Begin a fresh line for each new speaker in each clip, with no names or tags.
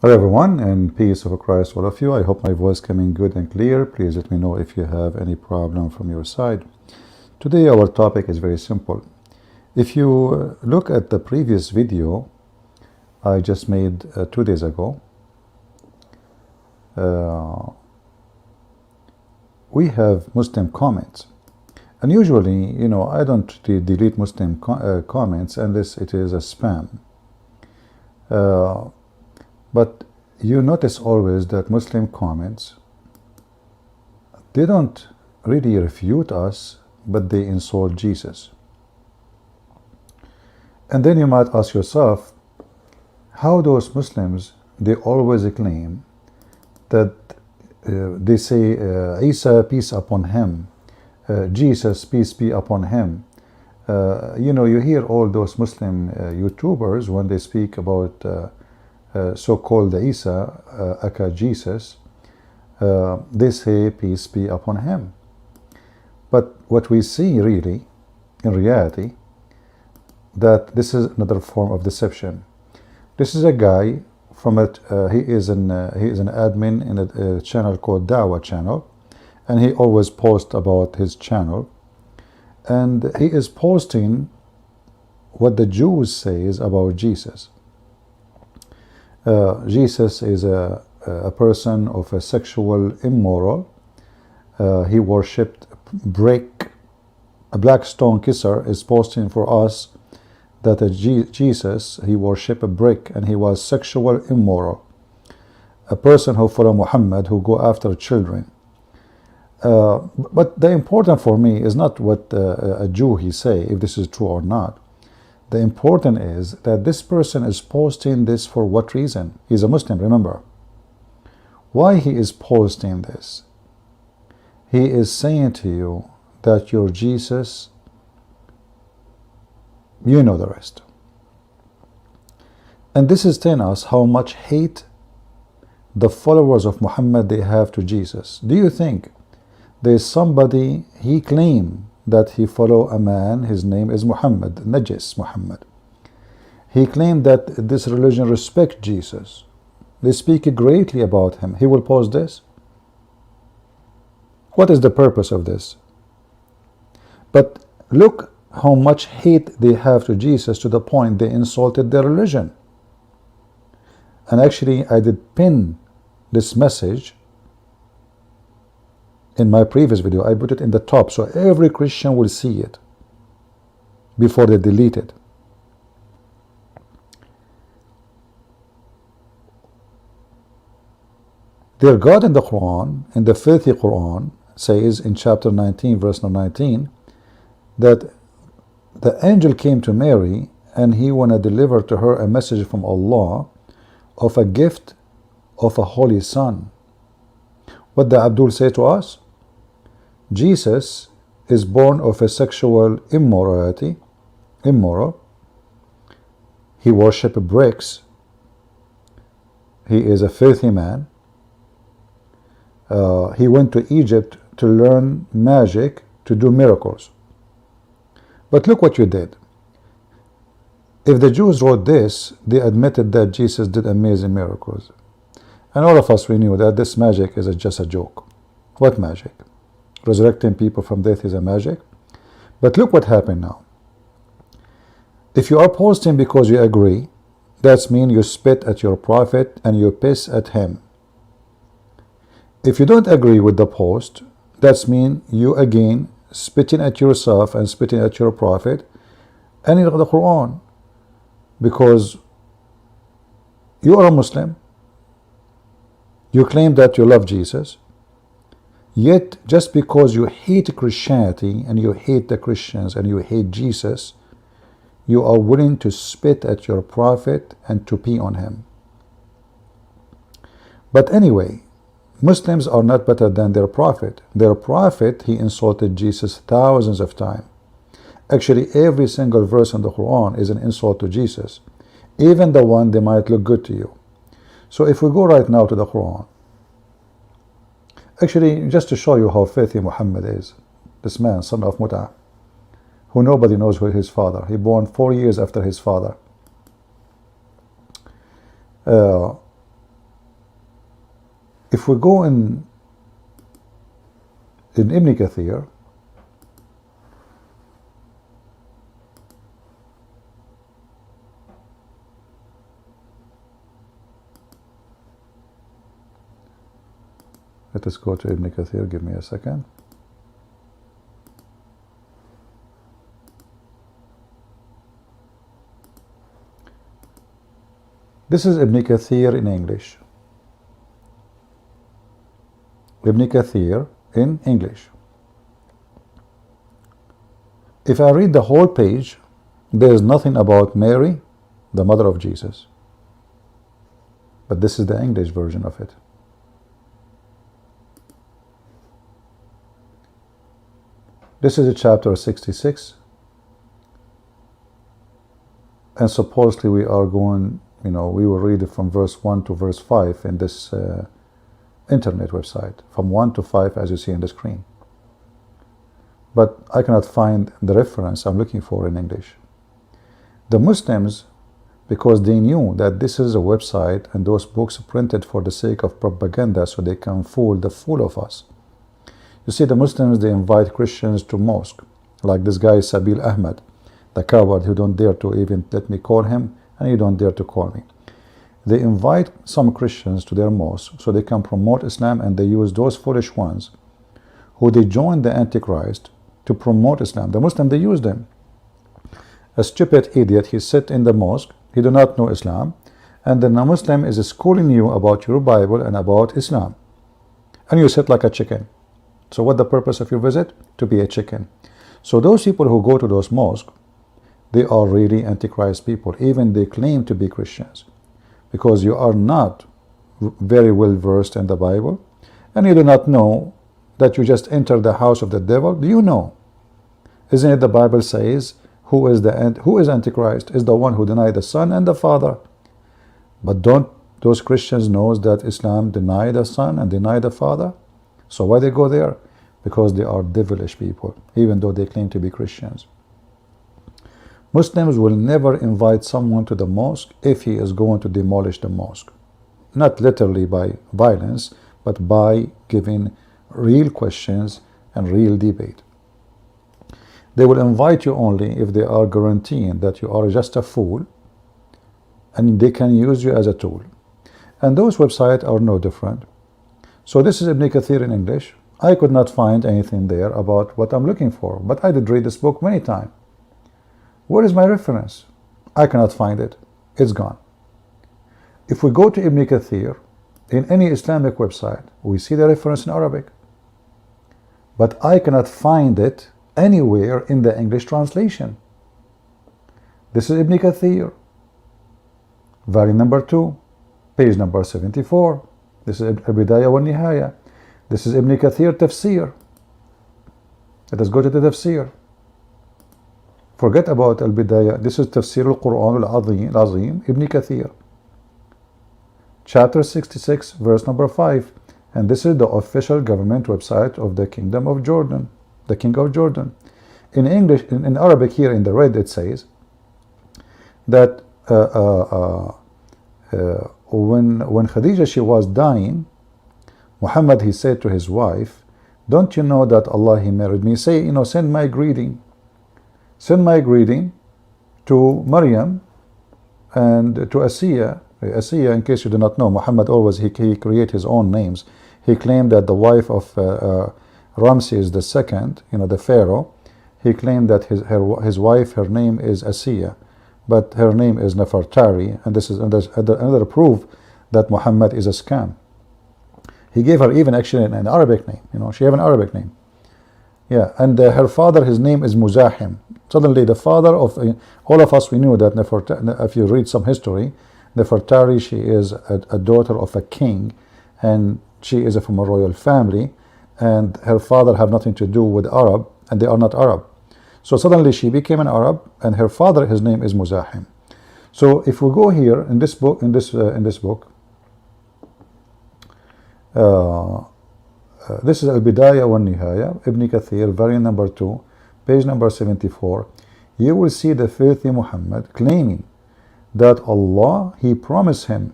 Hello everyone, and peace of Christ all of you. I hope my voice coming good and clear. Please let me know if you have any problem from your side. Today our topic is very simple. If you look at the previous video I just made 2 days ago, we have Muslim comments. And usually, I don't delete Muslim comments unless it is a spam. But you notice always that Muslim comments, they don't really refute us, but they insult Jesus. And then you might ask yourself, how those Muslims, they always claim that they say Isa, peace upon him, Jesus, peace be upon him. You hear all those Muslim YouTubers when they speak about so-called Isa, aka Jesus, they say peace be upon him. But what we see really, in reality, that this is another form of deception. This is a guy from it. He is an admin in a channel called Dawah channel, and he always posts about his channel, and he is posting what the Jews says about Jesus. Jesus is a person of a sexual immoral. He worshipped brick. A black stone kisser is posting for us that Jesus, he worshipped a brick and he was sexual immoral. A person who follow Mohammed, who go after children. But the important for me is not what a Jew he say, if this is true or not. The important is that this person is posting this for what reason? He's a Muslim, remember. Why he is posting this? He is saying to you that your Jesus, you know the rest. And this is telling us how much hate the followers of Muhammad they have to Jesus. Do you think there is somebody, he claimed that he follow a man, his name is Muhammad, Najis Muhammad. He claimed that this religion respect Jesus. They speak greatly about him. He will post this. What is the purpose of this? But look how much hate they have to Jesus, to the point they insulted their religion. And actually I did pin this message in my previous video. I put it in the top so every Christian will see it before they delete it. Their God in the Quran, in the filthy Quran, says in chapter 19 verse number 19 that the angel came to Mary and he want to deliver to her a message from Allah of a gift of a holy son. What did Abdul say to us? Jesus is born of a sexual immorality, immoral. He worships bricks. He is a filthy man. He went to Egypt to learn magic, to do miracles. But look what you did. If the Jews wrote this, they admitted that Jesus did amazing miracles. And all of us, we knew that this magic is just a joke. What magic? Resurrecting people from death is a magic. But look what happened now. If you are posting because you agree, that means you spit at your prophet and you piss at him. If you don't agree with the post, that means you again spitting at yourself and spitting at your prophet and in the Quran, because you are a Muslim. You claim that you love Jesus. Yet, just because you hate Christianity and you hate the Christians and you hate Jesus, you are willing to spit at your prophet and to pee on him. But anyway, Muslims are not better than their prophet. Their prophet, he insulted Jesus thousands of times. Actually, every single verse in the Quran is an insult to Jesus, even the one they might look good to you. So if we go right now to the Quran, actually, just to show you how filthy Muhammad is, this man, son of Mut'ah, who nobody knows who his father. He born 4 years after his father. If we go in Ibn Kathir, let us go to Ibn Kathir, give me a second. This is Ibn Kathir in English. Ibn Kathir in English. If I read the whole page, there is nothing about Mary, the mother of Jesus. But this is the English version of it. This is chapter 66. And supposedly we are going, we will read it from verse 1 to verse 5 in this internet website, from 1 to 5 as you see on the screen. But I cannot find the reference I'm looking for in English. The Muslims, because they knew that this is a website and those books printed for the sake of propaganda so they can fool the fool of us. You see, the Muslims, they invite Christians to mosque, like this guy Sabil Ahmed, the coward who don't dare to even let me call him, and you don't dare to call me. They invite some Christians to their mosque so they can promote Islam, and they use those foolish ones who they join the Antichrist to promote Islam. The Muslim, they use them. A stupid idiot, he sit in the mosque, he do not know Islam, and then the Muslim is schooling you about your Bible and about Islam, and you sit like a chicken. So what the purpose of your visit? To be a chicken. So those people who go to those mosques, they are really Antichrist people, even they claim to be Christians, because you are not very well versed in the Bible, and you do not know that you just entered the house of the devil. Do you know? Isn't it the Bible says, who is Antichrist? Is the one who denied the Son and the Father. But don't those Christians know that Islam deny the Son and deny the Father? So why they go there? Because they are devilish people, even though they claim to be Christians. Muslims will never invite someone to the mosque if he is going to demolish the mosque. Not literally by violence, but by giving real questions and real debate. They will invite you only if they are guaranteeing that you are just a fool and they can use you as a tool. And those websites are no different. So this is Ibn Kathir in English. I could not find anything there about what I'm looking for, but I did read this book many times. Where is my reference? I cannot find it. It's gone. If we go to Ibn Kathir in any Islamic website, we see the reference in Arabic, but I cannot find it anywhere in the English translation. This is Ibn Kathir, volume number 2, page number 74. This is Al-Bidayah wa Nihaya. This is Ibn Kathir Tafsir. Let us go to the Tafsir. Forget about Al-Bidayah. This is Tafsir Al-Quran Al-Azim, Ibn Kathir. Chapter 66, verse number 5. And this is the official government website of the Kingdom of Jordan, the King of Jordan. In English, in Arabic here in the red, it says that when Khadija, she was dying, Muhammad, he said to his wife, don't you know that Allah, he married me? Say, send my greeting. Send my greeting to Maryam and to Asiya. Asiya, in case you do not know, Muhammad always, he create his own names. He claimed that the wife of Ramses II, the Pharaoh, he claimed that his wife, her name is Asiya, but her name is Nefertari, and this is another proof that Muhammad is a scam. He gave her even actually an Arabic name. She have an Arabic name. Yeah, and her father, his name is Muzahim. Suddenly, the father of all of us, we knew that Nefertari, if you read some history, Nefertari, she is a daughter of a king, and she is from a royal family, and her father have nothing to do with Arab, and they are not Arab. So suddenly she became an Arab, and her father, his name is Muzahim. So if we go here in this book, this is Al-Bidayah wa Nihaya, Ibn Kathir, volume number 2, page number 74. You will see the filthy Muhammad claiming that Allah, he promised him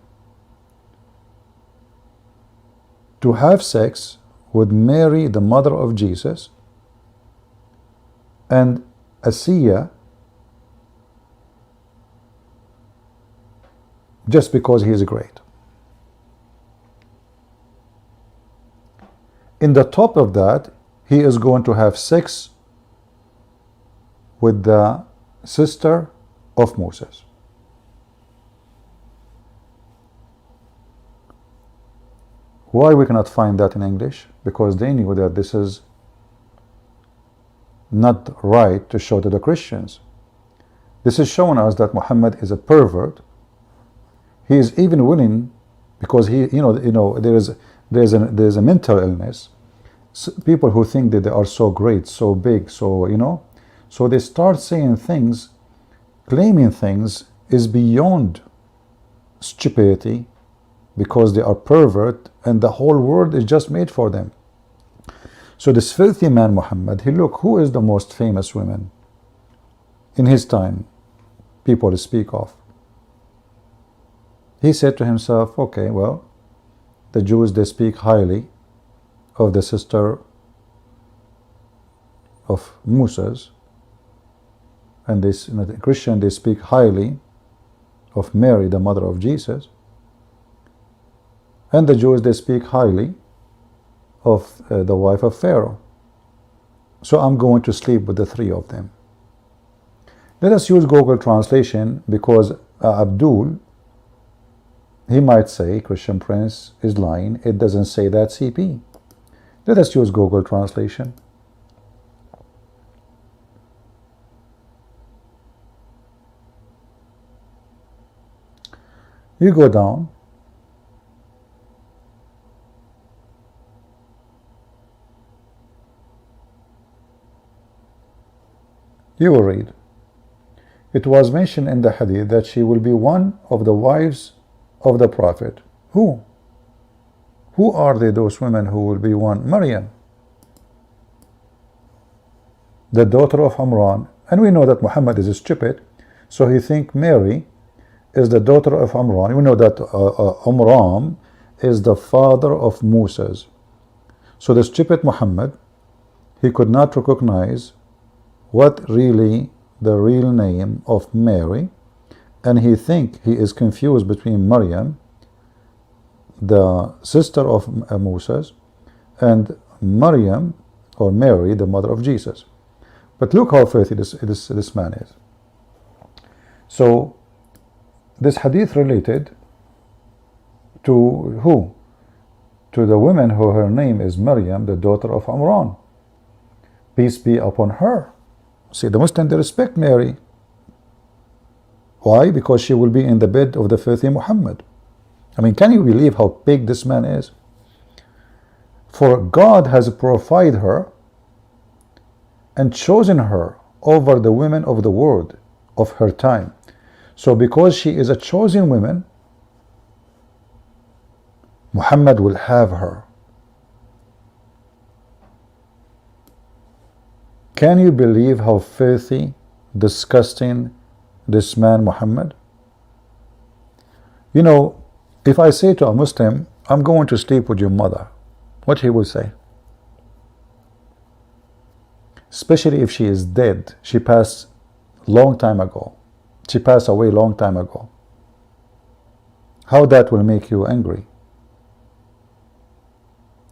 to have sex with Mary, the mother of Jesus, and Asiya, just because he is great. In the top of that, he is going to have sex with the sister of Moses. Why we cannot find that in English? Because they knew that this is not right to show to the Christians. This is showing us that Muhammad is a pervert. He is even willing, because he, there's a mental illness. People who think that they are so great, so big, so so they start saying things, claiming things is beyond stupidity, because they are pervert and the whole world is just made for them. So this filthy man Muhammad, look, who is the most famous woman in his time people speak of? He said to himself, okay, well, the Jews, they speak highly of the sister of Moses, and the Christian, they speak highly of Mary, the mother of Jesus, and the Jews, they speak highly of the wife of Pharaoh. So I'm going to sleep with the three of them. Let us use Google translation, because Abdul, he might say Christian Prince is lying. It doesn't say that, CP. Let us use Google translation. You go down. You will read. It was mentioned in the hadith that she will be one of the wives of the Prophet. Who? Who are they, those women who will be one? Maryam, the daughter of Imran. And we know that Muhammad is stupid, so he thinks Mary is the daughter of Imran. We know that Imran is the father of Moses. So the stupid Muhammad, he could not recognize what really the real name of Mary, and he think he is confused between Maryam, the sister of Moses, and Maryam, or Mary, the mother of Jesus. But look how filthy this man is. So this hadith related to who? To the woman who her name is Maryam, the daughter of Imran. Peace be upon her. See, the Muslims, they respect Mary. Why? Because she will be in the bed of the filthy Muhammad. I mean, can you believe how big this man is? For God has provided her and chosen her over the women of the world of her time. So because she is a chosen woman, Muhammad will have her. Can you believe how filthy, disgusting this man Muhammad? You know, if I say to a Muslim, I'm going to sleep with your mother, what he will say? Especially if she is dead. She passed long time ago. She passed away long time ago. How that will make you angry?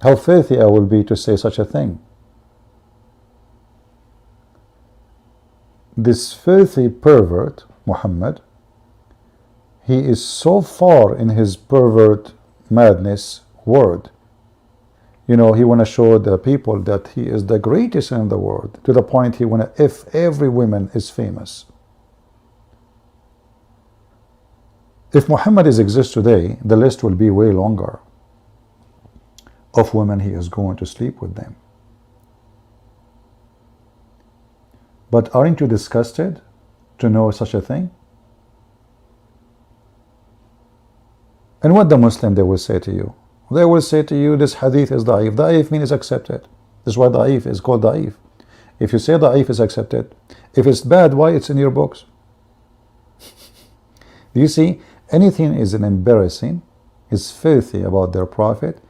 How filthy I will be to say such a thing. This filthy pervert, Muhammad, he is so far in his pervert madness word. You know, he want to show the people that he is the greatest in the world, to the point he want to, if every woman is famous. If Muhammad exists today, the list will be way longer of women he is going to sleep with them. But aren't you disgusted to know such a thing? And what the Muslim, they will say to you? They will say to you, this hadith is da'if. Da'if means accepted. This is why da'if is called da'if. If you say da'if is accepted, if it's bad, why it's in your books? Do you see? Anything is an embarrassing, is filthy about their prophet.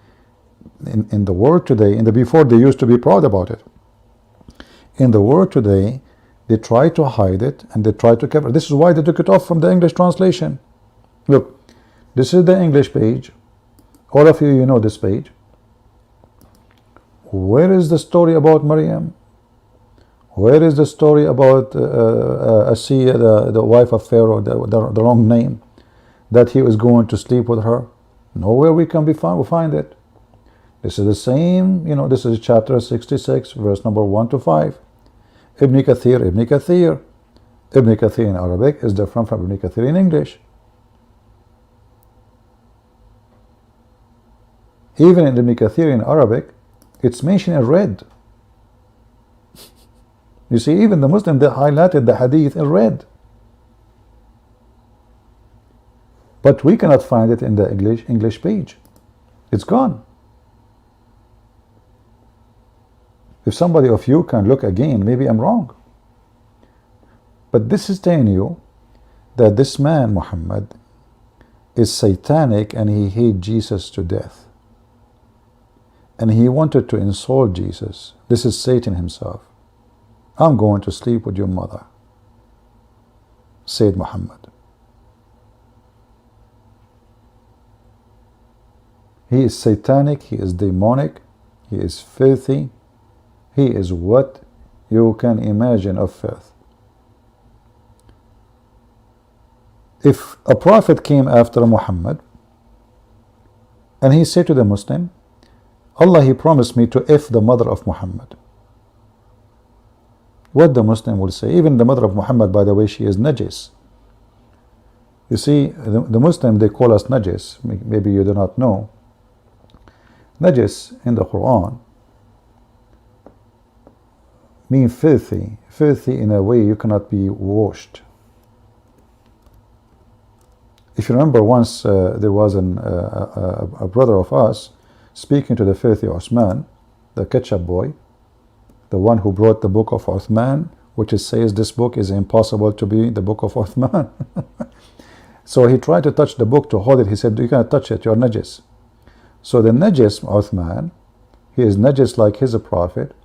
in the world today, in the before they used to be proud about it. In the world today, they try to hide it and they try to cover. This is why they took it off from the English translation. Look, this is the English page. All of you know this page. Where is the story about Maryam? Where is the story about Asiya, the wife of Pharaoh, the wrong name, that he was going to sleep with her? Nowhere we can find it. This is the same, this is chapter 66, verse number 1 to 5. Ibn Kathir. Ibn Kathir in Arabic is different from Ibn Kathir in English. Even in Ibn Kathir in Arabic, it's mentioned in red. You see, even the Muslim, they highlighted the hadith in red. But we cannot find it in the English page. It's gone. If somebody of you can look again, maybe I'm wrong. But this is telling you that this man, Muhammad, is satanic and he hated Jesus to death. And he wanted to insult Jesus. This is Satan himself. I'm going to sleep with your mother, said Muhammad. He is satanic, he is demonic, he is filthy, he is what you can imagine of filth. If a prophet came after Muhammad and he said to the Muslim, Allah, he promised me to F the mother of Muhammad, what the Muslim will say? Even the mother of Muhammad, by the way, she is najis. You see, the Muslim, they call us najis. Maybe you do not know. Najis in the Quran mean filthy. Filthy in a way you cannot be washed. If you remember, once there was a brother of us speaking to the filthy Osman, the ketchup boy, the one who brought the book of Uthman, which says this book is impossible to be the book of Uthman. So he tried to touch the book to hold it. He said, you cannot touch it, you're najis. So the najis Uthman, he is najis like his prophet,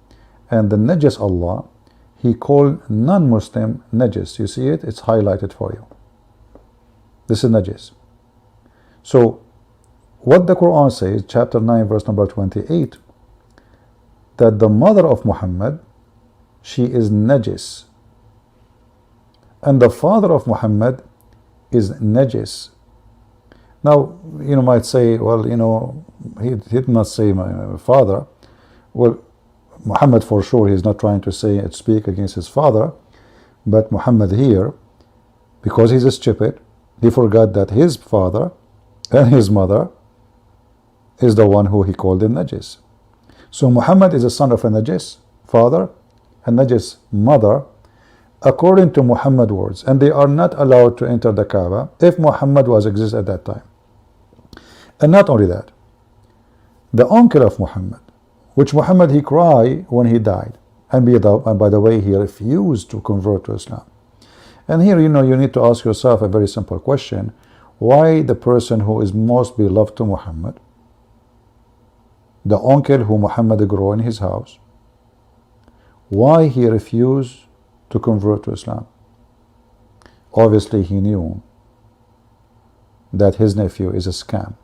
and the najis Allah, he called non-Muslim najis. You see it? It's highlighted for you. This is najis. So what the Quran says, chapter 9, verse number 28, that the mother of Muhammad, she is najis, and the father of Muhammad is najis. Now, you might say, well, he did not say my father. Well, Muhammad for sure, he's not trying to say and speak against his father, but Muhammad here, because he's stupid, he forgot that his father and his mother is the one who he called him najis. So Muhammad is a son of a najis father and najis mother, according to Muhammad's words, and they are not allowed to enter the Kaaba if Muhammad was exist at that time. And not only that, the uncle of Muhammad, which Muhammad he cried when he died, and by the way, he refused to convert to Islam. And here, you need to ask yourself a very simple question: why the person who is most beloved to Muhammad, the uncle who Muhammad grew in his house, why he refused to convert to Islam? Obviously he knew that his nephew is a scam.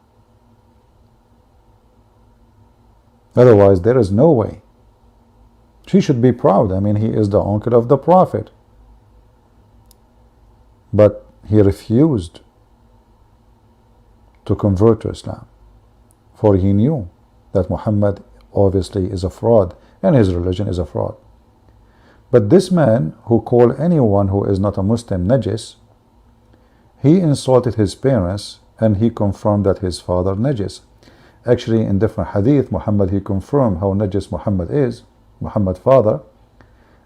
Otherwise there is no way. He should be proud. I mean, he is the uncle of the Prophet. But he refused to convert to Islam, for he knew that Muhammad obviously is a fraud and his religion is a fraud. But this man who called anyone who is not a Muslim najis, he insulted his parents and he confirmed that his father najis. Actually, in different hadith, Muhammad, he confirmed how najis Muhammad is, Muhammad's father,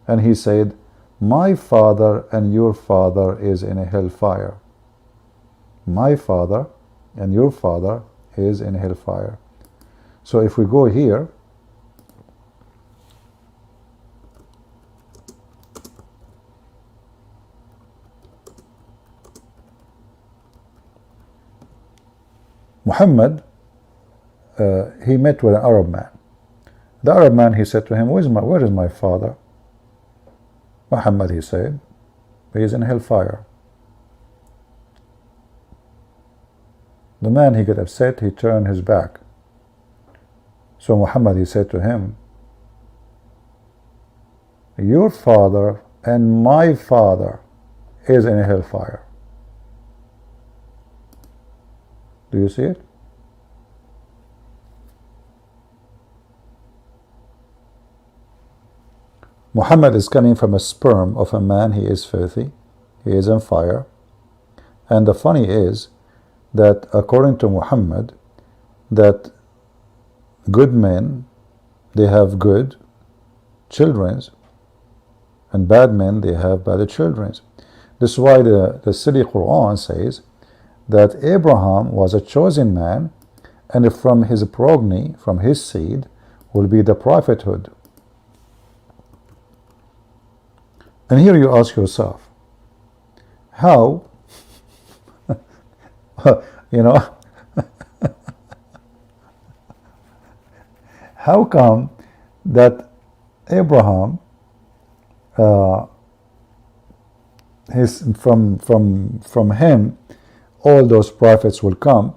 and he said, my father and your father is in a hellfire. My father and your father is in hellfire. So if we go here, Muhammad he met with an Arab man. The Arab man, he said to him, where is my father? Muhammad, he said, he is in hellfire. The man, he got upset, he turned his back. So Muhammad, he said to him, your father and my father is in hellfire. Do you see it? Muhammad is coming from a sperm of a man, he is filthy, he is on fire. And the funny is that according to Muhammad, that good men, they have good children, and bad men, they have bad children. This is why the silly Quran says that Abraham was a chosen man, and from his progeny, from his seed, will be the prophethood. And here you ask yourself, how, you know, how come that Abraham, from him, all those prophets will come,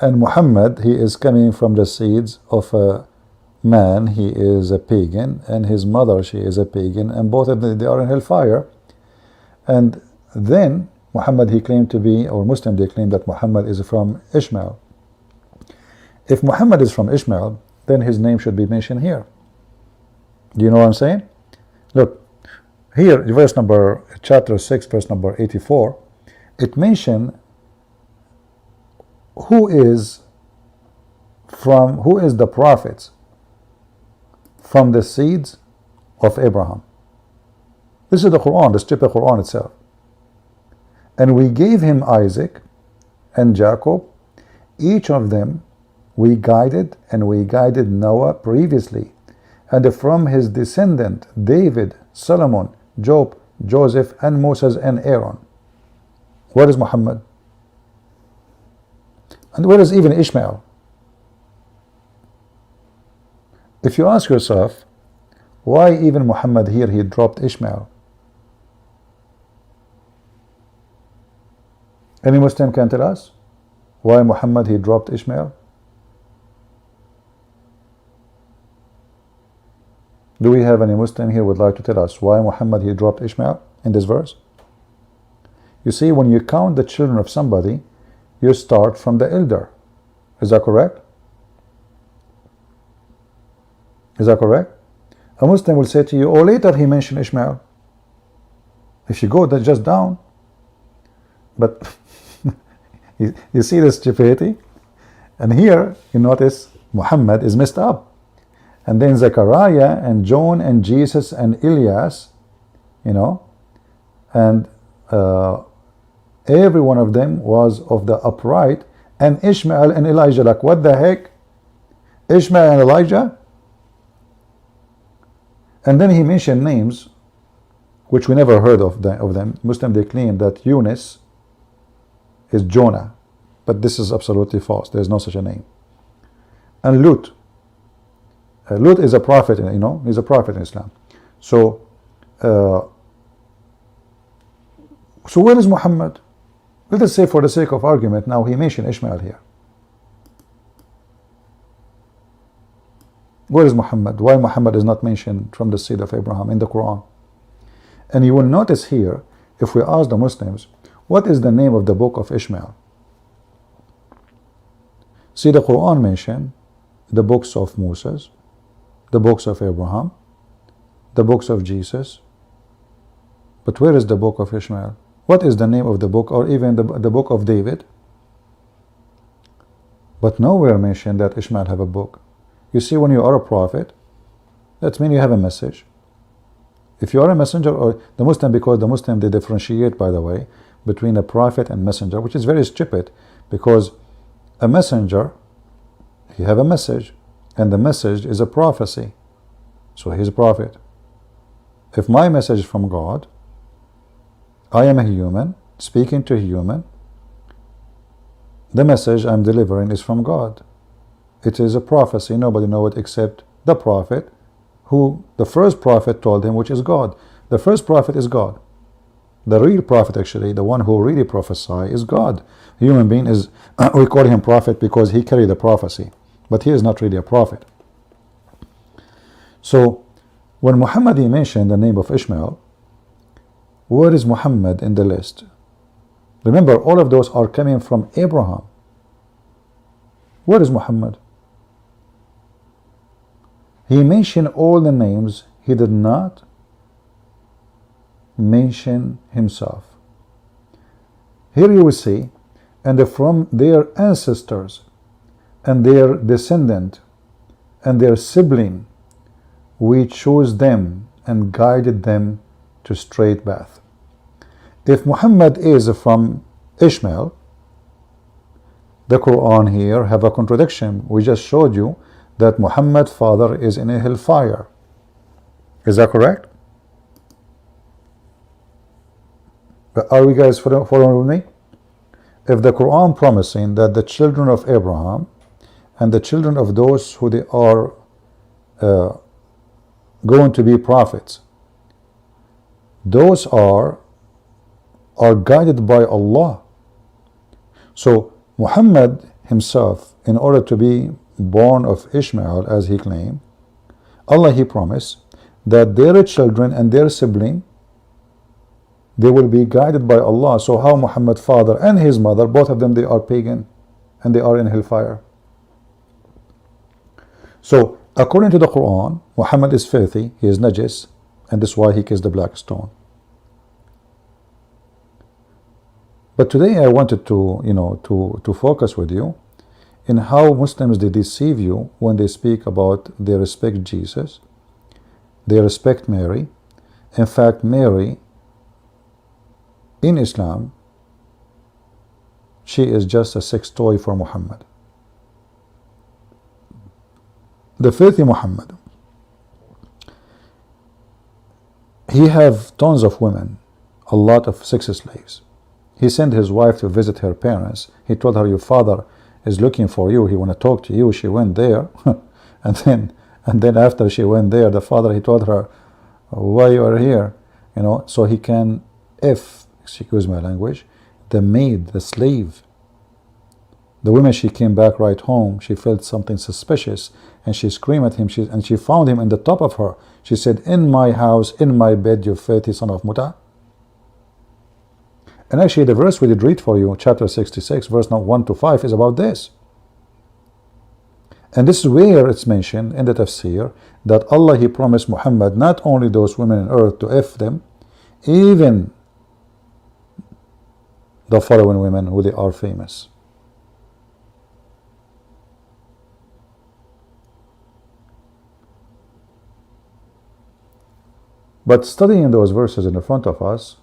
and Muhammad, he is coming from the seeds of a man, he is a pagan, and his mother, she is a pagan, and both of them, they are in hellfire. And then Muhammad, he claimed to be, or Muslim, they claim that Muhammad is from Ishmael. If Muhammad is from Ishmael, then his name should be mentioned here. Do you know what I'm saying? Look, here, verse number, chapter 6, verse number 84, it mentions who is the prophets from the seeds of Abraham. This is the Quran, the stupid Quran itself. And we gave him Isaac and Jacob, each of them we guided, and we guided Noah previously, and from his descendant David, Solomon, Job, Joseph, and Moses and Aaron. Where is Muhammad? And where is even Ishmael? If you ask yourself, why even Muhammad here, he dropped Ishmael? Any Muslim can tell us why Muhammad, he dropped Ishmael? Do we have any Muslim here would like to tell us why Muhammad, he dropped Ishmael in this verse? You see, when you count the children of somebody, you start from the elder. Is that correct? Is that correct? A Muslim will say to you, oh, later he mentioned Ishmael. If you go just down. But you see the stupidity? And here you notice Muhammad is messed up. And then Zechariah and John and Jesus and Elias, you know, and every one of them was of the upright, and Ishmael and Elijah. Like, what the heck? Ishmael and Elijah? And then he mentioned names which we never heard of them. Muslim, they claim that Yunus is Jonah, but this is absolutely false. There is no such a name. And Lut. Lut is a prophet, you know, he's a prophet in Islam. So where is Muhammad? Let us say, for the sake of argument, now he mentioned Ishmael here. Where is Muhammad? Why Muhammad is not mentioned from the seed of Abraham in the Quran? And you will notice here, if we ask the Muslims, what is the name of the book of Ishmael? See, the Quran mentioned the books of Moses, the books of Abraham, the books of Jesus. But where is the book of Ishmael? What is the name of the book, or even the book of David? But nowhere mentioned that Ishmael have a book. You see, when you are a prophet, that means you have a message. If you are a messenger, or the Muslim, because the Muslim, they differentiate, by the way, between a prophet and messenger, which is very stupid, because a messenger, he have a message, and the message is a prophecy. So he's a prophet. If my message is from God, I am a human, speaking to a human, the message I'm delivering is from God. It is a prophecy. Nobody knows it except the prophet, who the first prophet told him, which is God. The first prophet is God. The real prophet, actually, the one who really prophesy, is God. Human being is, we call him prophet because he carried the prophecy, but he is not really a prophet. So when Muhammad mentioned the name of Ishmael, where is Muhammad in the list? Remember, all of those are coming from Abraham. Where is Muhammad? He mentioned all the names. He did not mention himself. Here you will see, and from their ancestors and their descendant and their sibling, we chose them and guided them to straight path. If Muhammad is from Ishmael, the Quran here have a contradiction. We just showed you that Muhammad's father is in a hellfire. Is that correct? Are we guys following with me? If the Quran promising that the children of Abraham and the children of those who they are going to be prophets, those are guided by Allah. So Muhammad himself, in order to be born of Ishmael, as he claimed, Allah he promised that their children and their sibling, they will be guided by Allah. So how Muhammad's father and his mother, both of them, they are pagan and they are in hellfire? So according to the Quran, Muhammad is filthy, he is najis, and this is why he kissed the black stone. But today I wanted to to focus with you in how Muslims they deceive you when they speak about they respect Jesus, they respect Mary. In fact, Mary in Islam, she is just a sex toy for Muhammad. The filthy Muhammad, he have tons of women, a lot of sex slaves. He sent his wife to visit her parents. He told her, your father is looking for you, he want to talk to you. She went there and then after she went there, the father, he told her, why you are here, so he can excuse my language, the maid, the slave. The woman, she came back right home, she felt something suspicious and she screamed at him, and she found him in the top of her. She said, in my house, in my bed, you filthy son of Muta. And actually the verse we did read for you, chapter 66, verse 1 to 5, is about this. And this is where it's mentioned in the tafsir that Allah he promised Muhammad not only those women on earth to F them, even the following women who they are famous. But studying those verses in the front of us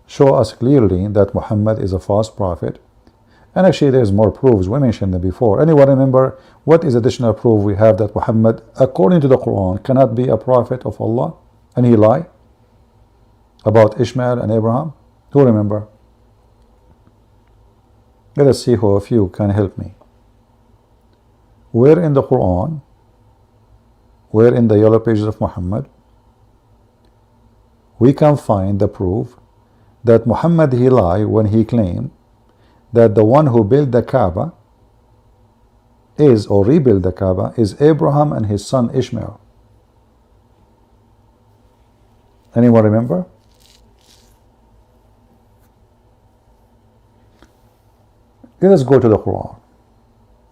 show us clearly that Muhammad is a false prophet. And actually there's more proofs. We mentioned them before. Anyone remember what is additional proof we have that Muhammad, according to the Quran, cannot be a prophet of Allah? And he lied about Ishmael and Abraham? Who remember? Let us see who of you can help me. Where in the Quran, where in the yellow pages of Muhammad, we can find the proof that Muhammad he lied when he claimed that the one who built the Kaaba is, or rebuilt the Kaaba, is Abraham and his son Ishmael. Anyone remember? Let us go to the Quran.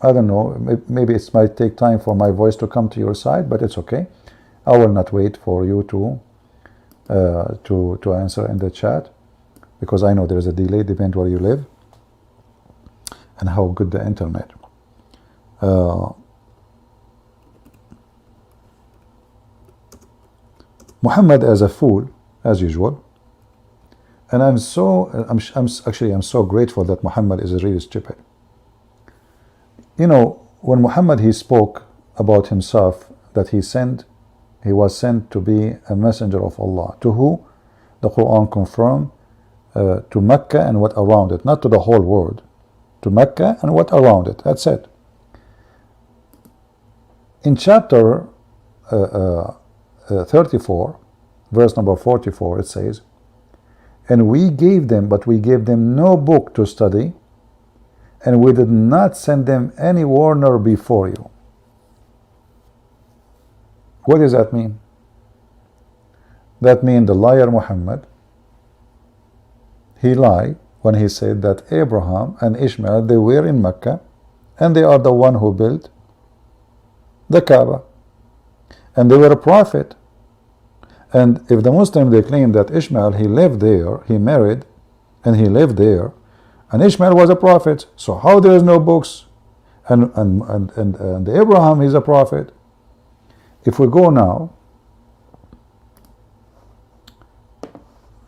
I don't know, maybe it might take time for my voice to come to your side, but it's okay. I will not wait for you to answer in the chat, because I know there is a delay, depending where you live and how good the internet. Muhammad as a fool, as usual, and I'm so grateful that Muhammad is really stupid. When Muhammad he spoke about himself that he was sent to be a messenger of Allah. To who? The Quran confirmed to Mecca and what around it, not to the whole world, to Mecca and what around it. That's it. In chapter 34, verse number 44, it says, and we gave them, but we gave them no book to study, and we did not send them any warner before you. What does that mean? That means the liar Muhammad, he lied when he said that Abraham and Ishmael, they were in Mecca, and they are the one who built the Kaaba, and they were a prophet. And if the Muslims, they claim that Ishmael, he lived there, he married, and he lived there, and Ishmael was a prophet, so how there is no books, and Abraham is a prophet? If we go now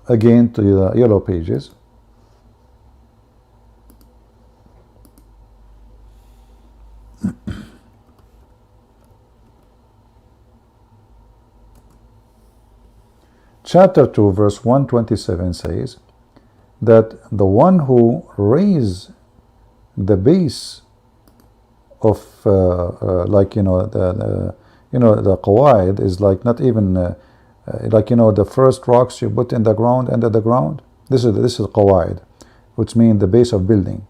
again to the yellow pages, chapter 2 verse 127 says that the one who raised the base of like the qawaid is like not even like the first rocks you put in the ground, under the ground. This is qawaid, which means the base of building.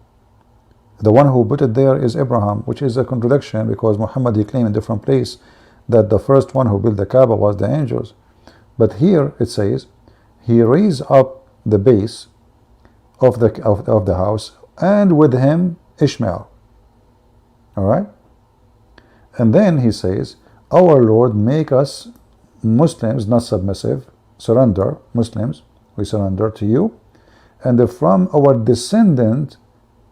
The one who put it there is Abraham, which is a contradiction, because Muhammad, he claimed in different place that the first one who built the Kaaba was the angels. But here it says he raised up the base of the house, and with him Ishmael. All right, and then he says, our Lord, make us Muslims, not submissive, surrender, Muslims, we surrender to you, and from our descendant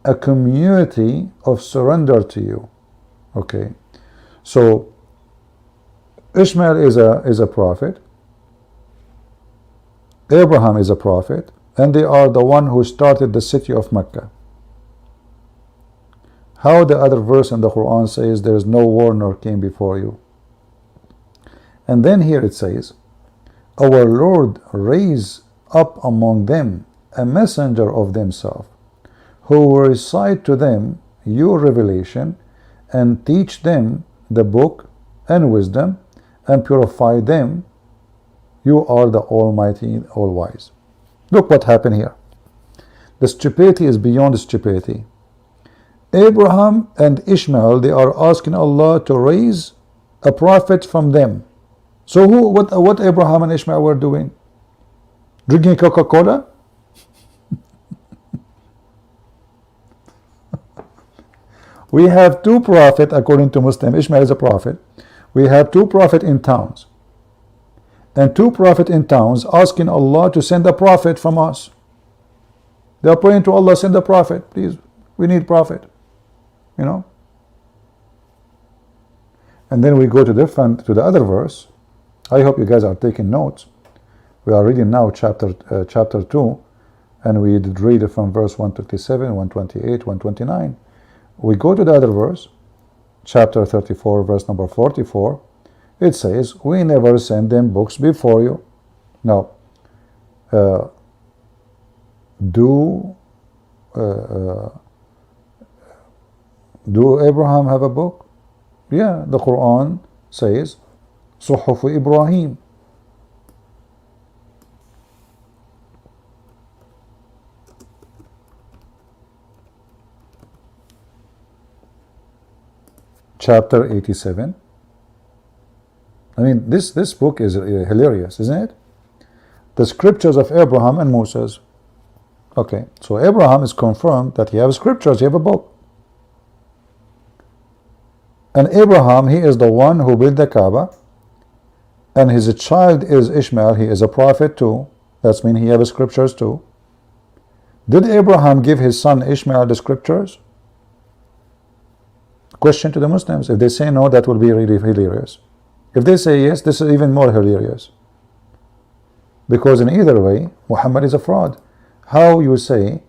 a community of surrender to you. Okay, so Ishmael is a prophet, Abraham is a prophet, and they are the one who started the city of Mecca. How the other verse in the Quran says there is no warner came before you? And then here it says, our Lord raised up among them a messenger of themselves, who will recite to them your revelation, and teach them the book and wisdom, and purify them. You are the Almighty, All-Wise. Look what happened here. The stupidity is beyond stupidity. Abraham and Ishmael, they are asking Allah to raise a prophet from them. So what Abraham and Ishmael were doing? Drinking Coca-Cola? We have two prophets, according to Muslim. Ishmael is a prophet. We have two prophets in towns, and two prophets in towns asking Allah to send a prophet from us. They are praying to Allah, send a prophet, please, we need prophet, And then we go to the other verse. I hope you guys are taking notes. We are reading now chapter 2, and we did read it from verse 127, 128, 129. We go to the other verse, chapter 34, verse number 44. It says, we never send them books before you. Now, do Abraham have a book? Yeah, the Quran says, Suhuf Ibrahim. Chapter 87. I mean, this book is hilarious, isn't it? The scriptures of Abraham and Moses. Okay, so Abraham is confirmed that he has scriptures, he have a book. And Abraham, he is the one who built the Kaaba, and his child is Ishmael, he is a prophet too. That means he has scriptures too. Did Abraham give his son Ishmael the scriptures? Question to the Muslims. If they say no, that will be really hilarious. If they say yes, this is even more hilarious. Because in either way, Muhammad is a fraud. How you say,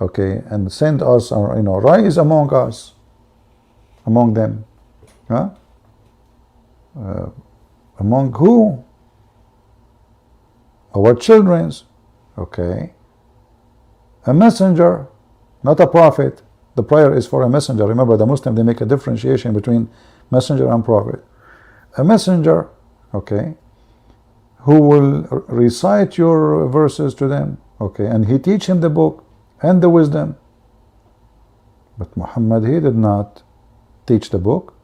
okay, and send us, or rise among us, among them, huh? Among who? Our children's. Okay. A messenger, not a prophet. The prayer is for a messenger. Remember, the Muslim, they make a differentiation between Messenger and prophet. A messenger, okay, who will recite your verses to them, okay, and he teach him the book and the wisdom. But Muhammad, he did not teach the book.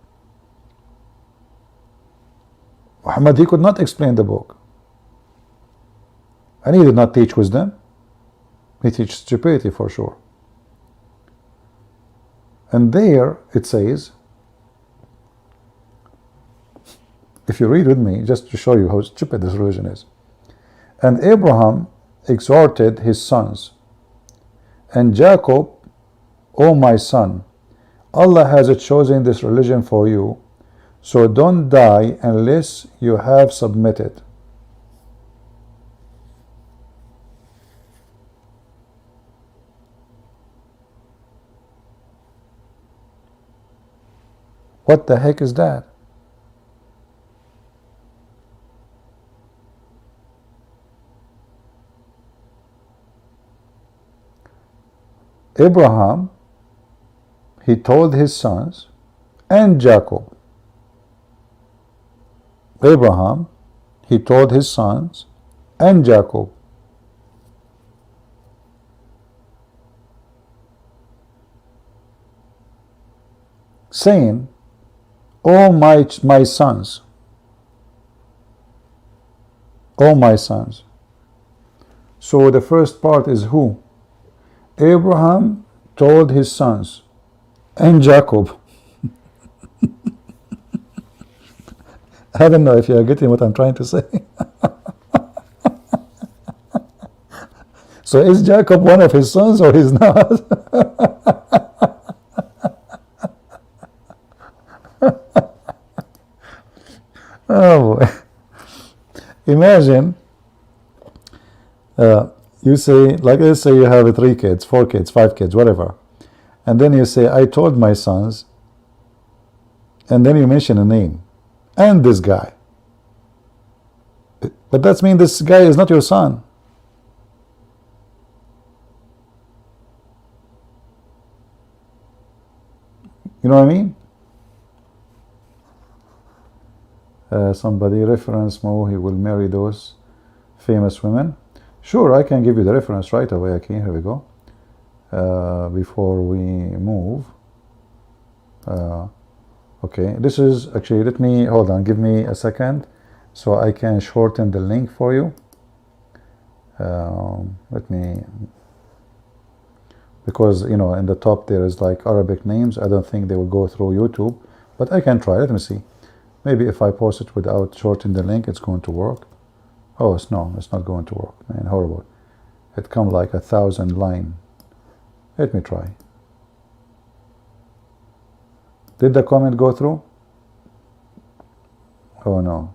Muhammad, he could not explain the book. And he did not teach wisdom. He teaches stupidity for sure. And there it says, if you read with me, just to show you how stupid this religion is. And Abraham exhorted his sons, and Jacob, O my son, Allah has chosen this religion for you, so don't die unless you have submitted. What the heck is that? Abraham, he told his sons, and Jacob. Abraham, he told his sons, and Jacob. Saying, O my sons, O my sons. So the first part is who? Abraham told his sons, and Jacob. I don't know if you are getting what I'm trying to say. So is Jacob one of his sons or he's not? Oh boy. Imagine you say, like let's say you have 3 kids, 4 kids, 5 kids, whatever, and then you say, I told my sons, and then you mention a name, and this guy. But that means this guy is not your son. You know what I mean? Somebody reference Mo, he will marry those famous women. Sure, I can give you the reference right away. Okay, here we go. Before we move. Okay, this is actually, let me, hold on, give me a second so I can shorten the link for you. Let me, because, you know, in the top there is like Arabic names. I don't think they will go through YouTube, but I can try. Let me see. Maybe if I post it without shortening the link, it's going to work. Oh, no, it's not going to work. Man, horrible. It come like 1,000 line. Let me try. Did the comment go through? Oh no.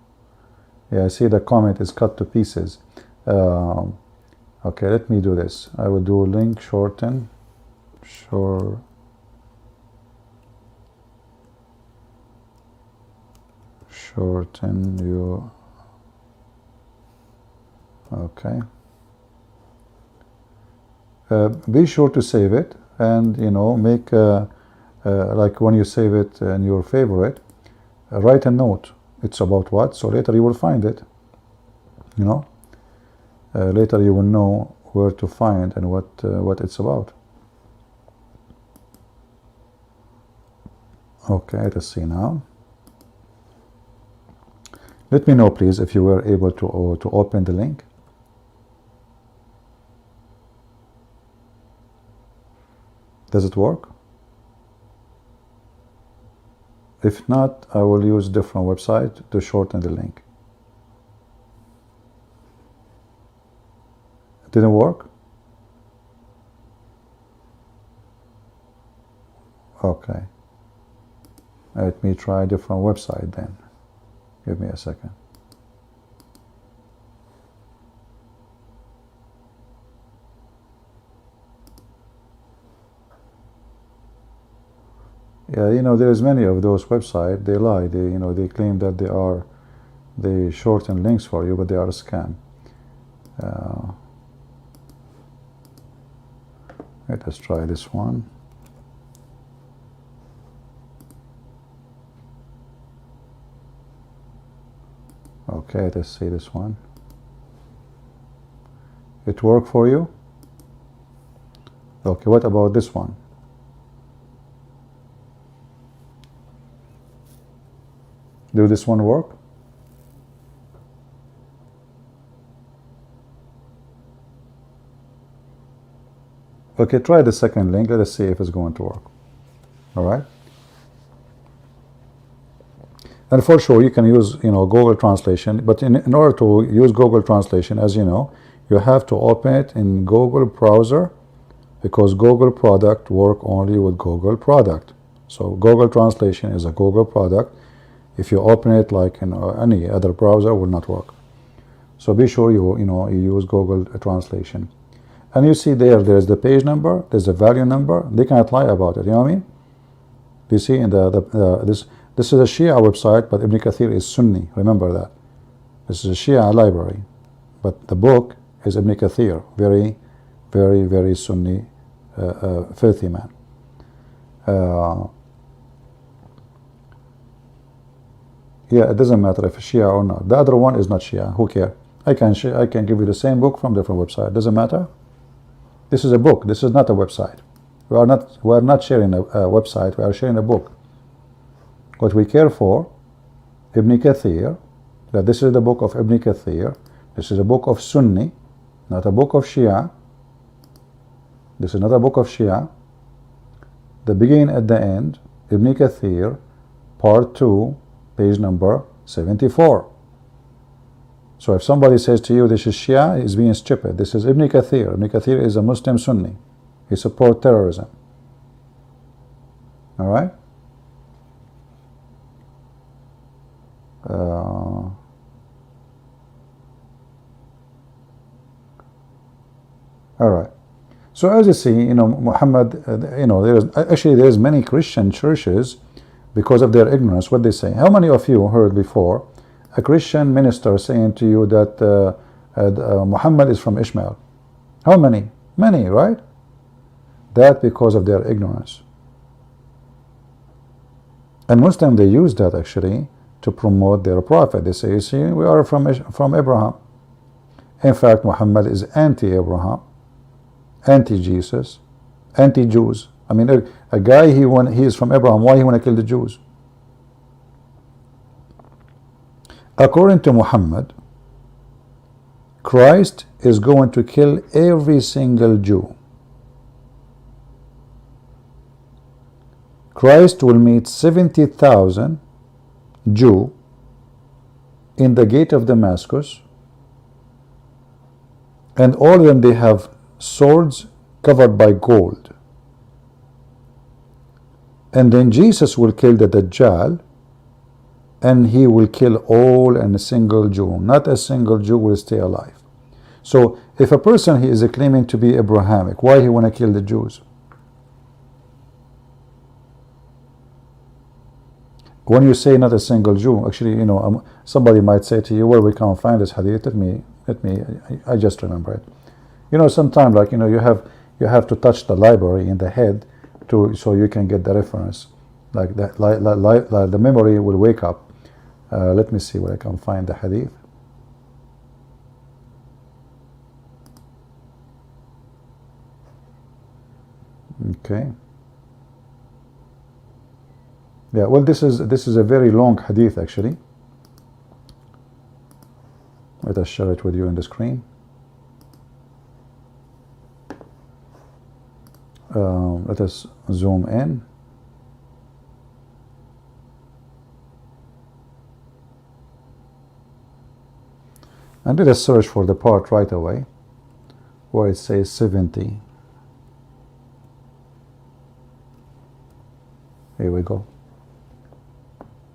Yeah, I see the comment is cut to pieces. Okay, let me do this. I will do link shorten. Shorten you. Okay. Be sure to save it, and you know, make like when you save it in your favorite, write a note. It's about what, so later you will find it. You know, later you will know where to find and what it's about. Okay, let us see now. Let me know, please, if you were able to open the link. Does it work? If not, I will use different website to shorten the link. It didn't work? Okay. Let me try a different website then. Give me a second. Yeah, you know, there's many of those websites. They lie. They, you know, they claim that they shorten links for you, but they are a scam. Let us try this one. Okay, let's see this one. It worked for you? Okay, what about this one? Do this one work? Okay, try the second link. Let us see if it's going to work. All right. And for sure, you can use, Google Translation. But in order to use Google Translation, as you know, you have to open it in Google browser, because Google product work only with Google product. So Google Translation is a Google product. If you open it like in any other browser, it will not work. So be sure you use Google Translation. And you see there's the page number, there's the value number. They cannot lie about it. You know what I mean? Do you see in this is a Shia website, but Ibn Kathir is Sunni. Remember that. This is a Shia library, but the book is Ibn Kathir, very, very, very Sunni, filthy man. Yeah, it doesn't matter if it's Shia or not. The other one is not Shia. Who cares? I can give you the same book from different website. Doesn't matter. This is a book. This is not a website. We are not sharing a website. We are sharing a book. What we care for, Ibn Kathir, that this is the book of Ibn Kathir. This is a book of Sunni, not a book of Shia. This is not a book of Shia. The beginning at the end, Ibn Kathir, part 2, page number 74. So if somebody says to you this is Shia, he's being stupid. This is Ibn Kathir. Ibn Kathir is a Muslim Sunni. He supports terrorism. All right? All right. So as you see, Muhammad, there's many Christian churches, because of their ignorance, what they say. How many of you heard before a Christian minister saying to you that Muhammad is from Ishmael? How many? Many, right? That because of their ignorance. And Muslims, they use that actually to promote their prophet. They say, you see, we are from Abraham. In fact, Muhammad is anti-Abraham, anti-Jesus, anti-Jews. I mean, a guy, he is from Abraham. Why he want to kill the Jews? According to Muhammad, Christ is going to kill every single Jew. Christ will meet 70,000 Jew in the gate of Damascus, and all of them, they have swords covered by gold. And then Jesus will kill the Dajjal, and he will kill all and a single Jew. Not a single Jew will stay alive. So if a person, he is claiming to be Abrahamic, why he want to kill the Jews? When you say not a single Jew, actually, somebody might say to you, where we can't find this hadith. I just remember it. Sometimes, like, you have to touch the library in the head so you can get the reference. Like that, the memory will wake up. Let me see where I can find the hadith. Okay. Yeah, well, this is a very long hadith actually. Let us share it with you on the screen. Let us zoom in. And let us search for the part right away where it says 70. Here we go.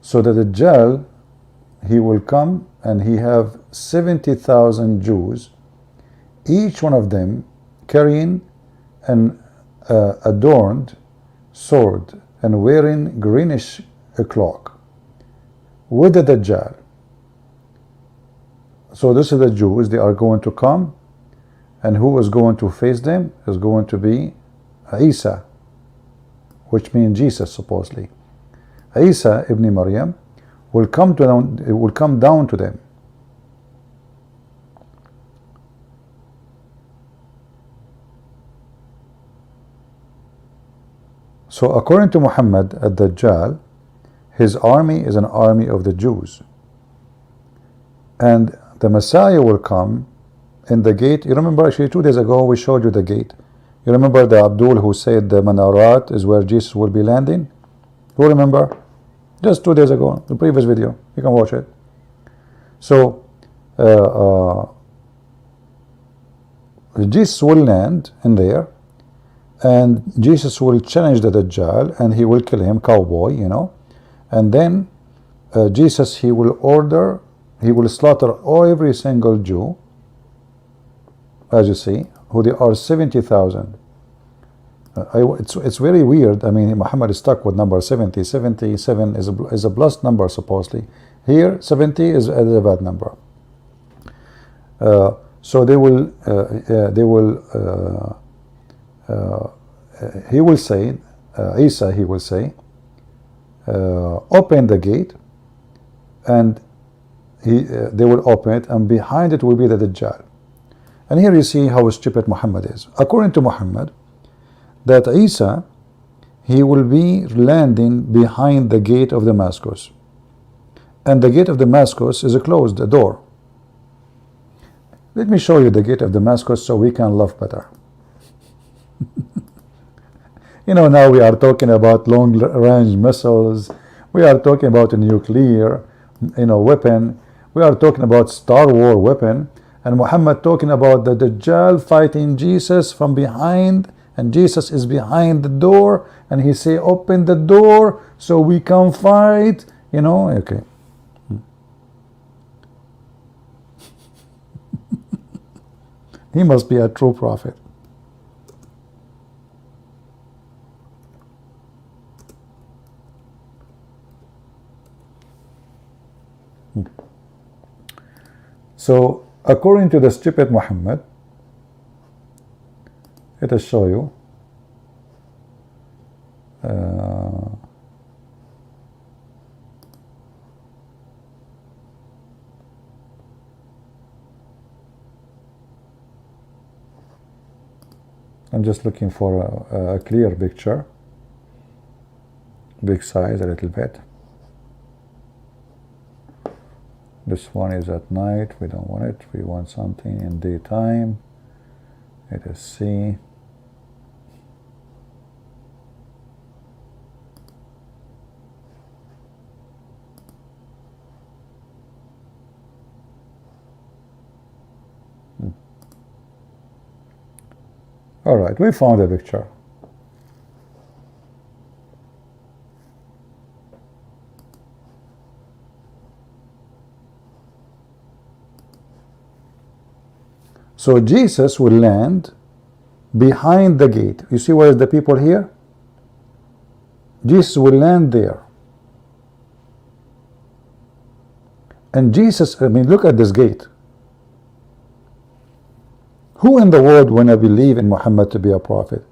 So that the Dajjal, he will come and he have 70,000 Jews, each one of them carrying an adorned sword and wearing greenish cloak with the Dajjal. So this is the Jews, they are going to come, and who is going to face them is going to be Isa, which means Jesus supposedly. Isa ibn Maryam will come down to them. So according to Muhammad, ad-Dajjal, his army is an army of the Jews, and the Messiah will come in the gate. You remember, actually 2 days ago we showed you the gate. You remember the Abdul who said the Manarat is where Jesus will be landing? Who remember? Just 2 days ago, the previous video. You can watch it. So Jesus will land in there, and Jesus will challenge the Dajjal, and he will kill him, cowboy, you know. And then Jesus, he will slaughter every single Jew, as you see, who there are 70,000. It's very weird. I mean, Muhammad is stuck with number 70. 77 is a blessed number, supposedly. Here, 70 is a bad number. So he will say, Isa, he will say, open the gate, and they will open it, and behind it will be the Dajjal. And here you see how stupid Muhammad is. According to Muhammad, that Isa, he will be landing behind the gate of Damascus, and the gate of Damascus is closed, the door. Let me show you the gate of Damascus so we can love better. You know, now we are talking about long-range missiles. We are talking about a nuclear, weapon. We are talking about Star Wars weapon. And Muhammad talking about the Dajjal fighting Jesus from behind, and Jesus is behind the door, and he say, open the door so we can fight. Okay. He must be a true prophet. So according to the stupid Muhammad, let us show you. I'm just looking for a clear picture, big size a little bit. This one is at night. We don't want it. We want something in daytime. Let us see. All right, we found a picture. So Jesus will land behind the gate. You see where is the people here? Jesus will land there. And Jesus, look at this gate. Who in the world wanna believe in Muhammad to be a prophet?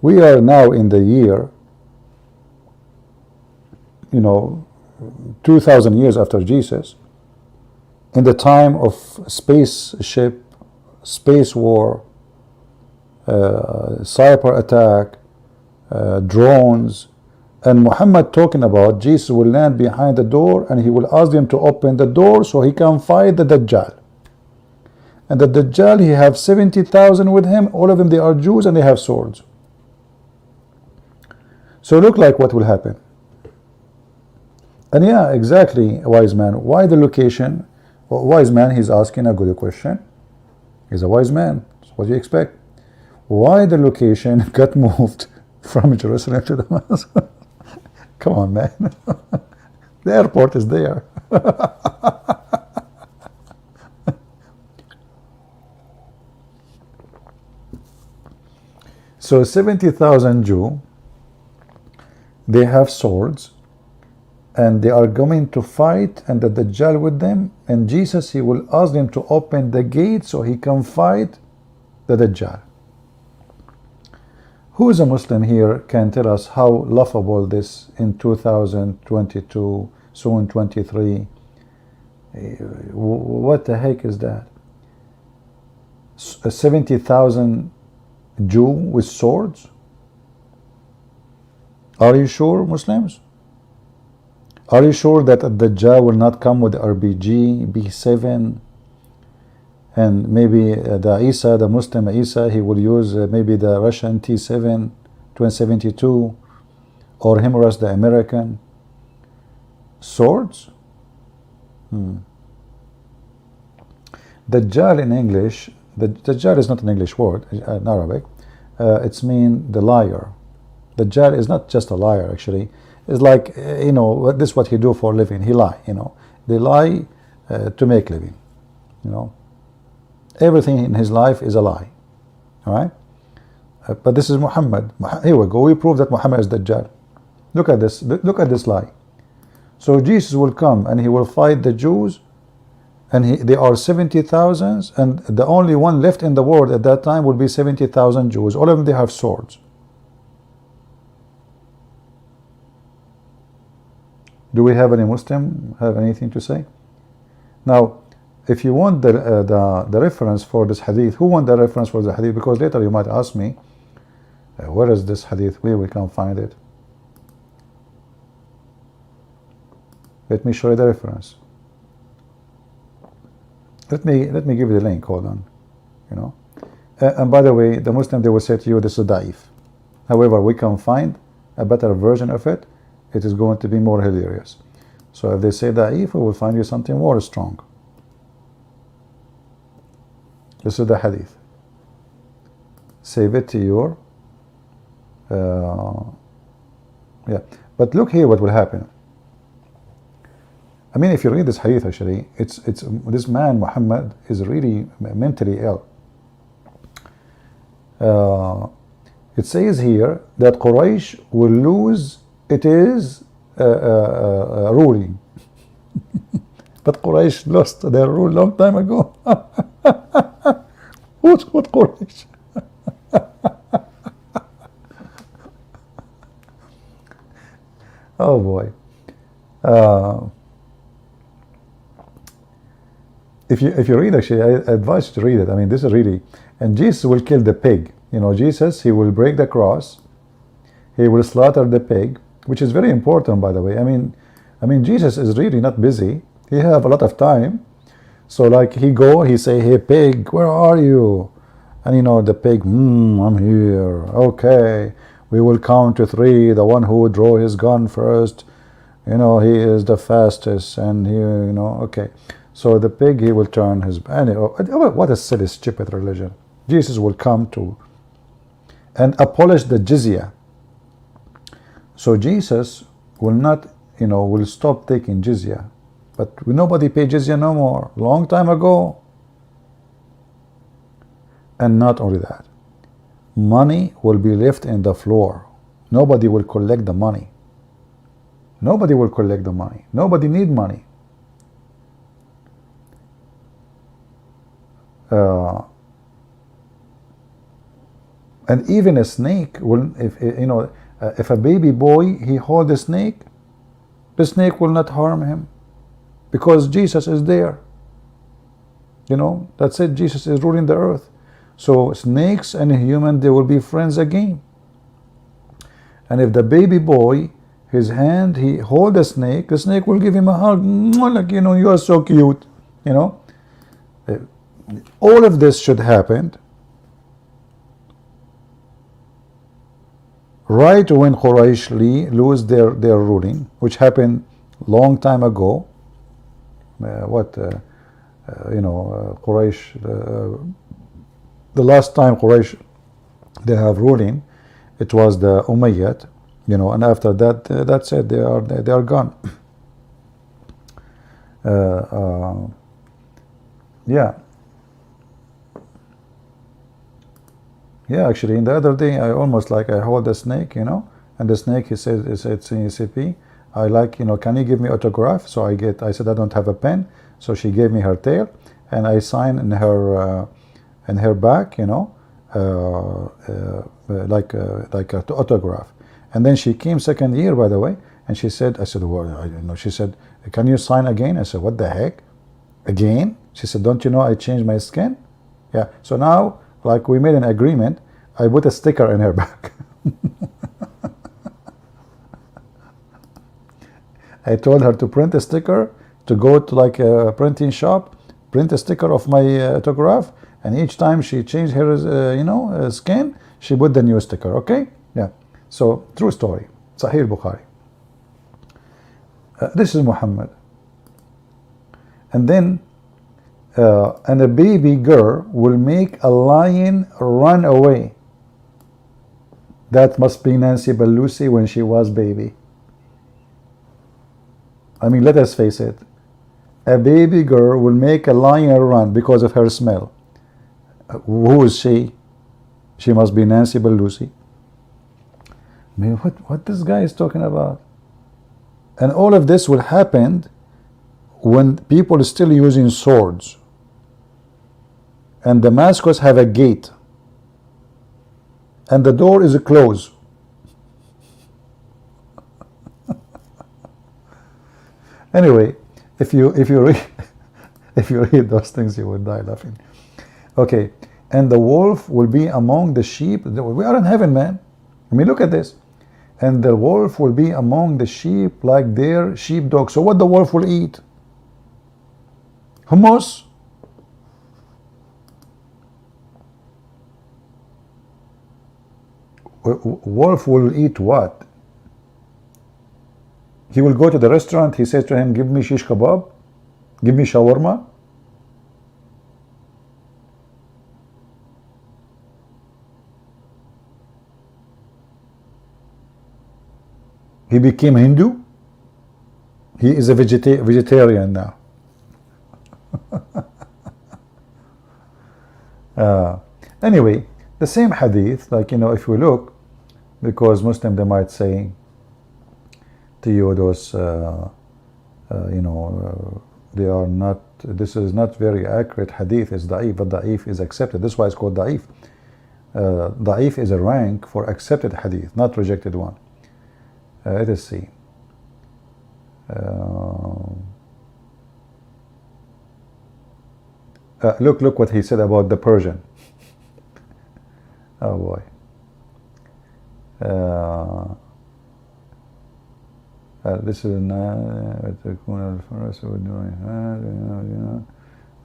We are now in the year, 2,000 years after Jesus, in the time of spaceship, space war, cyber attack, drones, and Muhammad talking about Jesus will land behind the door, and he will ask them to open the door so he can fight the Dajjal. And the Dajjal, he have 70,000 with him. All of them, they are Jews, and they have swords. So look like what will happen. And yeah, exactly, wise man. Why the location? Well, wise man, he's asking a good question. He's a wise man. So what do you expect? Why the location got moved from Jerusalem to Damascus? Come on, man. The airport is there. So 70,000 Jew, they have swords, and they are going to fight, and the Dajjal with them, and Jesus, he will ask them to open the gate so he can fight the Dajjal. Who is a Muslim here can tell us how laughable this in 2022, soon 23? What the heck is that? 70,000 Jew with swords? Are you sure, Muslims? Are you sure that the Dajjal will not come with RPG, B7, and maybe the Isa, the Muslim Isa, he will use maybe the Russian T7, 272, or Himras, the American swords? Dajjal in English, the Dajjal is not an English word, in Arabic. It's mean the liar. Dajjal is not just a liar, actually. It's like, you know, this is what he do for a living. He lie, you know. They lie to make living, you know. Everything in his life is a lie, all right? But this is Muhammad. Here we go. We prove that Muhammad is Dajjal. Look at this. Look at this lie. So Jesus will come and he will fight the Jews, and they are 70,000, and the only one left in the world at that time will be 70,000 Jews. All of them, they have swords. Do we have any Muslim have anything to say? Now, if you want the reference for this hadith, who want the reference for the hadith? Because later you might ask me, where is this hadith? Where we can find it? Let me show you the reference. Let me give you the link. Hold on, you know. And by the way, the Muslim, they will say to you, this is da'if. However, we can find a better version of it. It is going to be more hilarious. So if they say da'if, we will find you something more strong. This is the hadith. Save it to your yeah. But look here what will happen. I mean, if you read this hadith, actually, it's this man Muhammad is really mentally ill. It says here that Quraysh will lose its ruling. But Quraysh lost their rule long time ago. What Quraysh? Oh boy. If you read, actually, I advise you to read it. I mean, this is really, and Jesus will kill the pig. You know, Jesus, he will break the cross, he will slaughter the pig, which is very important, by the way. I mean, Jesus is really not busy. He have a lot of time. So like he say, hey pig, where are you? And you know, the pig, I'm here. Okay, we will count to 3. The one who would draw his gun first, you know, he is the fastest. And here, you know, okay. So the pig, he will turn his, what a silly, stupid religion. Jesus will come to and abolish the jizya. So Jesus will not, you know, will stop taking jizya. But nobody pay jizya no more. Long time ago. And not only that, money will be left in the floor. Nobody will collect the money. Nobody will collect the money. Nobody need money. And even a snake will, if you know, if a baby boy he hold a snake, the snake will not harm him, because Jesus is there. You know, that's it. Jesus is ruling the earth. So snakes and human, they will be friends again. And if the baby boy, his hand, he hold the snake will give him a hug, like, you know, you are so cute, you know. All of this should happen right when Quraysh lose their ruling, which happened long time ago. You know, Quraysh, the last time Quraysh they have ruling, it was the Umayyad, you know, and after that, that's it. They are gone. Yeah. Yeah, actually, in the other day, I almost like I hold a snake, you know, and the snake, he said CCP, I like, you know, can you give me autograph? So I said I don't have a pen, so she gave me her tail, and I signed in her back, you know, like an autograph. And then she came second year, by the way, and she said, I said, well, I don't know. She said, can you sign again? I said, what the heck? Again? She said, don't you know I changed my skin? Yeah. So now, like, we made an agreement. I put a sticker in her back. I told her to print a sticker, to go to like a printing shop, print a sticker of my autograph, and each time she changed her skin, she put the new sticker. Okay, yeah. So true story. Sahih Bukhari. This is Muhammad, and then and a baby girl will make a lion run away. That must be Nancy Pelosi when she was baby. I mean, let us face it. A baby girl will make a lion run because of her smell. Who is she? She must be Nancy Pelosi. I mean, what this guy is talking about? And all of this will happen when people are still using swords. And Damascus have a gate. And the door is closed. Anyway, if you read those things, you would die laughing. Okay, and the wolf will be among the sheep. We are in heaven, man. I mean, look at this. And the wolf will be among the sheep like their sheepdog. So what the wolf will eat? Hummus. Wolf will eat what? He will go to the restaurant, he says to him, give me shish kebab, give me shawarma. He became Hindu. He is a vegetarian now. Anyway, the same hadith, like, if we look, because Muslim, they might say to you, those, they are not, this is not very accurate hadith, it's da'if, but da'if is accepted. That's why it's called da'if. Da'if is a rank for accepted hadith, not rejected one. Let us see. Look what he said about the Persian. Oh boy. This is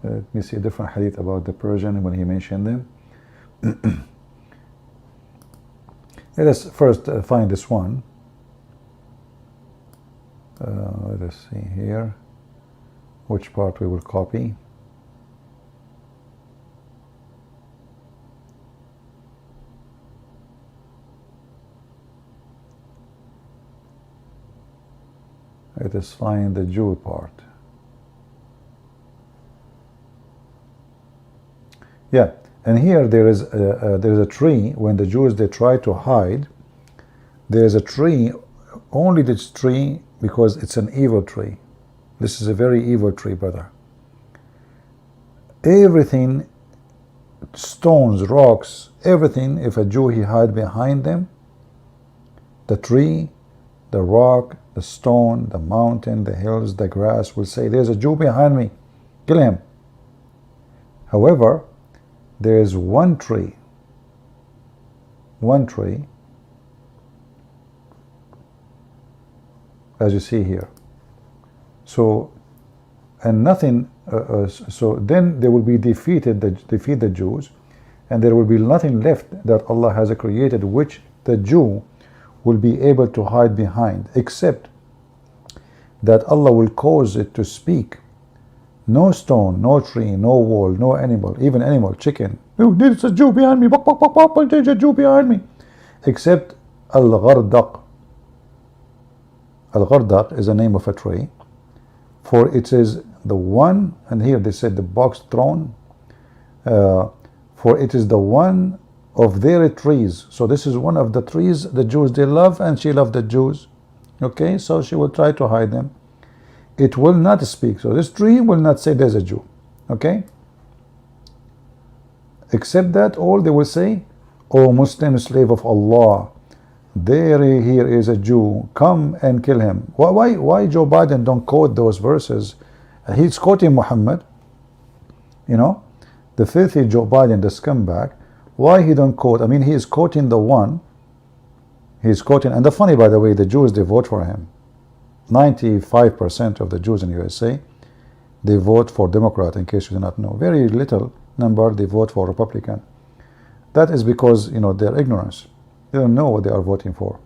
let me see a different hadith about the Persian when he mentioned them. Let us first find this one. Let us see here which part we will copy. Let us find the Jew part. Yeah, and here there is a tree. When the Jews, they try to hide, there is a tree, only this tree, because it's an evil tree. This is a very evil tree, brother. Everything, stones, rocks, everything, if a Jew, he hide behind them, the tree, the rock, the stone, the mountain, the hills, the grass will say, there's a Jew behind me, kill him. However, there is one tree, as you see here. So, and nothing, so then they will be defeat the Jews, and there will be nothing left that Allah has created which the Jew will be able to hide behind, except that Allah will cause it to speak. No stone, no tree, no wall, no animal, even animal, chicken. Oh, there's a Jew behind me. There's a Jew behind me. Except Al-Ghardaq. Al-Ghardaq is the name of a tree, for it is the one, and here they said the box throne, for it is the one of their trees. So this is one of the trees the Jews, they love, and she loved the Jews. Okay, so she will try to hide them. It will not speak. So this tree will not say there's a Jew. Okay? Except that all they will say, O Muslim slave of Allah, here is a Jew, come and kill him. Why Joe Biden don't quote those verses? He's quoting Muhammad. The filthy Joe Biden, the scumbag. Why he don't quote? I mean, he is quoting the one. He's quoting, and the funny, by the way, the Jews, they vote for him. 95% of the Jews in USA, they vote for Democrat, in case you do not know. Very little number, they vote for Republican. That is because, their ignorance. They don't know what they are voting for.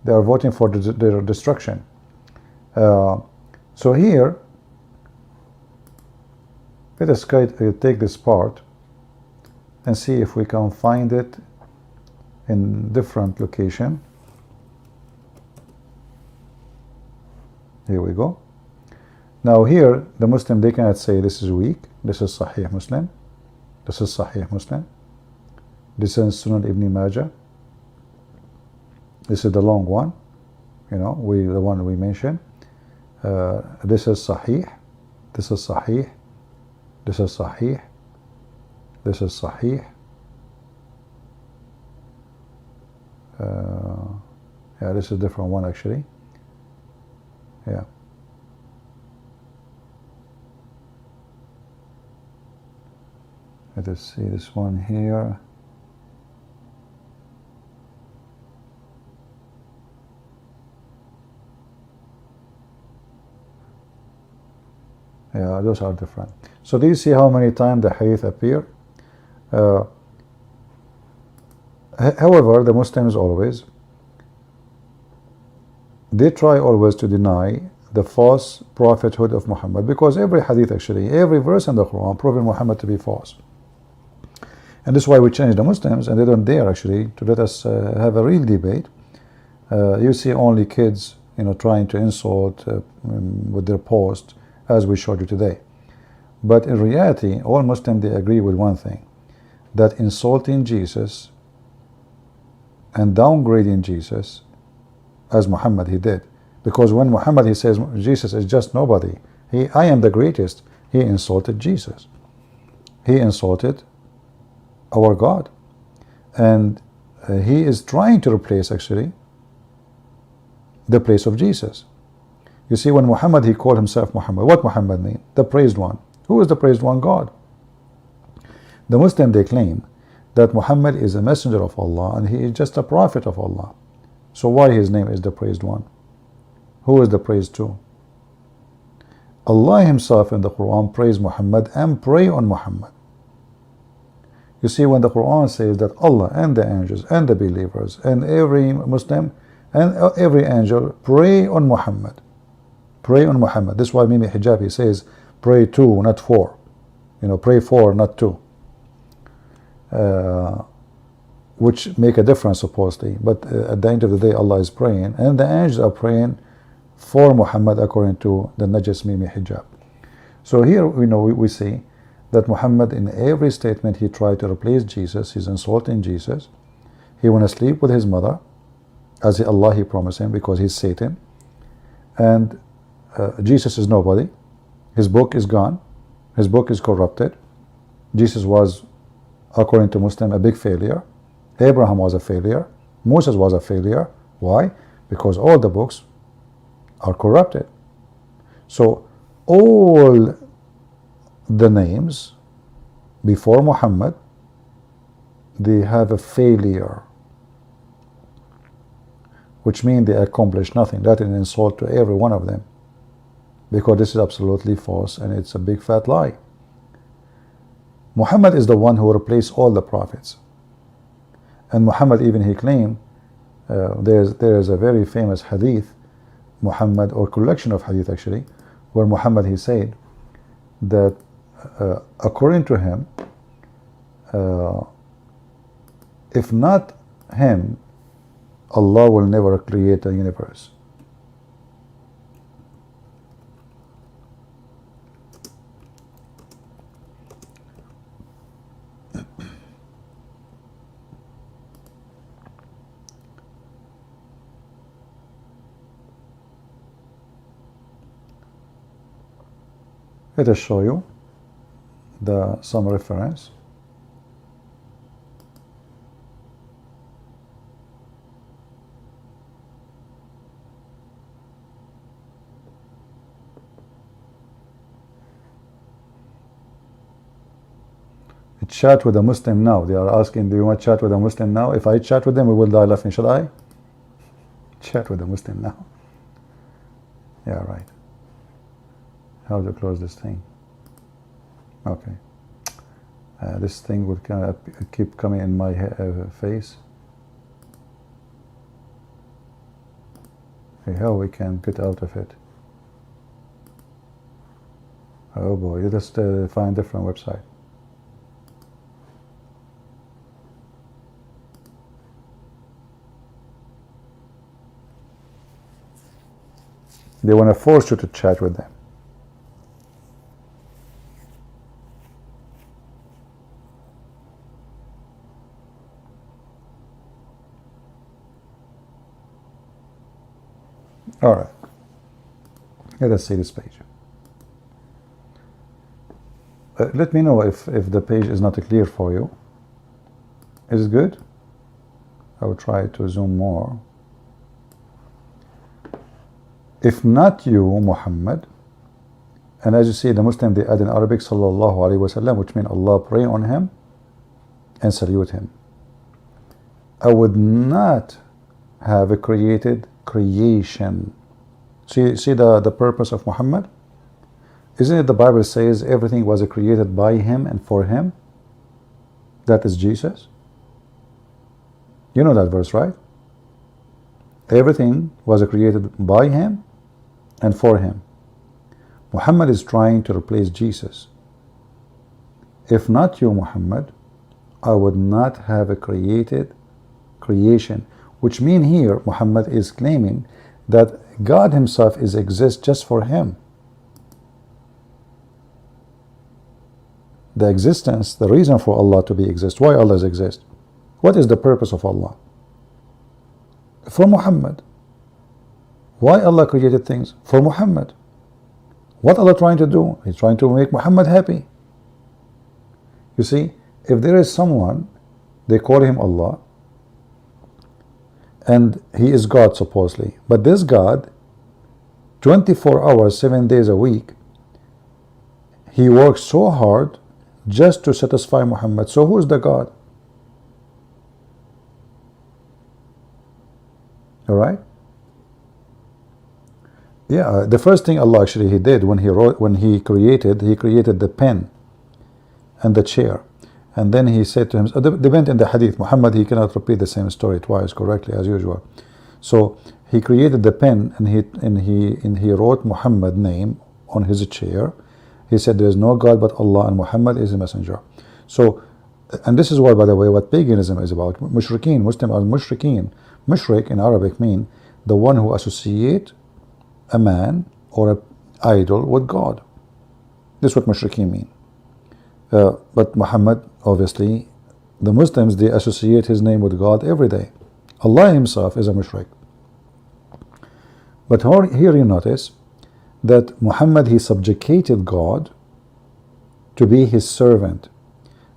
They are voting for their destruction. So here, let us take this part and see if we can find it in different location. Here we go. Now here, the Muslim, they cannot say this is weak. This is Sahih Muslim. This is Sahih Muslim. This is Sunan Ibn Majah. This is the long one. The one we mentioned. This is Sahih. This is Sahih. This is Sahih. This is Sahih. Yeah, this is a different one actually. Yeah. Let us see this one here. Yeah, those are different. So do you see how many times the hadith appear? However, the Muslims always, they try always to deny the false prophethood of Muhammad, because every hadith actually, every verse in the Quran proving Muhammad to be false. And this is why we change the Muslims, and they don't dare actually to let us have a real debate. You see only kids, trying to insult with their post, as we showed you today. But in reality, all Muslims, they agree with one thing, that insulting Jesus and downgrading Jesus, as Muhammad he did, because when Muhammad he says Jesus is just nobody, I am the greatest, he insulted Jesus. He insulted our God, and he is trying to replace actually the place of Jesus. You see, when Muhammad he called himself Muhammad, what Muhammad mean? The praised one. Who is the praised one? God. The Muslim, they claim that Muhammad is a messenger of Allah and he is just a prophet of Allah. So why his name is the praised one? Who is the praised to? Allah himself in the Quran praise Muhammad and pray on Muhammad. You see, when the Quran says that Allah and the angels and the believers and every Muslim and every angel pray on Muhammad. Pray on Muhammad. This is why Mimi Hijab he says pray to, not for. Pray for, not to. Which make a difference supposedly. But at the end of the day, Allah is praying, and the angels are praying for Muhammad according to the Najis Mimi Hijab. So here we see that Muhammad in every statement he tried to replace Jesus. He's insulting Jesus. He want to sleep with his mother, as Allah he promised him, because he's Satan. And Jesus is nobody. His book is gone. His book is corrupted. Jesus was, according to Muslim, a big failure. Abraham was a failure. Moses was a failure. Why? Because all the books are corrupted. So all the names before Muhammad, they have a failure, which means they accomplish nothing. That is an insult to every one of them, because this is absolutely false and it's a big fat lie. Muhammad is the one who replaced all the prophets. And Muhammad even he claimed, there is a very famous hadith, Muhammad, or collection of hadith actually, where Muhammad he said that according to him, if not him, Allah will never create a universe. Let us show you some reference. Chat with a Muslim now. They are asking, do you want to chat with a Muslim now? If I chat with them, we will die laughing. Should I? Chat with a Muslim now. Yeah, right. How to close this thing? Okay. This thing would kind of keep coming in my face. Okay, how we can get out of it? Oh boy, you just find a different website. They want to force you to chat with them. All right. Let us see this page. Let me know if the page is not clear for you. Is it good? I will try to zoom more. If not you, Muhammad, and as you see, the Muslim, they add in Arabic, Sallallahu Alaihi Wasallam, which means Allah pray on him and salute him. I would not have created creation. See the purpose of Muhammad? Isn't it the Bible says everything was created by him and for him? That is Jesus. You know that verse, right? Everything was created by him and for him. Muhammad is trying to replace Jesus. If not you, Muhammad, I would not have created creation. Which means here, Muhammad is claiming that God himself exists just for him. The existence, the reason for Allah to exist, why Allah exists. What is the purpose of Allah? For Muhammad. Why Allah created things? For Muhammad. What Allah trying to do? He's trying to make Muhammad happy. You see, if there is someone, they call him Allah, and he is God supposedly, but this God, 24 hours, 7 days a week, he works so hard just to satisfy Muhammad. So who is the God? All right. Yeah, the first thing Allah actually he did when he created the pen and the chair, and then he said to him, depend in the hadith, Muhammad, he cannot repeat the same story twice correctly as usual. So he created the pen, and he wrote Muhammad name on his chair. He said there is no God but Allah, and Muhammad is a messenger. So, and this is why, by the way, what paganism is about. Mushrikeen, Muslim are mushrikeen. Mushrik in Arabic mean the one who associate a man or an idol with God. This is what mushrikeen mean. But Muhammad, obviously, the Muslims, they associate his name with God every day. Allah himself is a mushrik. But here you notice that Muhammad, he subjugated God to be his servant.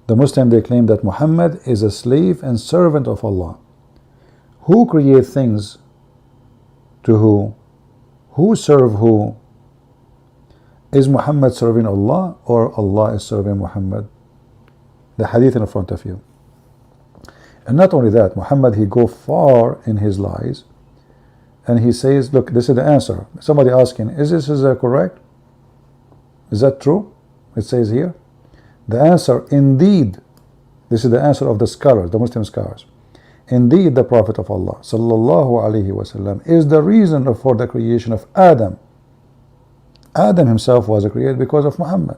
The Muslim, they claim that Muhammad is a slave and servant of Allah. Who create things to who? Who serve who? Is Muhammad serving Allah or Allah is serving Muhammad? The hadith in front of you. And not only that, Muhammad, he go far in his lies, and he says, look, this is the answer. Somebody asking, is this correct? Is that true? It says here. The answer, indeed, this is the answer of the scholars, the Muslim scholars. Indeed, the Prophet of Allah, sallallahu alaihi wasallam, is the reason for the creation of Adam. Adam himself was created because of Muhammad.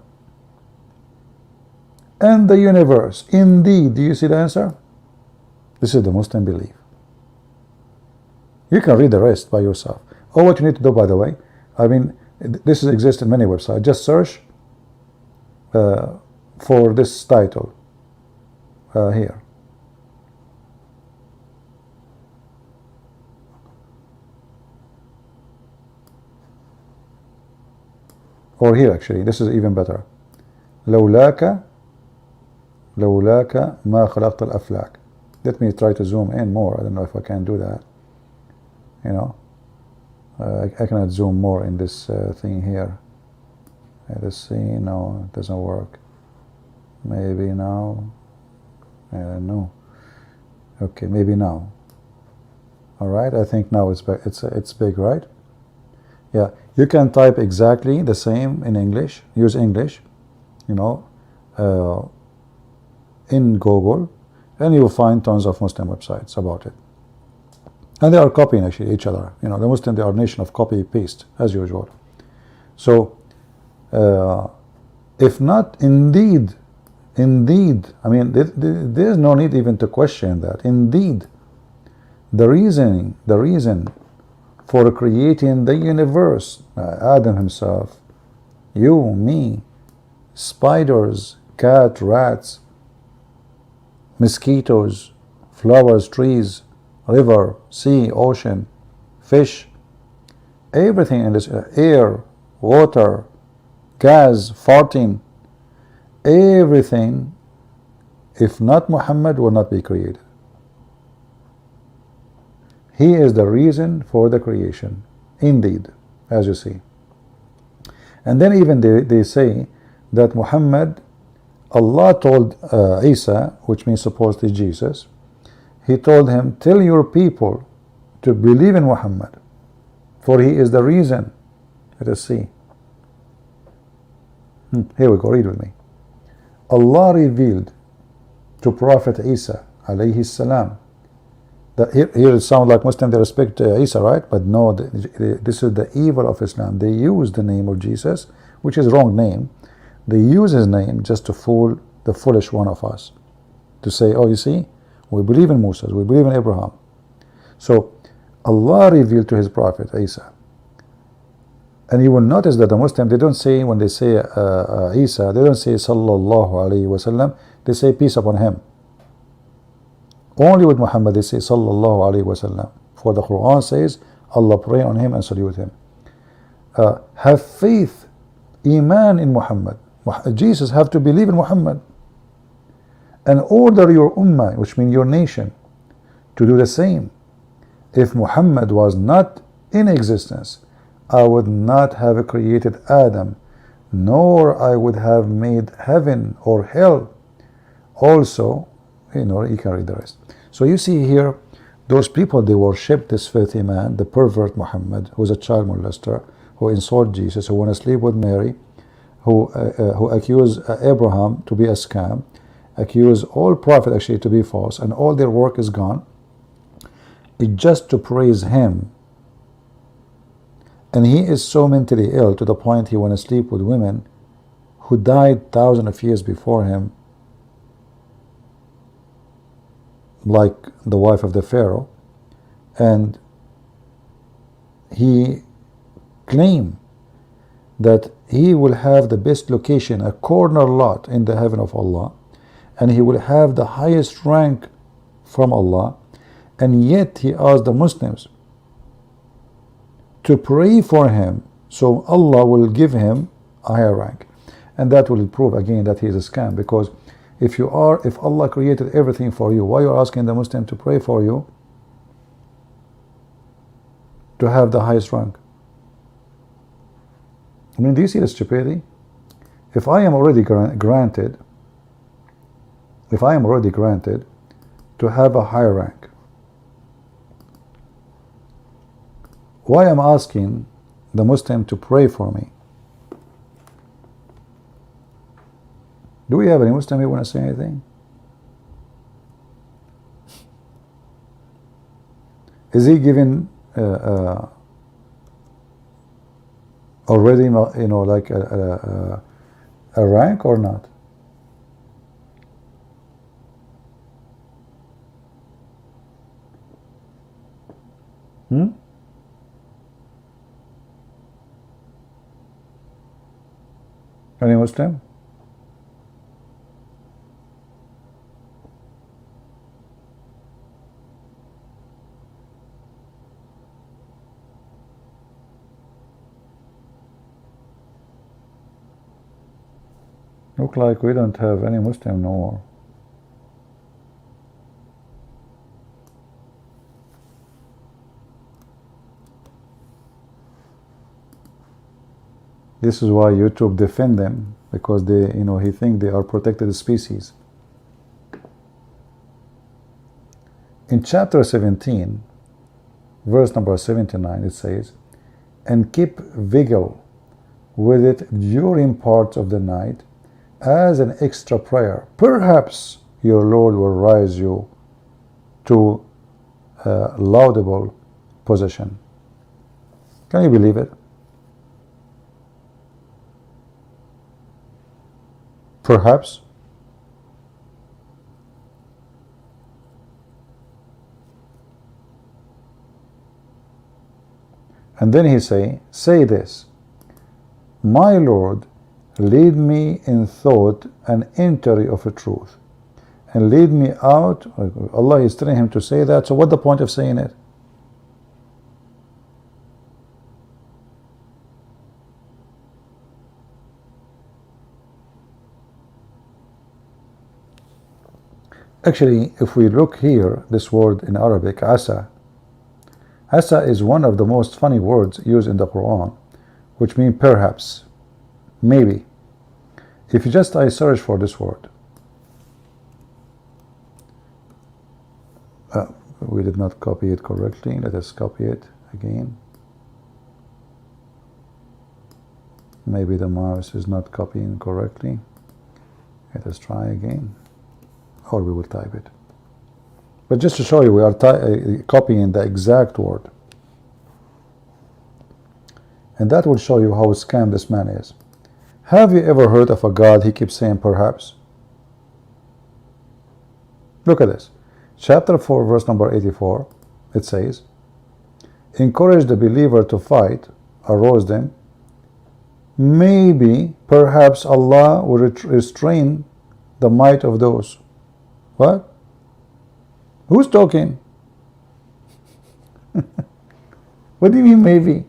And the universe, indeed, do you see the answer? This is the Muslim belief. You can read the rest by yourself. Or what you need to do, by the way, I mean, this exists in many websites. Just search for this title here. Or here, actually, this is even better. لولاك ما خلقت الأفلاك. Let me try to zoom in more. I don't know if I can do that. You know, I cannot zoom more in this thing here. Let's see. No, it doesn't work. Maybe now. No. Okay, maybe now. All right. I think now it's big, right? Yeah. You can type exactly the same in English, use English, you know, in Google, and you will find tons of Muslim websites about it. And they are copying actually each other. You know, the Muslims, they are a nation of copy paste as usual. So, if not, indeed, I mean, there is no need even to question that. Indeed, the reason for creating the universe, Adam himself, you, me, spiders, cat, rats, mosquitoes, flowers, trees, river, sea, ocean, fish, everything in this air, water, gas, farting, everything, if not Muhammad, will not be created. He is the reason for the creation, indeed, as you see. And then even they say that Muhammad, Allah told Isa, which means supposedly Jesus, he told him, tell your people to believe in Muhammad, for he is the reason. Let us see. Here we go, read with me. Allah revealed to Prophet Isa, alayhi salam, that here it sounds like Muslims, they respect Isa, right? But no, this is the evil of Islam. They use the name of Jesus, which is wrong name. They use his name just to fool the foolish one of us, to say, oh, you see, we believe in Musa, we believe in Abraham. So Allah revealed to his prophet Isa. And you will notice that the Muslims, they don't say, when they say Isa, they don't say sallallahu alayhi wasallam, they say peace upon him. Only with Muhammad they say sallallahu alayhi wasallam. For the Quran says, Allah pray on him and salute him. Have faith, iman in Muhammad. Jesus have to believe in Muhammad. And order your ummah, which means your nation, to do the same. If Muhammad was not in existence, I would not have created Adam, nor I would have made heaven or hell. Also, you know, you can read the rest. So you see here, those people, they worship this filthy man, the pervert Muhammad, who is a child molester, who insult Jesus, who want to sleep with Mary, who accuse Abraham to be a scam, accuse all prophets actually to be false, and all their work is gone. It's just to praise him. And he is so mentally ill to the point he want to sleep with women who died thousands of years before him, like the wife of the Pharaoh, and he claimed that he will have the best location, a corner lot in the heaven of Allah, and he will have the highest rank from Allah, and yet he asked the Muslims to pray for him so Allah will give him a higher rank. And that will prove again that he is a scam, because if Allah created everything for you, why are you asking the Muslim to pray for you to have the highest rank? I mean, do you see the stupidity? If I am already granted to have a higher rank, why am I asking the Muslim to pray for me? Do we have any Muslim who want to say anything? Is he given already, you know, like a rank or not? Any Muslim? Look like we don't have any Muslim no more. This is why YouTube defend them, because they, you know, he think they are protected species. In chapter 17, verse number 79, it says, and keep vigil with it during parts of the night as an extra prayer. Perhaps your Lord will raise you to a laudable position. Can you believe it? Perhaps. And then he say this, my Lord, lead me in thought and entry of a truth, and lead me out. Allah is telling him to say that, so what's the point of saying it? Actually, if we look here, this word in Arabic, asa. Asa is one of the most funny words used in the Quran, which means perhaps, maybe. If you just search for this word, we did not copy it correctly. Let us copy it again. Maybe the mouse is not copying correctly. Let us try again, or we will type it. But just to show you, we are copying the exact word. And that will show you how scam this man is. Have you ever heard of a God he keeps saying perhaps? Look at this. Chapter 4, verse number 84. It says, encourage the believer to fight, arouse them. Maybe, perhaps Allah will restrain the might of those. What? Who's talking? What do you mean maybe?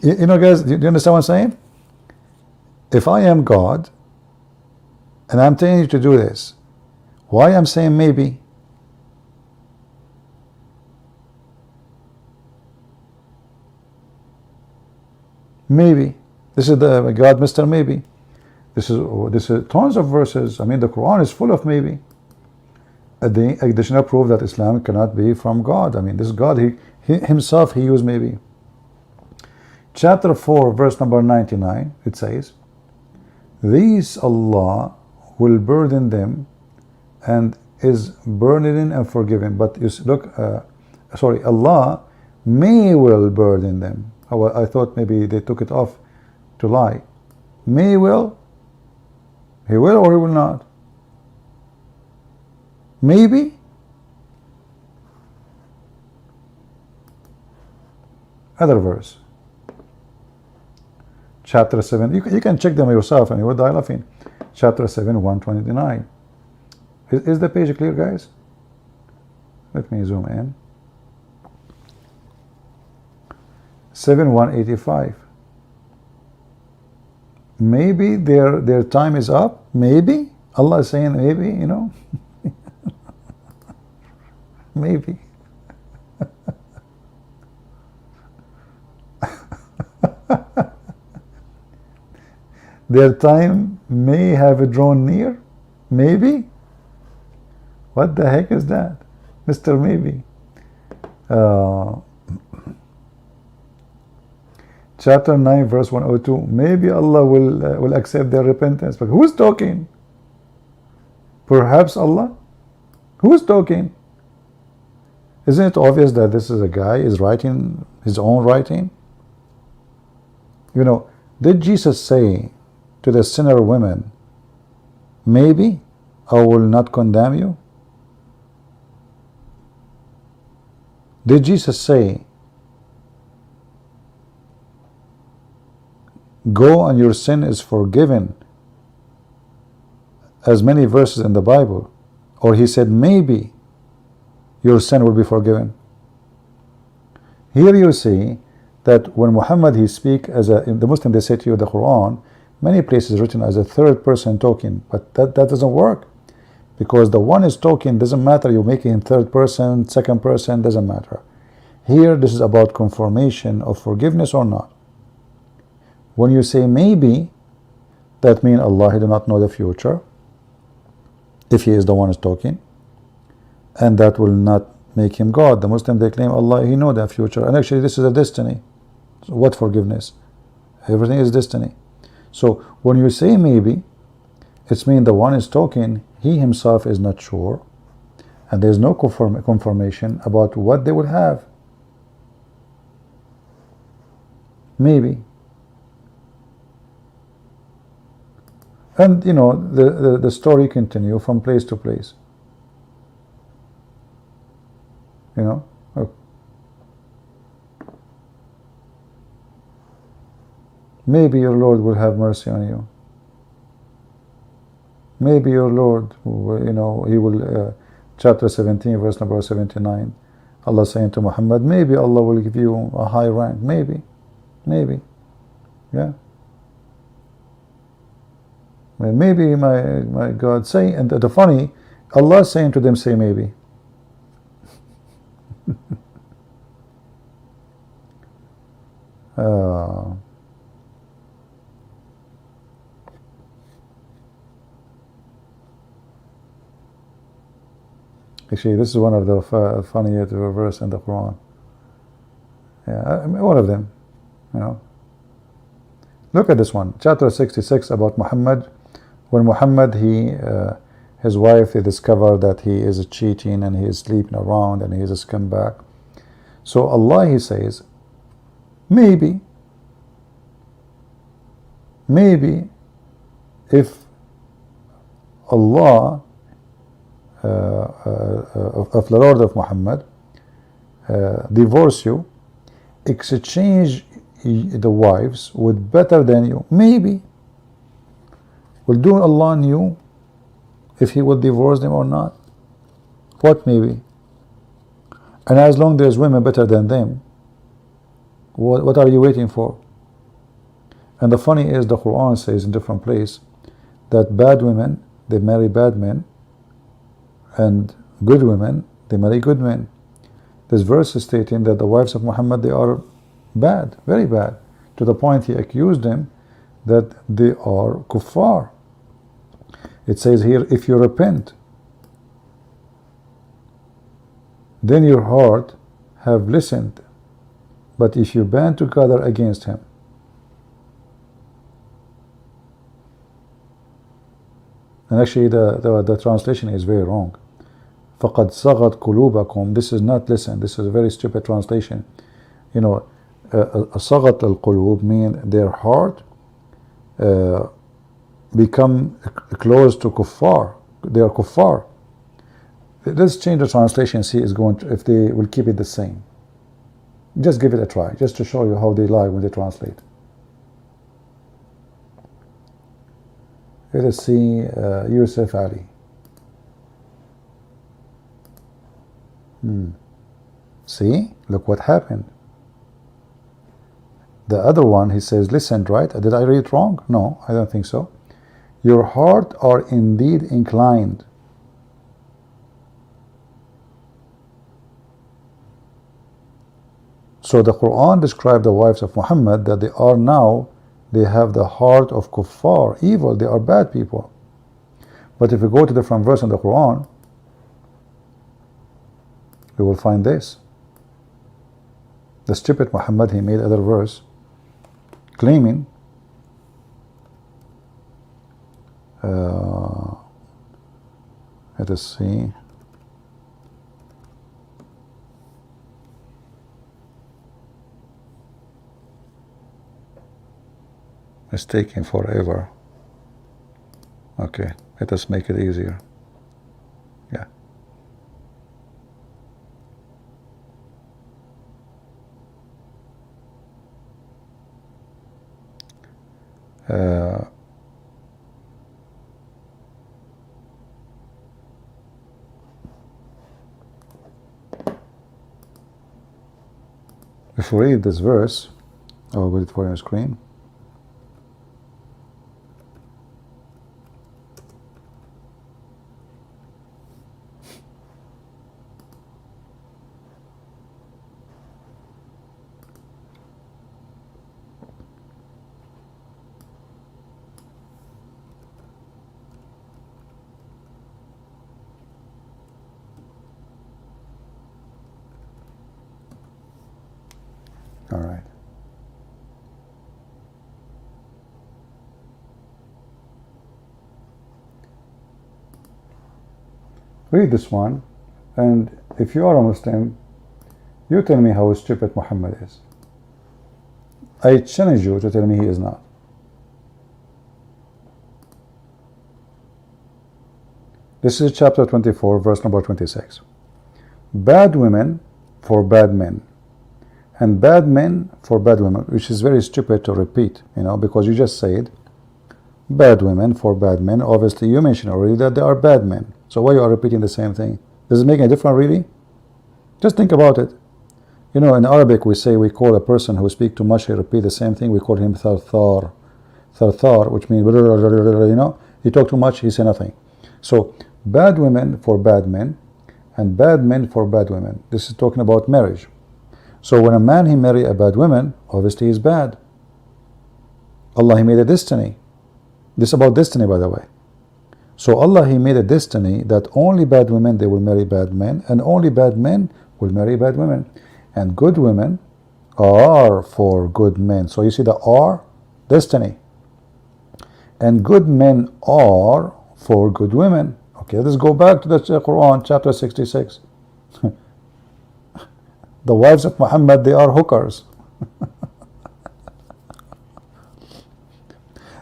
You know, guys, do you understand what I'm saying? If I am God and I'm telling you to do this, why I'm saying maybe? Maybe. This is the God, Mr. Maybe. This is tons of verses. I mean, the Quran is full of maybe. The additional proof that Islam cannot be from God. I mean, this God, he himself, he used maybe. Chapter 4, verse number 99, it says, these Allah will burden them and is burdening and forgiving. But you look, sorry, Allah may will burden them. I thought maybe they took it off to lie. May will, he will or he will not. Maybe. Other verse. Chapter 7. You can check them yourself and you will die laughing. Chapter 7, 129. Is the page clear, guys? Let me zoom in. 7:185. Maybe their time is up. Maybe Allah is saying maybe, you know. Maybe. Their time may have drawn near. Maybe. What the heck is that, Mr. Maybe? Chapter 9, verse 102. Maybe Allah will accept their repentance. But who's talking? Perhaps Allah? Who's talking? Isn't it obvious that this is a guy is writing his own writing? You know, did Jesus say to the sinner women, maybe I will not condemn you? Did Jesus say, go and your sin is forgiven, as many verses in the Bible? Or he said maybe your sin will be forgiven? Here you see that when Muhammad he speak as in the Muslim, they say to you the Quran many places written as a third person talking, but that doesn't work, because the one is talking, doesn't matter you making him third person, second person, doesn't matter. Here this is about confirmation of forgiveness or not. When you say maybe, that means Allah he do not know the future, if he is the one who's talking, and that will not make him God. The Muslim, they claim Allah, he know the future, and actually this is a destiny. So what forgiveness? Everything is destiny. So when you say maybe, it's mean the one is talking, he himself is not sure, and there's no confirmation about what they will have. Maybe. And you know, the story continue from place to place. You know, maybe your Lord will have mercy on you. Maybe your Lord, you know, he will, chapter 17, verse number 79, Allah saying to Muhammad, maybe Allah will give you a high rank. Maybe. Yeah. Maybe my God say, and the funny, Allah is saying to them, say maybe. Actually, this is one of the funniest verse in the Quran. Yeah, I mean, one of them. You know, look at this one, chapter 66, about Muhammad. When Muhammad, his wife, they discover that he is cheating and he is sleeping around and he is a scumbag. So Allah, he says, maybe if Allah of the Lord of Muhammad divorce you, exchange the wives with better than you, maybe will do Allah knew if he would divorce them or not. What maybe? And as long there's women better than them, what are you waiting for? And the funny is, the Quran says in different place that bad women, they marry bad men, and good women, they marry good men. This verse is stating that the wives of Muhammad, they are bad, very bad, to the point he accused them that they are kuffar. It says here, if you repent, then your heart have listened, but if you band together against him. And actually the translation is very wrong. فَقَدْ صَغَتْ قُلُوبَكُمْ. This is not listen, this is a very stupid translation. You know, صَغَتْ الْقُلُوب mean their heart become close to kuffar. They are kuffar. Let's change the translation, see is going to, if they will keep it the same. Just give it a try, just to show you how they lie when they translate. Let us see Yusuf Ali. See, look what happened. The other one, he says, listen, right? Did I read it wrong? No, I don't think so. Your heart are indeed inclined. So the Quran described the wives of Muhammad that they are now, they have the heart of kuffar, evil, they are bad people. But if we go to the different verse in the Quran, we will find this. The stupid Muhammad, he made other verse claiming let us see. It's taking forever. Okay, let us make it easier. Yeah. If we read this verse, I'll put it for your screen. Read this one, and if you are a Muslim, you tell me how stupid Muhammad is. I challenge you to tell me he is not. This is chapter 24, verse number 26. Bad women for bad men, and bad men for bad women, which is very stupid to repeat, because you just said bad women for bad men. Obviously, you mentioned already that they are bad men. So why you are repeating the same thing? Does it make any difference, really? Just think about it. In Arabic, we call a person who speaks too much, he repeat the same thing, we call him tharthar. Tharthar, which means, he talk too much, he say nothing. So, bad women for bad men, and bad men for bad women. This is talking about marriage. So when a man, he marry a bad woman, obviously he's bad. Allah, he made a destiny. This is about destiny, by the way. So Allah, he made a destiny that only bad women, they will marry bad men, and only bad men will marry bad women. And good women are for good men. So you see the are, destiny. And good men are for good women. Okay, let's go back to the Quran, chapter 66. The wives of Muhammad, they are hookers.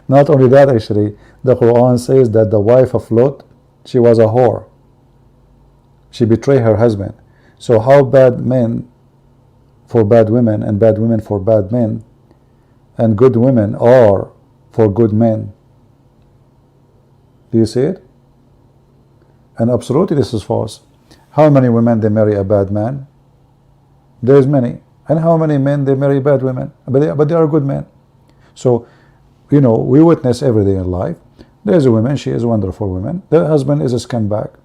Not only that, actually, the Quran says that the wife of Lot, she was a whore. She betrayed her husband. So how bad men for bad women, and bad women for bad men, and good women are for good men? Do you see it? And absolutely this is false. How many women they marry a bad man? There's many. And how many men they marry bad women? But they are good men. So, we witness every day in life. There's a woman, she is a wonderful woman. The husband is a scumbag.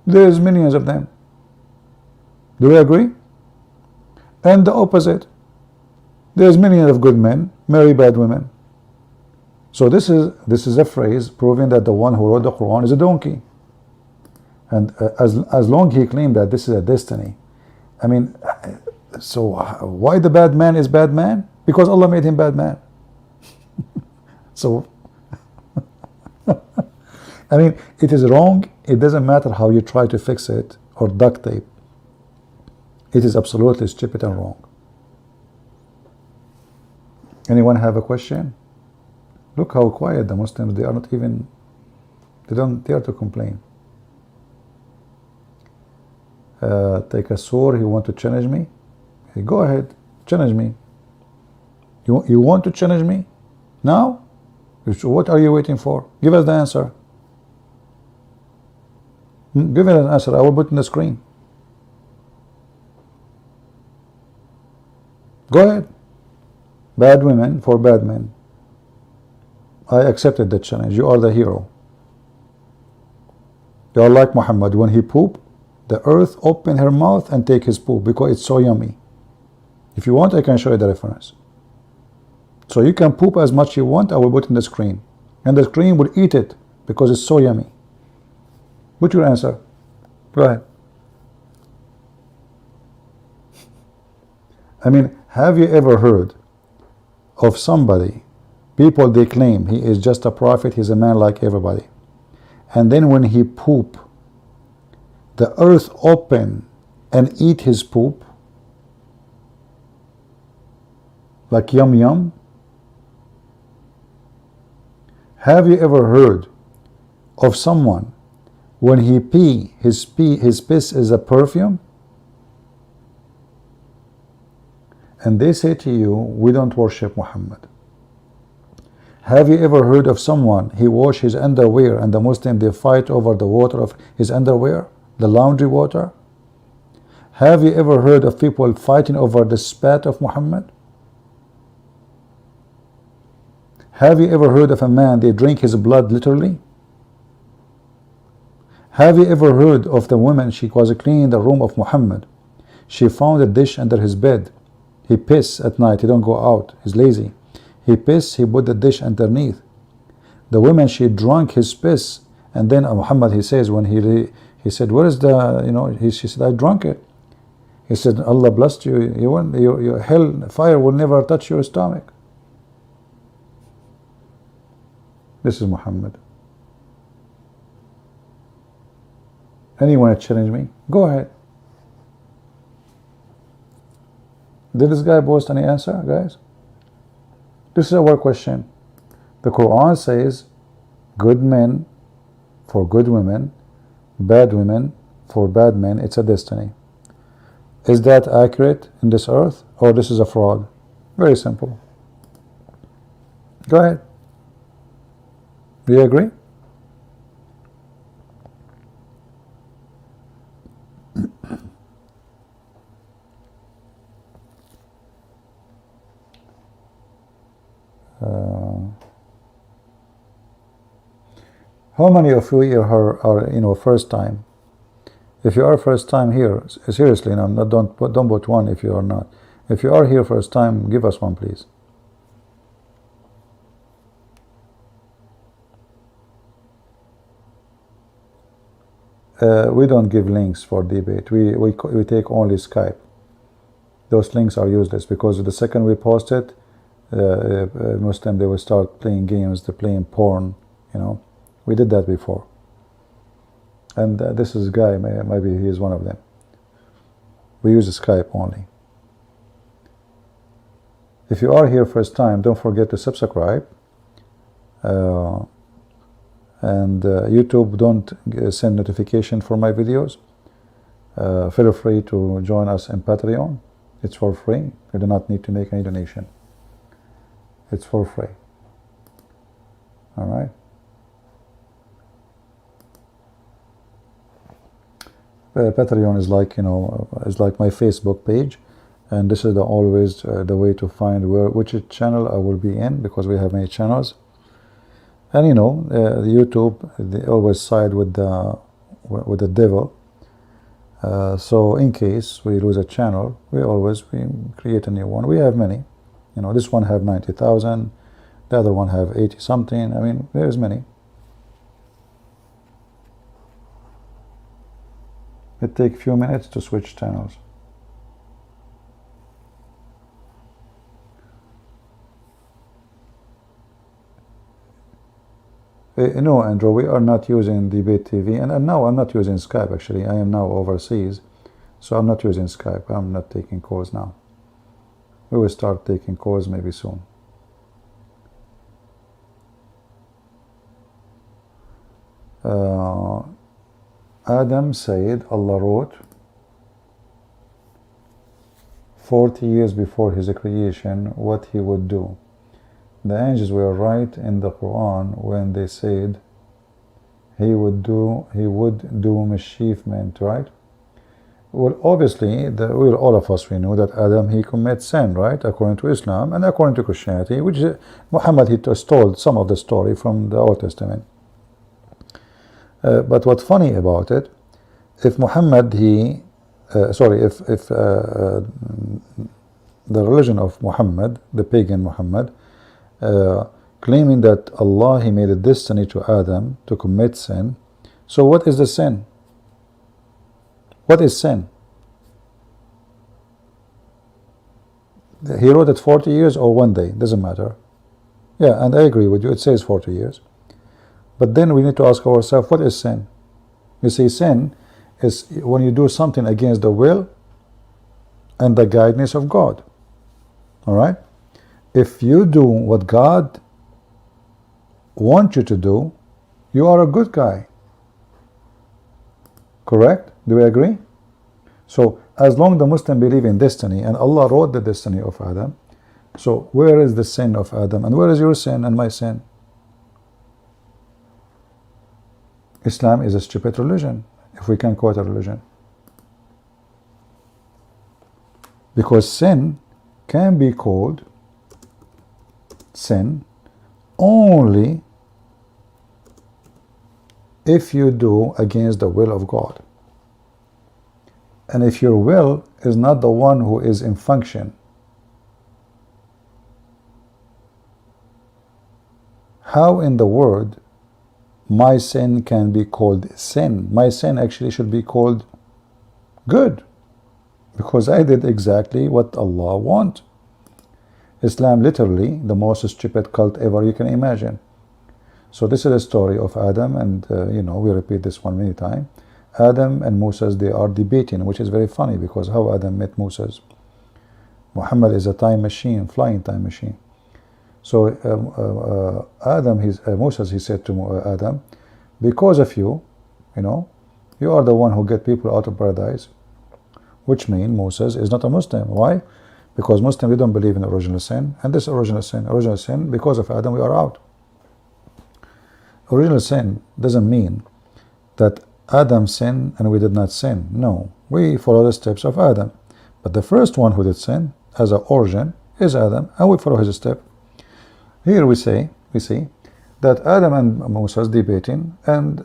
There's millions of them. Do we agree? And the opposite. There's millions of good men marry bad women. So this is a phrase proving that the one who wrote the Quran is a donkey. And as long he claimed that this is a destiny, I mean, so why the bad man is bad man? Because Allah made him bad man. So, I mean, it is wrong. It doesn't matter how you try to fix it or duct tape. It is absolutely stupid and wrong. Anyone have a question? Look how quiet the Muslims, they are not even, they don't dare to complain. Take a sword, you want to challenge me? Hey, go ahead, challenge me. You want to challenge me? Now? What are you waiting for? Give us the answer. Give us an answer, I will put in the screen. Go ahead. Bad women for bad men. I accepted the challenge. You are the hero. You are like Muhammad. When he poop, the earth open her mouth and take his poop because it's so yummy. If you want, I can show you the reference. So you can poop as much you want. I will put in the screen, and the screen will eat it because it's so yummy. What's your answer? Go ahead. I mean, have you ever heard of somebody, people they claim he is just a prophet, he's a man like everybody, and then when he poop, the earth open and eat his poop like yum yum? Have you ever heard of someone when he pee, his piss is a perfume? And they say to you, we don't worship Muhammad. Have you ever heard of someone, he wash his underwear and the Muslim, they fight over the water of his underwear, the laundry water? Have you ever heard of people fighting over the spat of Muhammad? Have you ever heard of a man, they drink his blood literally? Have you ever heard of the woman, she was cleaning the room of Muhammad, she found a dish under his bed, he piss at night, he don't go out, he's lazy, he piss, he put the dish underneath. The woman, she drank his piss, and then Muhammad, he says, when he said, where is the, she said, I drank it. He said, Allah blessed you, your hell fire will never touch your stomach. This is Muhammad. Anyone challenge me? Go ahead. Did this guy post any answer, guys? This is our question. The Quran says good men for good women, bad women for bad men. It's a destiny. Is that accurate in this earth, or this is a fraud? Very simple. Go ahead. Do you agree? How many of you here are first time? If you are first time here, seriously, no, don't put one if you are not. If you are here first time, give us one, please. We don't give links for debate. We take only Skype. Those links are useless because the second we post it, Muslim, they will start playing games, they're playing porn, We did that before. And this is a guy, maybe he is one of them. We use Skype only. If you are here first time, don't forget to subscribe. And YouTube, don't send notification for my videos. Feel free to join us in Patreon. It's for free. You do not need to make any donation. It's for free. All right. Patreon is like is like my Facebook page, and this is always the way to find which channel I will be in, because we have many channels. And YouTube, they always side with the devil. So in case we lose a channel, we create a new one. We have many. This one have 90,000, the other one have 80 something. I mean, there's many. It takes few minutes to switch channels. No, Andrew, we are not using Debate TV, and now I'm not using Skype. Actually, I am now overseas, so I'm not using Skype. I'm not taking calls now. We will start taking calls maybe soon. Adam said Allah wrote 40 years before his creation what he would do. The angels were right in the Quran when they said he would do mischievement, right? Well, obviously, all of us, we know that Adam, he commits sin, right? According to Islam and according to Christianity, which Muhammad, he told some of the story from the Old Testament. But what's funny about it, if Muhammad, if the religion of Muhammad, the pagan Muhammad, claiming that Allah, he made a destiny to Adam to commit sin, so what is the sin? What is sin? He wrote it 40 years or one day, doesn't matter. Yeah, and I agree with you, it says 40 years. But then we need to ask ourselves, what is sin? You see, sin is when you do something against the will and the guidance of God. All right? If you do what God wants you to do, you are a good guy. Correct? Do we agree? So, as long as the Muslim believe in destiny, and Allah wrote the destiny of Adam, so where is the sin of Adam, and where is your sin and my sin? Islam is a stupid religion, if we can call it a religion. Because sin can be called sin only if you do against the will of God. And if your will is not the one who is in function, how in the world my sin can be called sin? My sin actually should be called good, because I did exactly what Allah wants. Islam literally the most stupid cult ever you can imagine. So this is the story of Adam, and we repeat this one many times. Adam and Moses, they are debating, which is very funny because how Adam met Moses. Muhammad is a time machine, flying time machine. So Moses, he said to Adam, because of you, you are the one who get people out of paradise, which means Moses is not a Muslim. Why? Because Muslims, we don't believe in original sin, and this original sin, because of Adam, we are out. Original sin doesn't mean that Adam sinned and we did not sin. No, we follow the steps of Adam. But the first one who did sin, as an origin, is Adam, and we follow his step. Here we see that Adam and Moses debating, and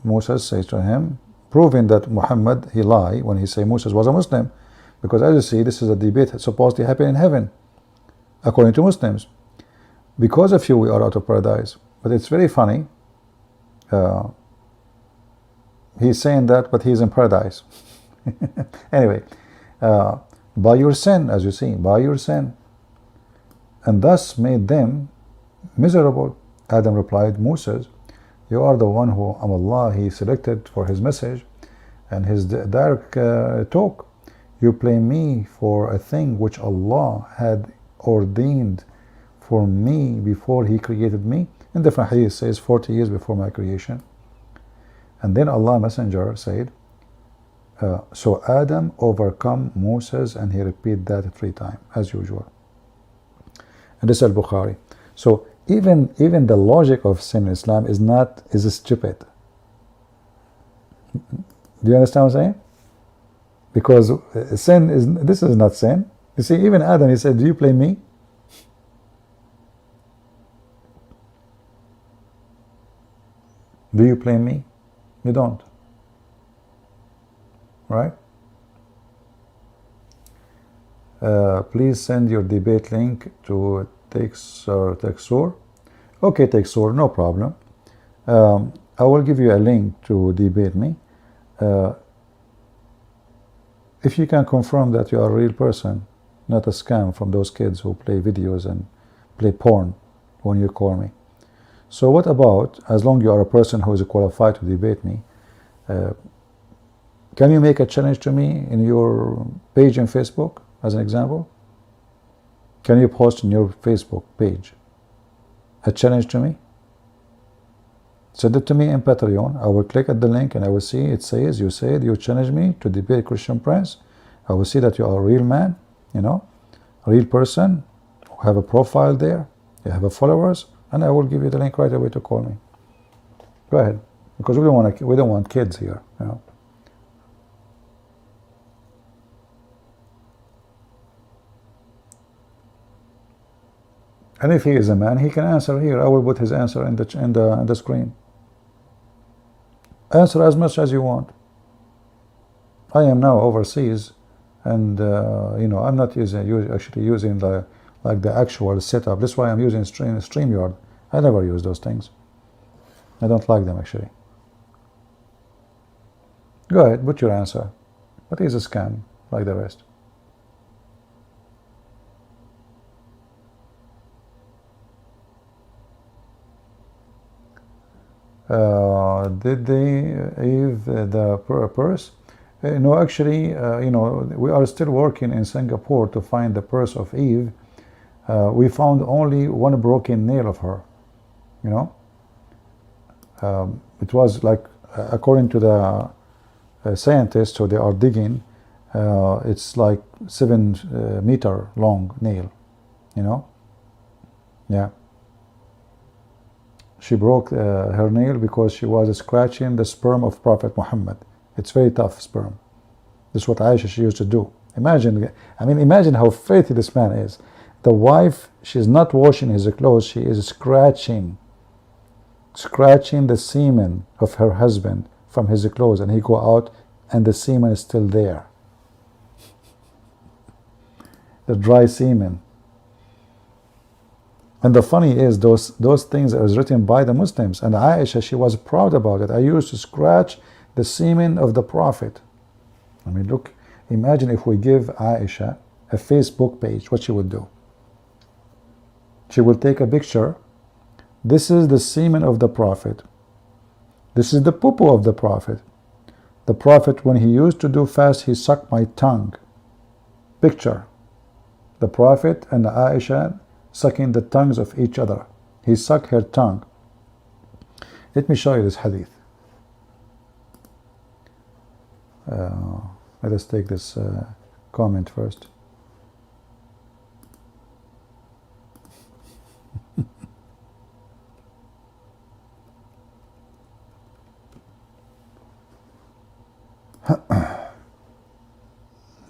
Moses says to him, proving that Muhammad, he lied when he said Moses was a Muslim. Because as you see, this is a debate that's supposed to happen in heaven, according to Muslims. Because of you, we are out of paradise. But it's very funny. He's saying that, but he's in paradise. Anyway, by your sin, as you see, by your sin. And thus made them miserable. Adam replied, Moses, you are the one who Allah, he selected for his message and his direct talk. You blame me for a thing which Allah had ordained for me before he created me. In different hadith says 40 years before my creation. And then Allah Messenger said, so Adam overcome Moses, and he repeated that 3 times as usual. And this is Al-Bukhari. So even the logic of sin in Islam is stupid. Do you understand what I'm saying? Because this is not sin. You see, even Adam, he said, do you blame me? Do you blame me? You don't. Right? Please send your debate link to Texur. Okay, Texur, no problem. I will give you a link to debate me. If you can confirm that you are a real person, not a scam from those kids who play videos and play porn when you call me. So what about, as long as you are a person who is qualified to debate me, can you make a challenge to me in your page in Facebook, as an example? Can you post in your Facebook page a challenge to me? Send it to me in Patreon. I will click at the link and I will see it says, you said you challenge me to debate Christian Prince. I will see that you are a real man, a real person, who have a profile there, you have a followers, and I will give you the link right away to call me. Go ahead, because we don't want kids here, And if he is a man, he can answer here. I will put his answer in the screen. Answer as much as you want. I am now overseas, and I'm not actually using the actual setup. That's why I'm using StreamYard. I never use those things. I don't like them actually. Go ahead, put your answer. But he's a scam like the rest. Did they Eve the purse? No, actually, we are still working in Singapore to find the purse of Eve. We found only one broken nail of her. It was like, according to the scientists who they are digging, it's like 7-meter long nail. Yeah. She broke her nail because she was scratching the sperm of Prophet Muhammad. It's very tough sperm. This is what Aisha, she used to do. Imagine how filthy this man is. The wife, she's not washing his clothes, she is scratching the semen of her husband from his clothes, and he go out and the semen is still there. The dry semen. And the funny is, those things are written by the Muslims. And Aisha, she was proud about it. I used to scratch the semen of the Prophet. Look, imagine if we give Aisha a Facebook page, what she would do. She will take a picture. This is the semen of the Prophet. This is the poo-poo of the Prophet. The Prophet, when he used to do fast, he sucked my tongue. Picture the Prophet and Aisha sucking the tongues of each other. He sucked her tongue. Let me show you this hadith. Let us take this comment first.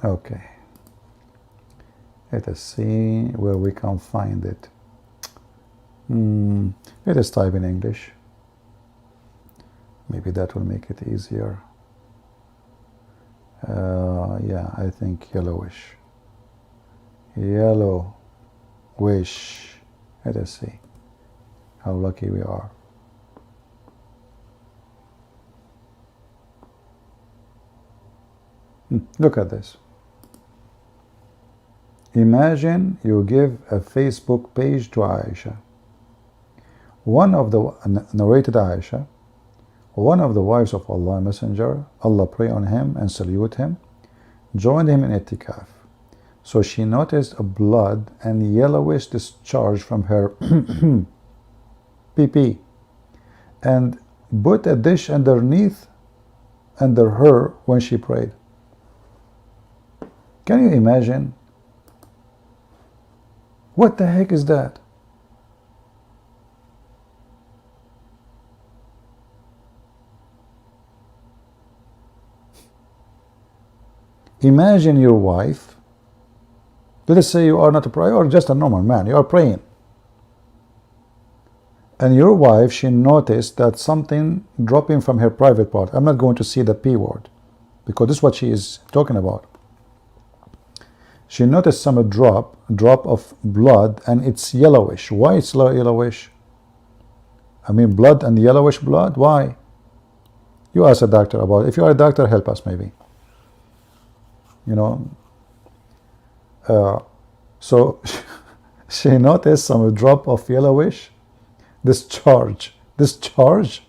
Okay, let us see where we can find it. Let us type in English. Maybe that will make it easier. Yeah, I think yellowish. Yellowish. Let us see how lucky we are. Look at this. Imagine you give a Facebook page to Aisha. One of the narrated Aisha, one of the wives of Allah Messenger, Allah pray on him and salute him, joined him in itikaf. So she noticed a blood and yellowish discharge from her pee and put a dish underneath under her when she prayed. Can you imagine? What the heck is that? Imagine your wife, let us say you are not a prayer or just a normal man, you are praying. And your wife, she noticed that something dropping from her private part. I'm not going to see the P word because this is what she is talking about. She noticed some drop of blood and it's yellowish. Why it's yellowish? I mean blood and yellowish blood, why? You ask a doctor about it. If you are a doctor, help us maybe. You know, so she noticed some drop of yellowish discharge. Discharge?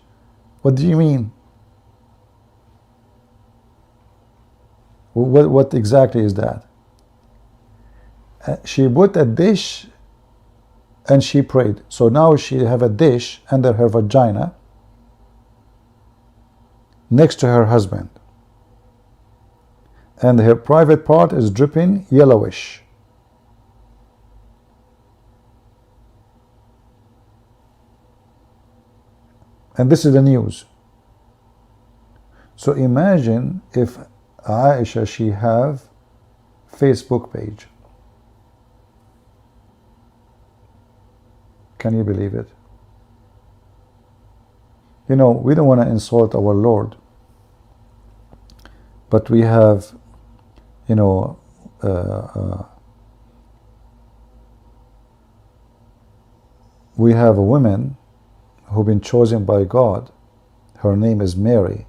What do you mean? What exactly is that? She put a dish and she prayed. So now she have a dish under her vagina next to her husband. And her private part is dripping yellowish. And this is the news. So imagine if Aisha, she have Facebook page. Can you believe it? You know, we don't want to insult our Lord, but we have, you know, we have a woman who've been chosen by God. Her name is Mary.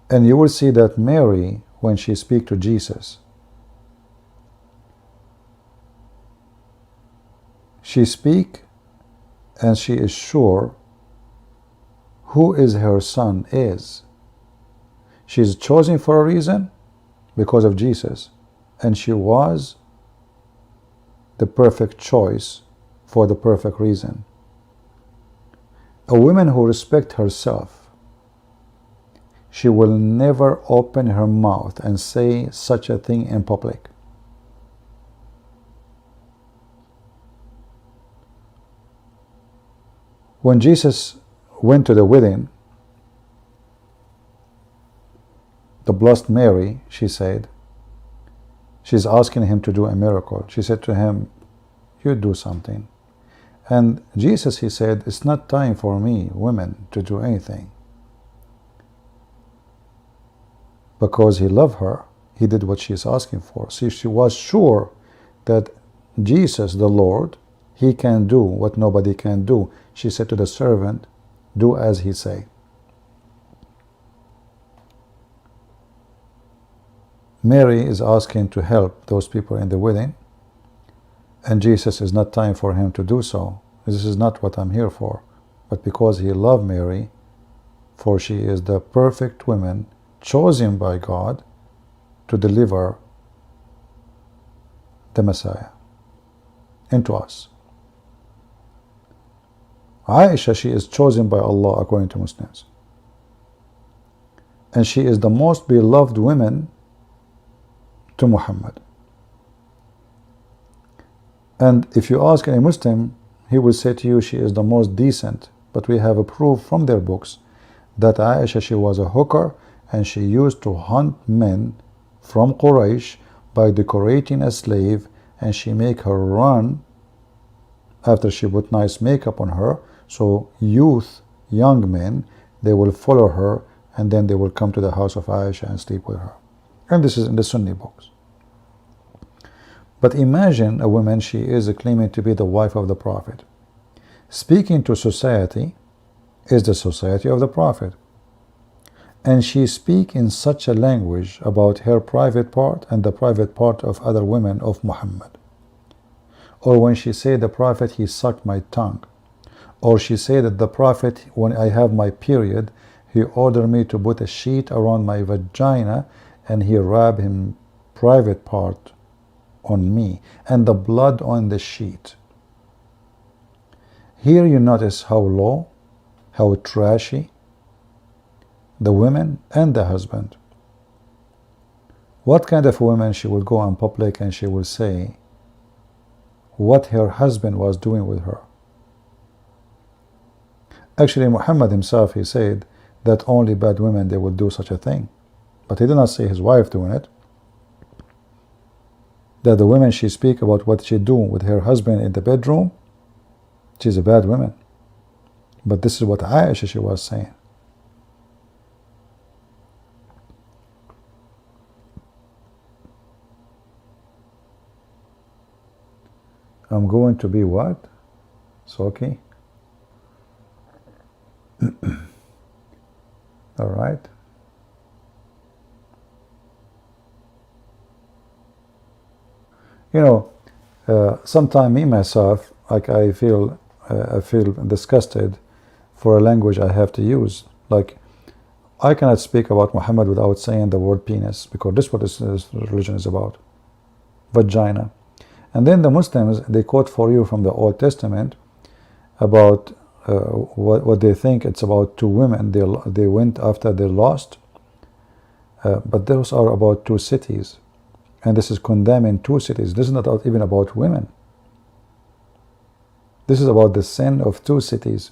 And you will see that Mary, when she speaks to Jesus, she speaks and she is sure who is her son is. She is chosen for a reason because of Jesus, and she was the perfect choice for the perfect reason. A woman who respects herself, she will never open her mouth and say such a thing in public. When Jesus went to the wedding, the Blessed Mary, she said, she's asking him to do a miracle. She said to him, you do something. And Jesus, he said, it's not time for me, women, to do anything. Because he loved her, he did what she's asking for. See, she was sure that Jesus, the Lord, he can do what nobody can do. She said to the servant, do as he say. Mary is asking to help those people in the wedding, and Jesus is not time for him to do so. This is not what I'm here for, but because he loved Mary, for she is the perfect woman chosen by God to deliver the Messiah into us. Aisha, she is chosen by Allah according to Muslims. And she is the most beloved woman to Muhammad. And if you ask any Muslim, he will say to you she is the most decent. But we have a proof from their books that Aisha, she was a hooker, and she used to hunt men from Quraysh by decorating a slave, and she make her run after she put nice makeup on her, so young men, they will follow her, and then they will come to the house of Aisha and sleep with her. And this is in the Sunni books. But imagine a woman, she is claiming to be the wife of the Prophet. Speaking to society is the society of the Prophet. And she speak in such a language about her private part and the private part of other women of Muhammad. Or when she say the Prophet, he sucked my tongue. Or she say that the Prophet, when I have my period, he ordered me to put a sheet around my vagina, and he rubbed him private part on me, and the blood on the sheet. Here you notice how low, how trashy the women and the husband. What kind of woman she will go in public and she will say what her husband was doing with her. Actually, Muhammad himself, he said that only bad women, they would do such a thing. But he did not say his wife doing it. That the women she speak about what she do with her husband in the bedroom, she's a bad woman. But this is what Aisha, she was saying. I'm going to be what? Soki? All right. You know, sometimes me myself, like I feel disgusted for a language I have to use. Like, I cannot speak about Muhammad without saying the word penis, because this is what this religion is about. Vagina. And then the Muslims, they quote for you from the Old Testament about what they think it's about two women they went after they lost. But those are about two cities. And this is condemning two cities. This is not even about women. This is about the sin of two cities.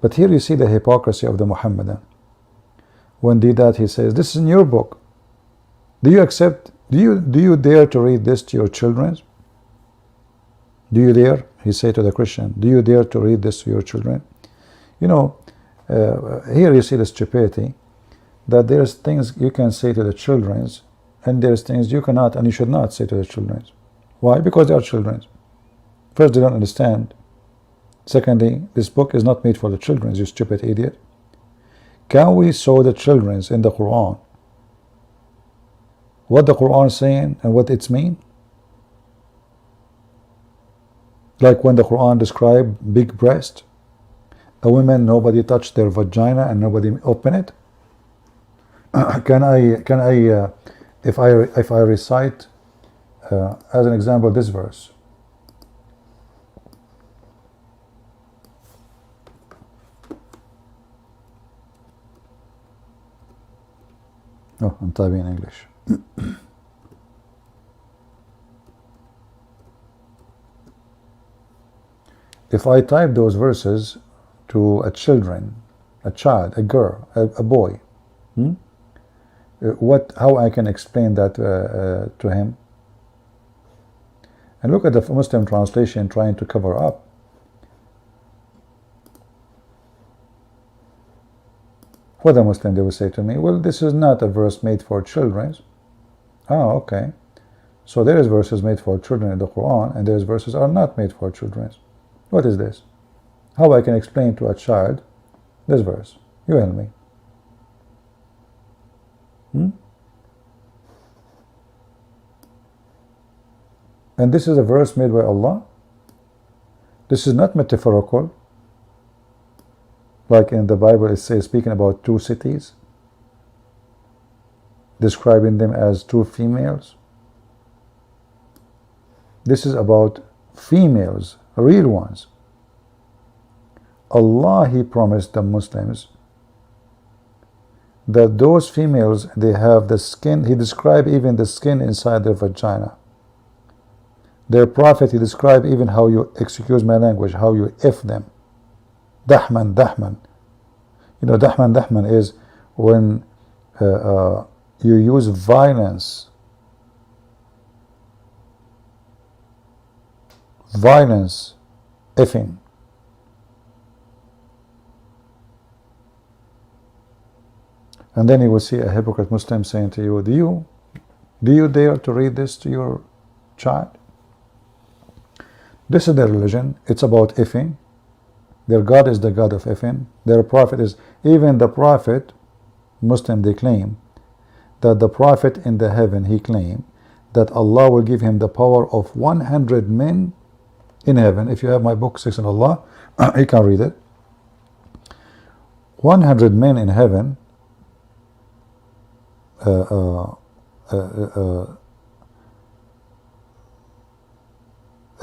But here you see the hypocrisy of the Muhammadan. When did that he says, this is in your book. Do you accept, do you dare to read this to your children? Do you dare? He said to the Christian, do you dare to read this to your children? You know, here you see the stupidity, that there's things you can say to the children, and there's things you cannot and you should not say to the children. Why? Because they are children. First, they don't understand. Secondly, this book is not made for the children, you stupid idiot. Can we show the children in the Quran what the Quran is saying and what it's mean? Like when the Quran describes big breast, a woman, nobody touched their vagina and nobody open it. Can I if I recite as an example this verse? Oh, I'm typing in English. If I type those verses to a child, a girl, a boy, how I can explain that to him? And look at the Muslim translation trying to cover up. For the Muslim, they will say to me, well, this is not a verse made for children. Oh, okay. So there is verses made for children in the Quran, and there is verses are not made for children. What is this? How I can explain to a child this verse? You help me. And this is a verse made by Allah. This is not metaphorical, like in the Bible it says, speaking about two cities, describing them as two females. This is about females, real ones. Allah, He promised the Muslims that those females, they have the skin. He described even the skin inside their vagina. Their prophet, he described even how you, excuse my language, how you F them. Dahman, Dahman. You know, Dahman, Dahman is when you use violence. Violence, effing. And then you will see a hypocrite Muslim saying to you, do you dare to read this to your child? This is their religion. It's about effing. Their God is the God of effing. Their prophet is, even the prophet, Muslim, they claim that the prophet in the heaven, he claimed that Allah will give him the power of 100 men in heaven. If you have my book, Six in Allah, you can read it. 100 men in heaven,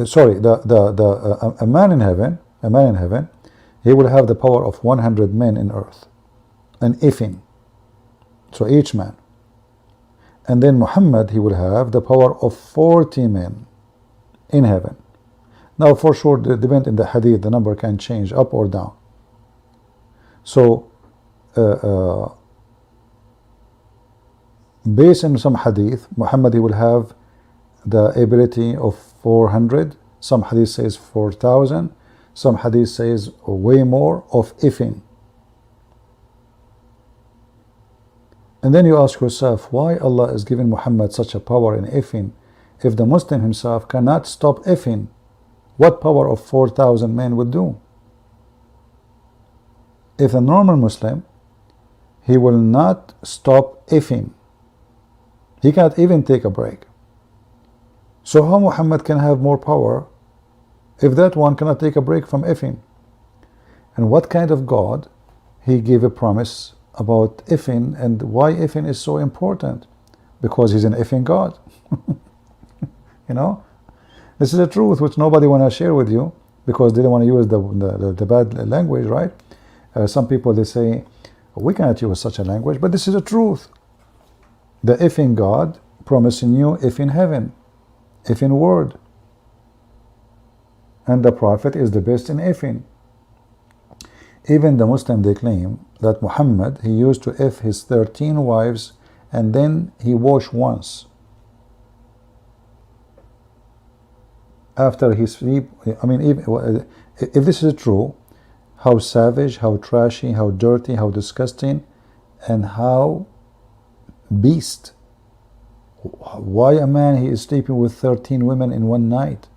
sorry, a man in heaven, he will have the power of 100 men in earth, an ifin, so each man. And then Muhammad, he will have the power of 40 men in heaven. Now, for sure, depending on the hadith, the number can change up or down. So, based on some hadith, Muhammad, he will have the ability of 400. Some hadith says 4,000. Some hadith says way more of ifin. And then you ask yourself, why Allah is giving Muhammad such a power in ifin if the Muslim himself cannot stop ifin? What power of 4,000 men would do? If a normal Muslim, he will not stop ifin. He can't even take a break. So how Muhammad can have more power if that one cannot take a break from effing? And what kind of God he gave a promise about effing, and why effing is so important? Because he's an effing God. You know, this is a truth which nobody want to share with you because they don't want to use the bad language, right? Some people, they say we cannot use such a language, but this is a truth. The effing God promising you if in heaven, if in word, and the prophet is the best in effing. Even the Muslim, they claim that Muhammad, he used to F his 13 wives and then he washed once after he sleep. I mean, if this is true, how savage, how trashy, how dirty, how disgusting, and how beast. Why a man, he is sleeping with 13 women in one night?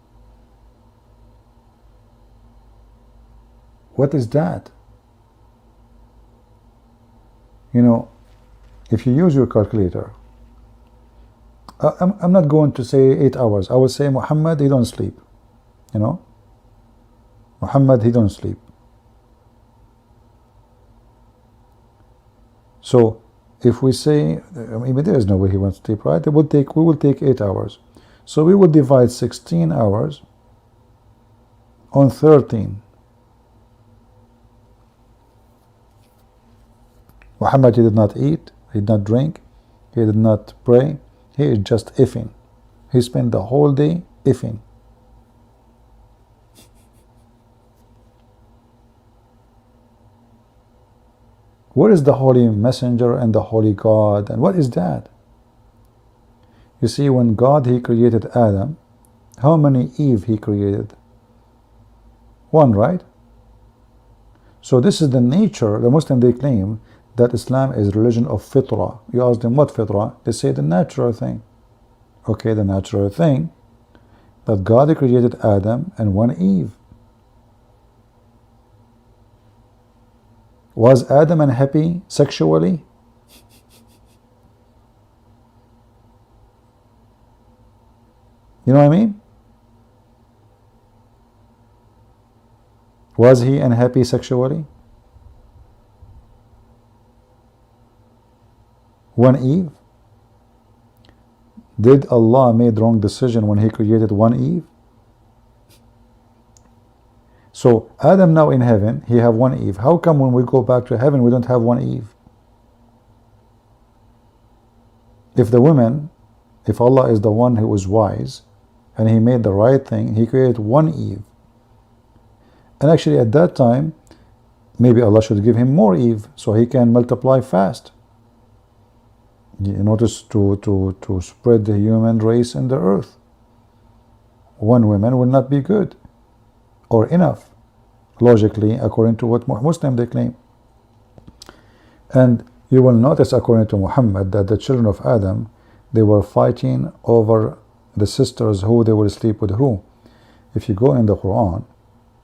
What is that? You know, if you use your calculator, I'm not going to say 8 hours. I will say Muhammad, he don't sleep. You know, Muhammad, he don't sleep. So if we say, I mean, there is no way he wants to sleep, right? We will take 8 hours. So we will divide 16 hours on 13. Muhammad, he did not eat, he did not drink, he did not pray, he is just effing. He spent the whole day effing. What is the holy messenger and the holy God, and what is that? You see, when God, he created Adam, how many Eve he created? One, right? So this is the nature. The Muslim, they claim that Islam is religion of fitrah. You ask them, what fitrah? They say the natural thing. Okay, the natural thing, that God created Adam and one Eve. Was Adam unhappy sexually? You know what I mean? Was he unhappy sexually when Eve? Did Allah made wrong decision when he created one Eve? So Adam now in heaven, he have one Eve. How come when we go back to heaven we don't have one Eve? If the women, if Allah is the one who is wise and he made the right thing, he created one Eve. And actually at that time maybe Allah should give him more Eve so he can multiply fast. You notice to spread the human race in the earth. One woman will not be good or enough, logically, according to what Muslim they claim. And you will notice, according to Muhammad, that the children of Adam, they were fighting over the sisters, who they will sleep with who. If you go in the Quran,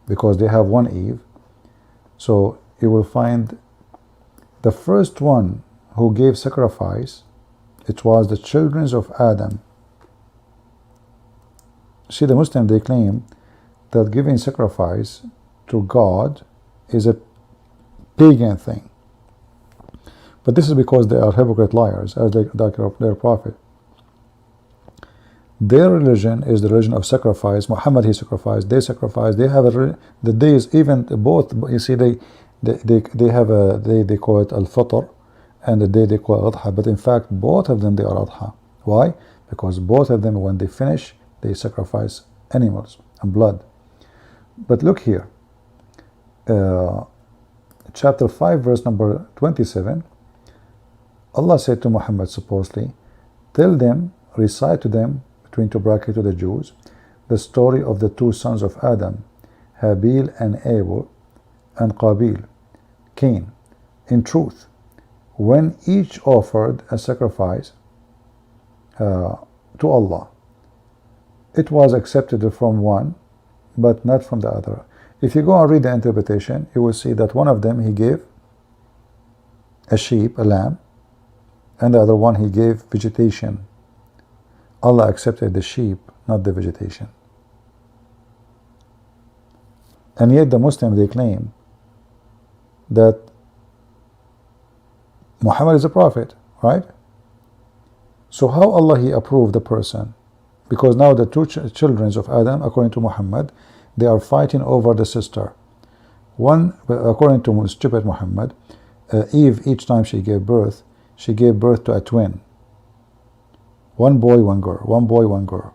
because they have one Eve, so you will find the first one who gave sacrifice, it was the children of Adam. See, the Muslim, they claim that giving sacrifice to God is a pagan thing. But this is because they are hypocrite liars, as their prophet. Their religion is the religion of sacrifice. Muhammad, he sacrificed, they sacrificed. They have the days, even both. You see, they have a they call it al-Fitr, and the day they call it Adha. But in fact, both of them, they are Adha. Why? Because both of them, when they finish, they sacrifice animals and blood. But look here, chapter 5, verse number 27. Allah said to Muhammad, supposedly, tell them, recite to them, between two brackets, to the Jews, the story of the two sons of Adam, Habil and Abel, and Qabil, Cain. In truth, when each offered a sacrifice to Allah, it was accepted from one, but not from the other. If you go and read the interpretation, you will see that one of them he gave a sheep, a lamb, and the other one he gave vegetation. Allah accepted the sheep, not the vegetation. And yet the Muslims, they claim that Muhammad is a prophet, right? So how Allah he approved the person? Because now the two children of Adam, according to Muhammad, they are fighting over the sister. One, according to stupid Muhammad, Eve, each time she gave birth to a twin. One boy, one girl, one boy, one girl.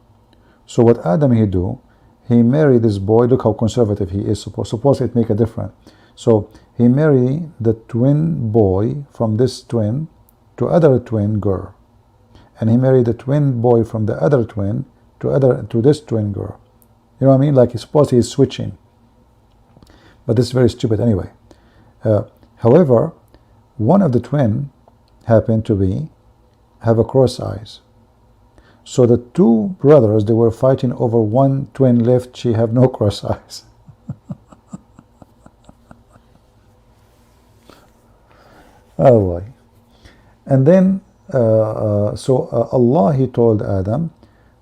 So what Adam he do? He married this boy. Look how conservative he is. Suppose it make a difference. So he married the twin boy from this twin to other twin girl, and he married the twin boy from the other twin to this twin girl. You know what I mean? Like, suppose he is switching. But this is very stupid anyway. However, one of the twin happened to have a cross eyes. So the two brothers, they were fighting over one twin left. She have no cross eyes. Oh boy. And then Allah he told Adam,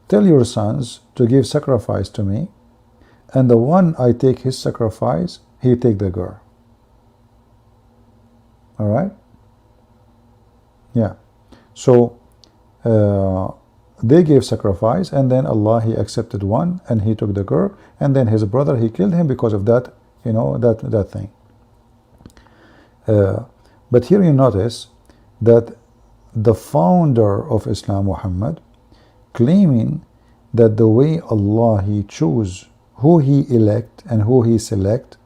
tell your sons to give sacrifice to me, and the one I take his sacrifice, he take the girl. All right? Yeah. So they gave sacrifice, and then Allah he accepted one, and he took the girl, and then his brother he killed him because of that, you know, that thing. But here you notice that the founder of Islam, Muhammad, claiming that the way Allah he choose who he elect and who he select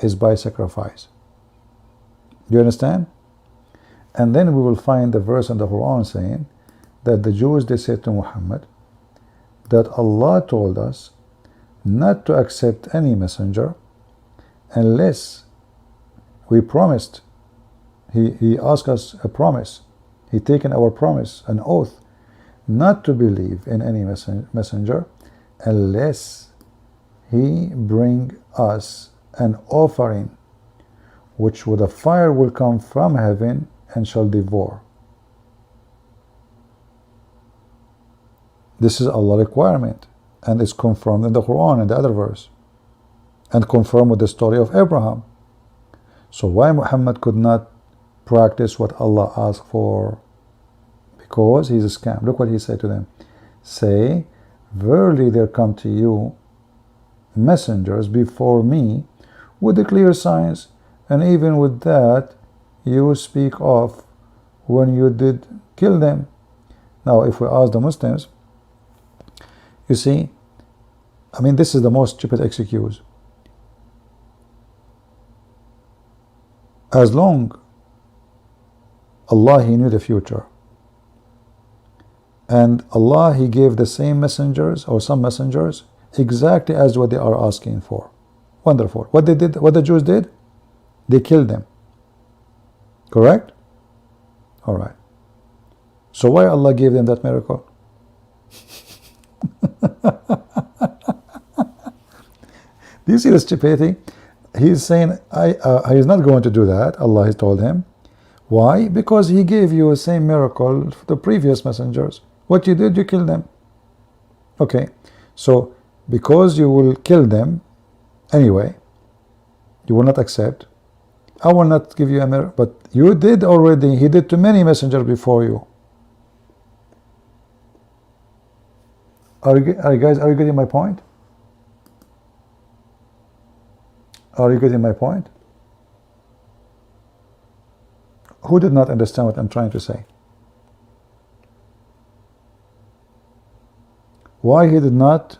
is by sacrifice. Do you understand? And then we will find the verse in the Quran saying that the Jews, they said to Muhammad that Allah told us not to accept any messenger unless we promised. He asked us a promise. He taken our promise, an oath, not to believe in any messenger unless he bring us an offering which with a fire will come from heaven and shall devour. This is Allah's requirement, and it's confirmed in the Quran and the other verse. and confirm with the story of Abraham. So why Muhammad could not practice what Allah asked for? Because he's a scam. Look what he said to them. Say, verily there come to you messengers before me with the clear signs, and even with that you speak of when you did kill them. Now if we ask the Muslims, you see, I mean, this is the most stupid excuse. As long Allah, he knew the future, and Allah, he gave the same messengers or some messengers exactly as what they are asking for. Wonderful. What they did, what the Jews did, they killed them. Correct? All right. So why Allah gave them that miracle? Do you see the stupidity? He's saying, he's not going to do that. Allah has told him. Why? Because he gave you the same miracle for the previous messengers. What you did, you killed them. Okay. So because you will kill them anyway, you will not accept, I will not give you a miracle. But you did already. He did to many messengers before you. Are you getting my point? Are you getting my point? Who did not understand what I'm trying to say? Why he did not,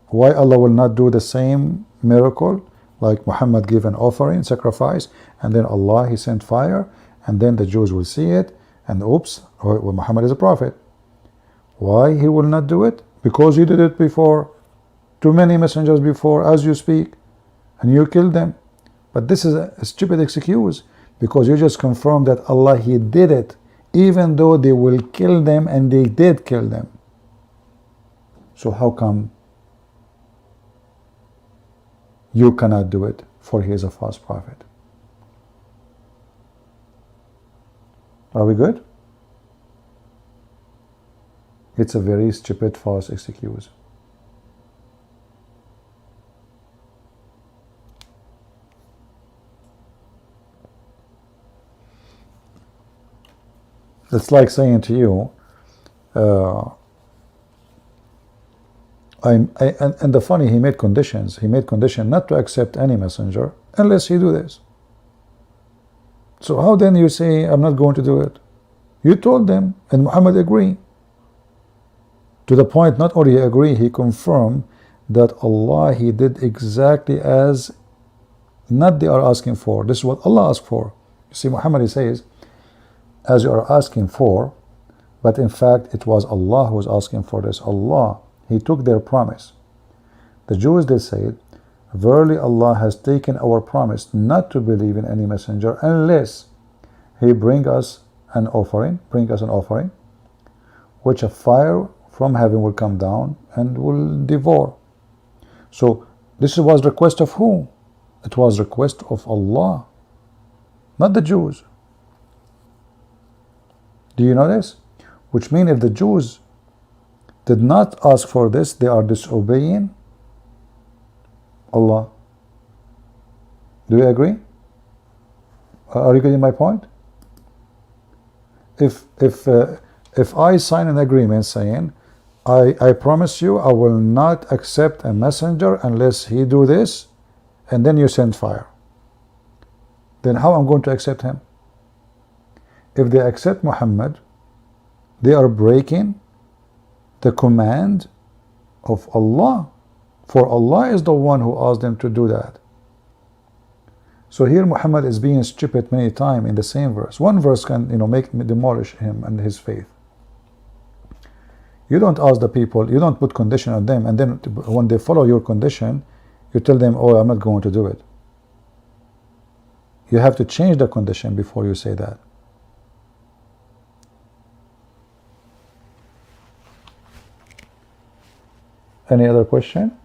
why Allah will not do the same miracle, like Muhammad gave an offering, sacrifice, and then Allah, he sent fire, and then the Jews will see it, and oops, well, Muhammad is a prophet. Why he will not do it? Because you did it before, too many messengers before, as you speak, and you killed them. But this is a stupid excuse, because you just confirm that Allah, he did it, even though they will kill them, and they did kill them. So how come you cannot do it, for he is a false prophet? Are we good? It's a very stupid false excuse. It's like saying to you, and the funny, he made conditions. He made condition not to accept any messenger unless he do this. So how then you say, I'm not going to do it? You told them, and Muhammad agreed. To the point, not only agree, he confirmed that Allah, he did exactly as not they are asking for. This is what Allah asked for. You see, Muhammad, he says, as you are asking for, but in fact it was Allah who was asking for this. Allah, he took their promise. The Jews, they said, verily Allah has taken our promise not to believe in any messenger unless he bring us an offering, which a fire from heaven will come down and will devour. So this was request of who? It was request of Allah, not the Jews. Do you know this? Which means if the Jews did not ask for this, they are disobeying Allah. Do you agree? Are you getting my point? If I sign an agreement saying, I promise you I will not accept a messenger unless he do this, and then you send fire, then how I'm going to accept him? If they accept Muhammad, they are breaking the command of Allah, for Allah is the one who asked them to do that. So here Muhammad is being stupid many times in the same verse. One verse can, demolish him and his faith. You don't ask the people, you don't put condition on them, and then when they follow your condition, you tell them, oh, I'm not going to do it. You have to change the condition before you say that. Any other question?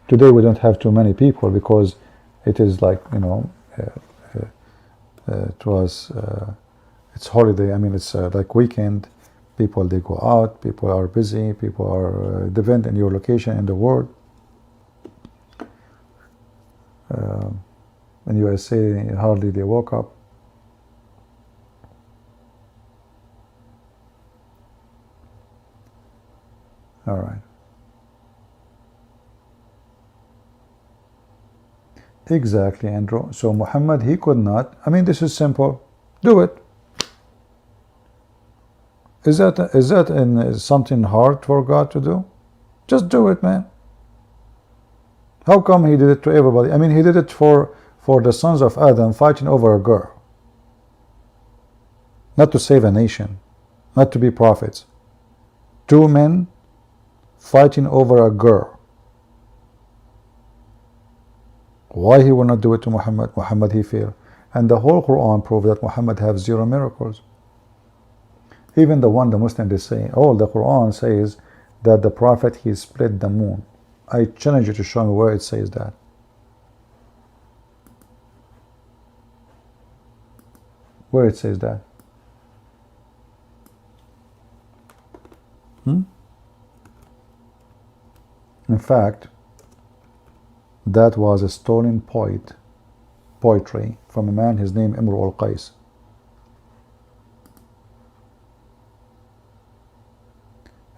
Today we don't have too many people because it is like, it was, it's holiday. I mean, it's like weekend. People, they go out. People are busy. People are depend on your location in the world. in USA, hardly they woke up. All right. Exactly, Andrew. So Muhammad, he could not. I mean, this is simple. Do it. Is that something hard for God to do? Just do it, man. How come he did it to everybody? I mean, he did it for the sons of Adam fighting over a girl. Not to save a nation, not to be prophets. Two men fighting over a girl. Why he will not do it to Muhammad? Muhammad, he failed. And the whole Quran proved that Muhammad has 0 miracles. Even the one the Muslims they say, oh, the Quran says that the Prophet, he split the moon. I challenge you to show me where it says that. Where it says that. In fact, that was a stolen poetry from a man, his name Imru al-Qais.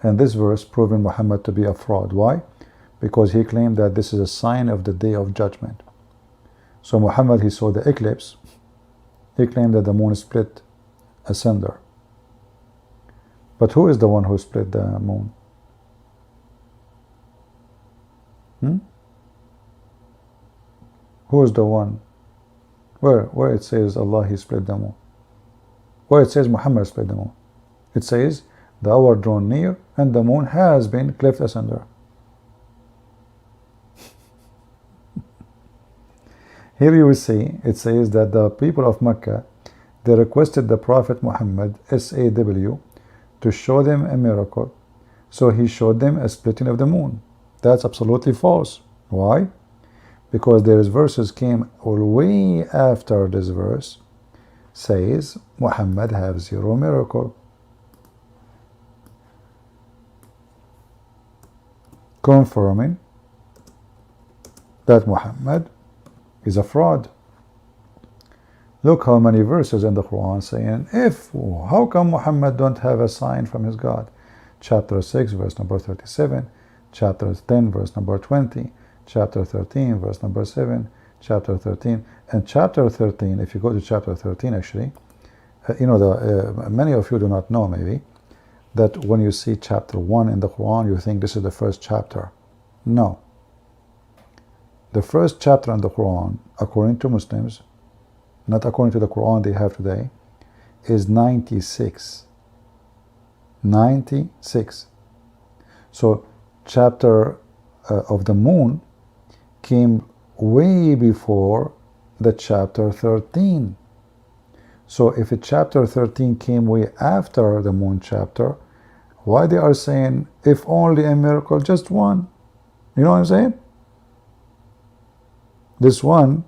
And this verse proving Muhammad to be a fraud. Why? Because he claimed that this is a sign of the day of judgment. So Muhammad, he saw the eclipse. He claimed that the moon split asunder. But who is the one who split the moon? Who is the one? Where it says Allah, he split the moon? Where it says Muhammad split the moon? It says the hour drawn near and the moon has been cleft asunder. Here you will see it says that the people of Mecca, they requested the Prophet Muhammad, SAW, to show them a miracle. So he showed them a splitting of the moon. That's absolutely false. Why? Because there's verses came way after this verse says Muhammad have 0 miracle, confirming that Muhammad is a fraud. Look how many verses in the Quran saying, how come Muhammad don't have a sign from his God? Chapter 6 verse number 37, chapter 10 verse number 20, chapter 13 verse number 7, chapter 13, and chapter 13, if you go to chapter 13 actually, many of you do not know maybe, that when you see chapter 1 in the Quran, you think this is the first chapter. No. The first chapter in the Quran, according to Muslims, not according to the Quran they have today, is 96. 96. So chapter of the moon came way before the chapter 13. So if a chapter 13 came way after the moon chapter, why they are saying if only a miracle, just one? You know what I'm saying? This one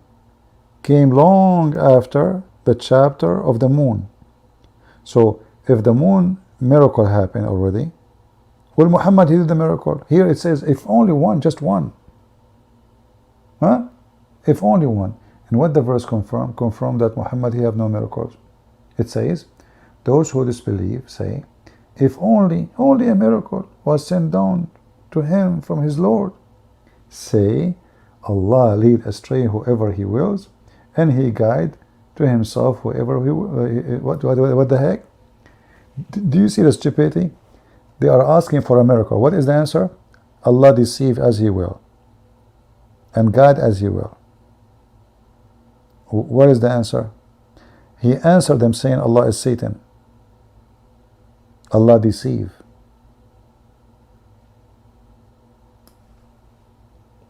came long after the chapter of the moon. So if the moon miracle happened already, well, Muhammad, he did the miracle. Here it says if only one, just one. Huh? If only one. And what the verse confirm? Confirm that Muhammad, he have no miracles. It says, those who disbelieve say, if only a miracle was sent down to him from his Lord. Say, Allah lead astray whoever he wills, and he guide to himself whoever he what the heck? Do you see the stupidity? They are asking for a miracle. What is the answer? Allah deceive as he will and guide as he will. What is the answer? He answered them saying Allah is Satan. Allah deceive.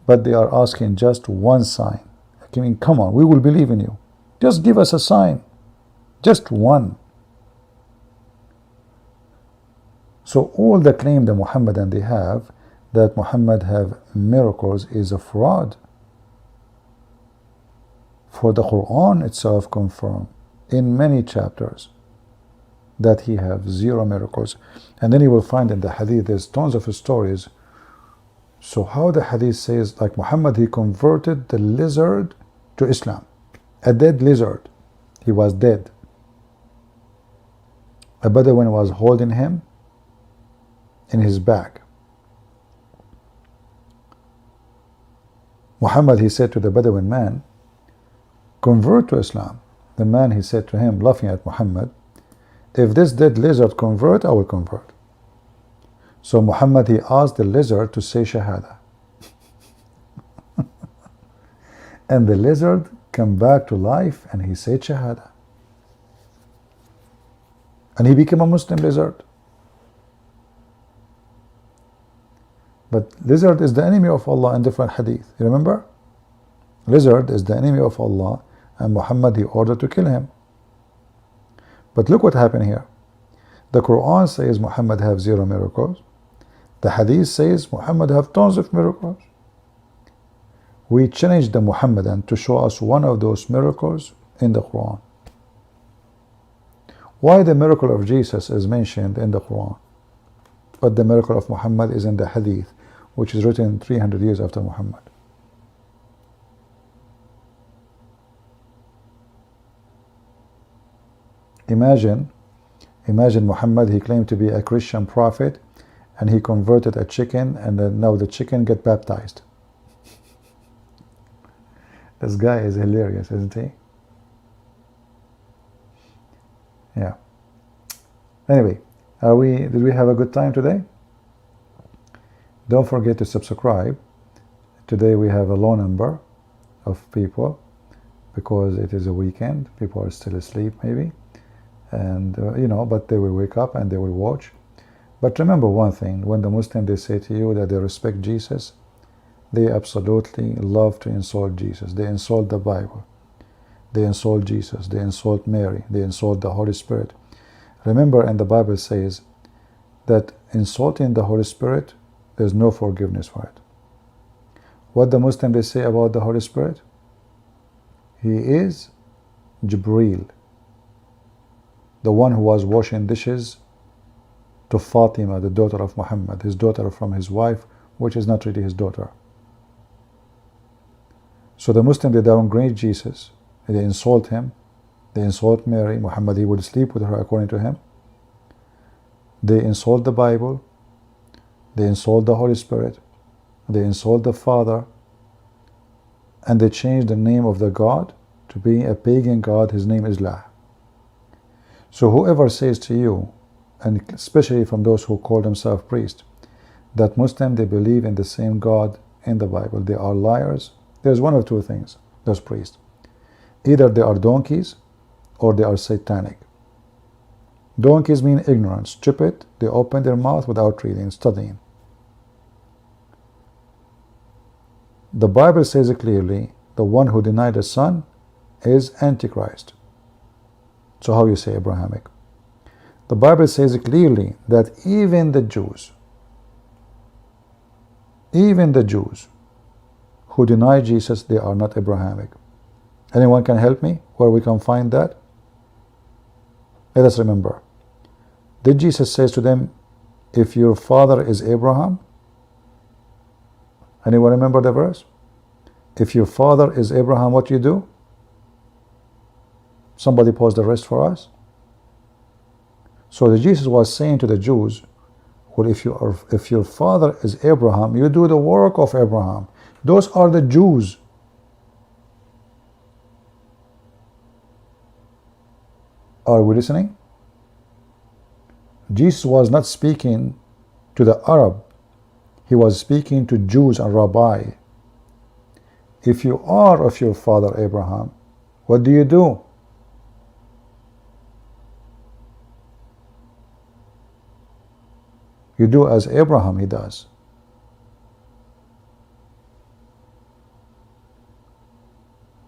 But they are asking just one sign. I mean, come on, we will believe in you. Just give us a sign. Just one. So all the claim that Muhammad and they have, that Muhammad have miracles, is a fraud. For the Quran itself confirm in many chapters that he have 0 miracles. And then you will find in the hadith there's tons of stories So how the hadith says, like Muhammad, he converted the lizard to Islam. A dead lizard. He was dead. A Bedouin was holding him in his back. Muhammad, he said to the Bedouin man, convert to Islam. The man, he said to him, laughing at Muhammad, if this dead lizard convert, I will convert. So Muhammad, he asked the lizard to say Shahada. And the lizard came back to life and he said Shahada. And he became a Muslim lizard. But lizard is the enemy of Allah in different hadith. You remember? Lizard is the enemy of Allah, and Muhammad, he ordered to kill him. But look what happened here. The Quran says Muhammad have 0 miracles. The hadith says Muhammad have tons of miracles. We challenged the Muhammadan to show us one of those miracles in the Quran. Why the miracle of Jesus is mentioned in the Quran, but the miracle of Muhammad is in the hadith, which is written 300 years after Muhammad? Imagine Muhammad, he claimed to be a Christian prophet, and he converted a chicken, and now the chicken get baptized. This guy is hilarious, isn't he? Yeah. Anyway, did we have a good time today? Don't forget to subscribe. Today we have a low number of people because it is a weekend. People are still asleep maybe, and but they will wake up and they will watch. But remember one thing: when the Muslims, they say to you that they respect Jesus, they absolutely love to insult Jesus. They insult the Bible. They insult Jesus. They insult Mary. They insult the Holy Spirit. Remember, and the Bible says that insulting the Holy Spirit, there's no forgiveness for it. What the Muslims, they say about the Holy Spirit? He is Jibreel, the one who was washing dishes to Fatima, the daughter of Muhammad, his daughter from his wife, which is not really his daughter. So the Muslims, they downgrade Jesus, they insult him, they insult Mary. Muhammad, he would sleep with her according to him. They insult the Bible, they insult the Holy Spirit, they insult the Father, and they change the name of the God to be a pagan God. His name is La. So whoever says to you, and especially from those who call themselves priests, that Muslims, they believe in the same God in the Bible, they are liars. There's one of two things, those priests. Either they are donkeys or they are satanic. Donkeys mean ignorant, stupid. They open their mouth without reading, studying. The Bible says it clearly, the one who denied the Son is Antichrist. So how you say Abrahamic? The Bible says it clearly that even the Jews who deny Jesus, they are not Abrahamic. Anyone can help me where we can find that? Let us remember. Did Jesus say to them, if your father is Abraham? Anyone remember the verse? If your father is Abraham, what you do? Somebody pause the rest for us. So the Jesus was saying to the Jews, well, if your father is Abraham, you do the work of Abraham. Those are the Jews. Are we listening? Jesus was not speaking to the Arab. He was speaking to Jews and Rabbi. If you are of your father Abraham, what do? You do as Abraham he does.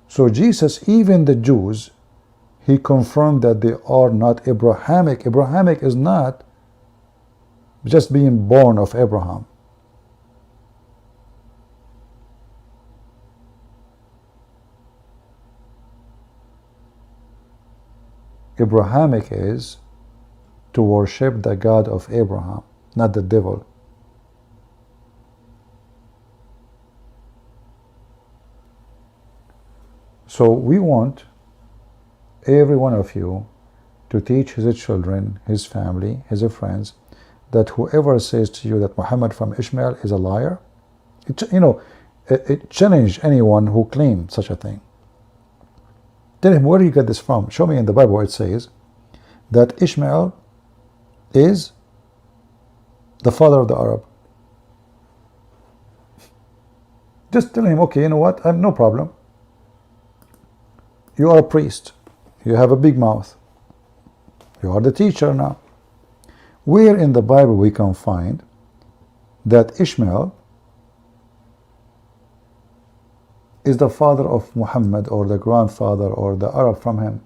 So Jesus, even the Jews, he confirmed that they are not Abrahamic. Abrahamic is not just being born of Abraham. Abrahamic is to worship the God of Abraham, not the devil. So we want every one of you to teach his children, his family, his friends, that whoever says to you that Muhammad from Ishmael is a liar, it challenge anyone who claimed such a thing. Tell him, where do you get this from? Show me in the Bible where it says that Ishmael is the father of the Arab. Just tell him, okay, you know what, I have no problem. You are a priest. You have a big mouth. You are the teacher now. Where in the Bible we can find that Ishmael is the father of Muhammad, or the grandfather, or the Arab from him?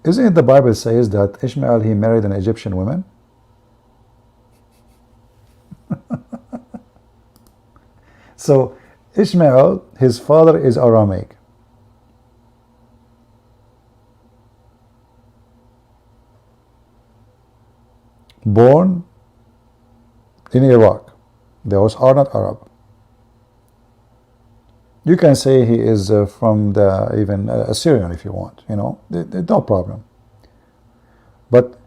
Isn't it the Bible says that Ishmael, he married an Egyptian woman? So Ishmael, his father is Aramaic. Born in Iraq. Those are not Arab. You can say he is from the even Assyrian if you want, no problem. But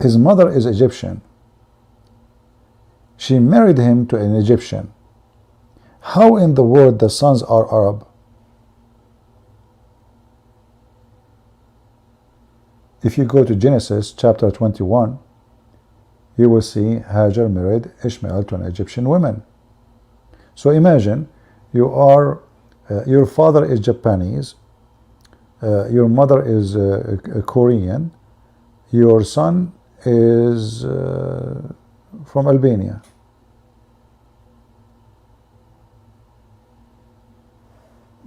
his mother is Egyptian. She married him to an Egyptian. How in the world the sons are Arab? If you go to Genesis chapter 21, you will see Hajar married Ishmael to an Egyptian woman. So imagine you are, your father is Japanese, your mother is Korean, your son is from Albania.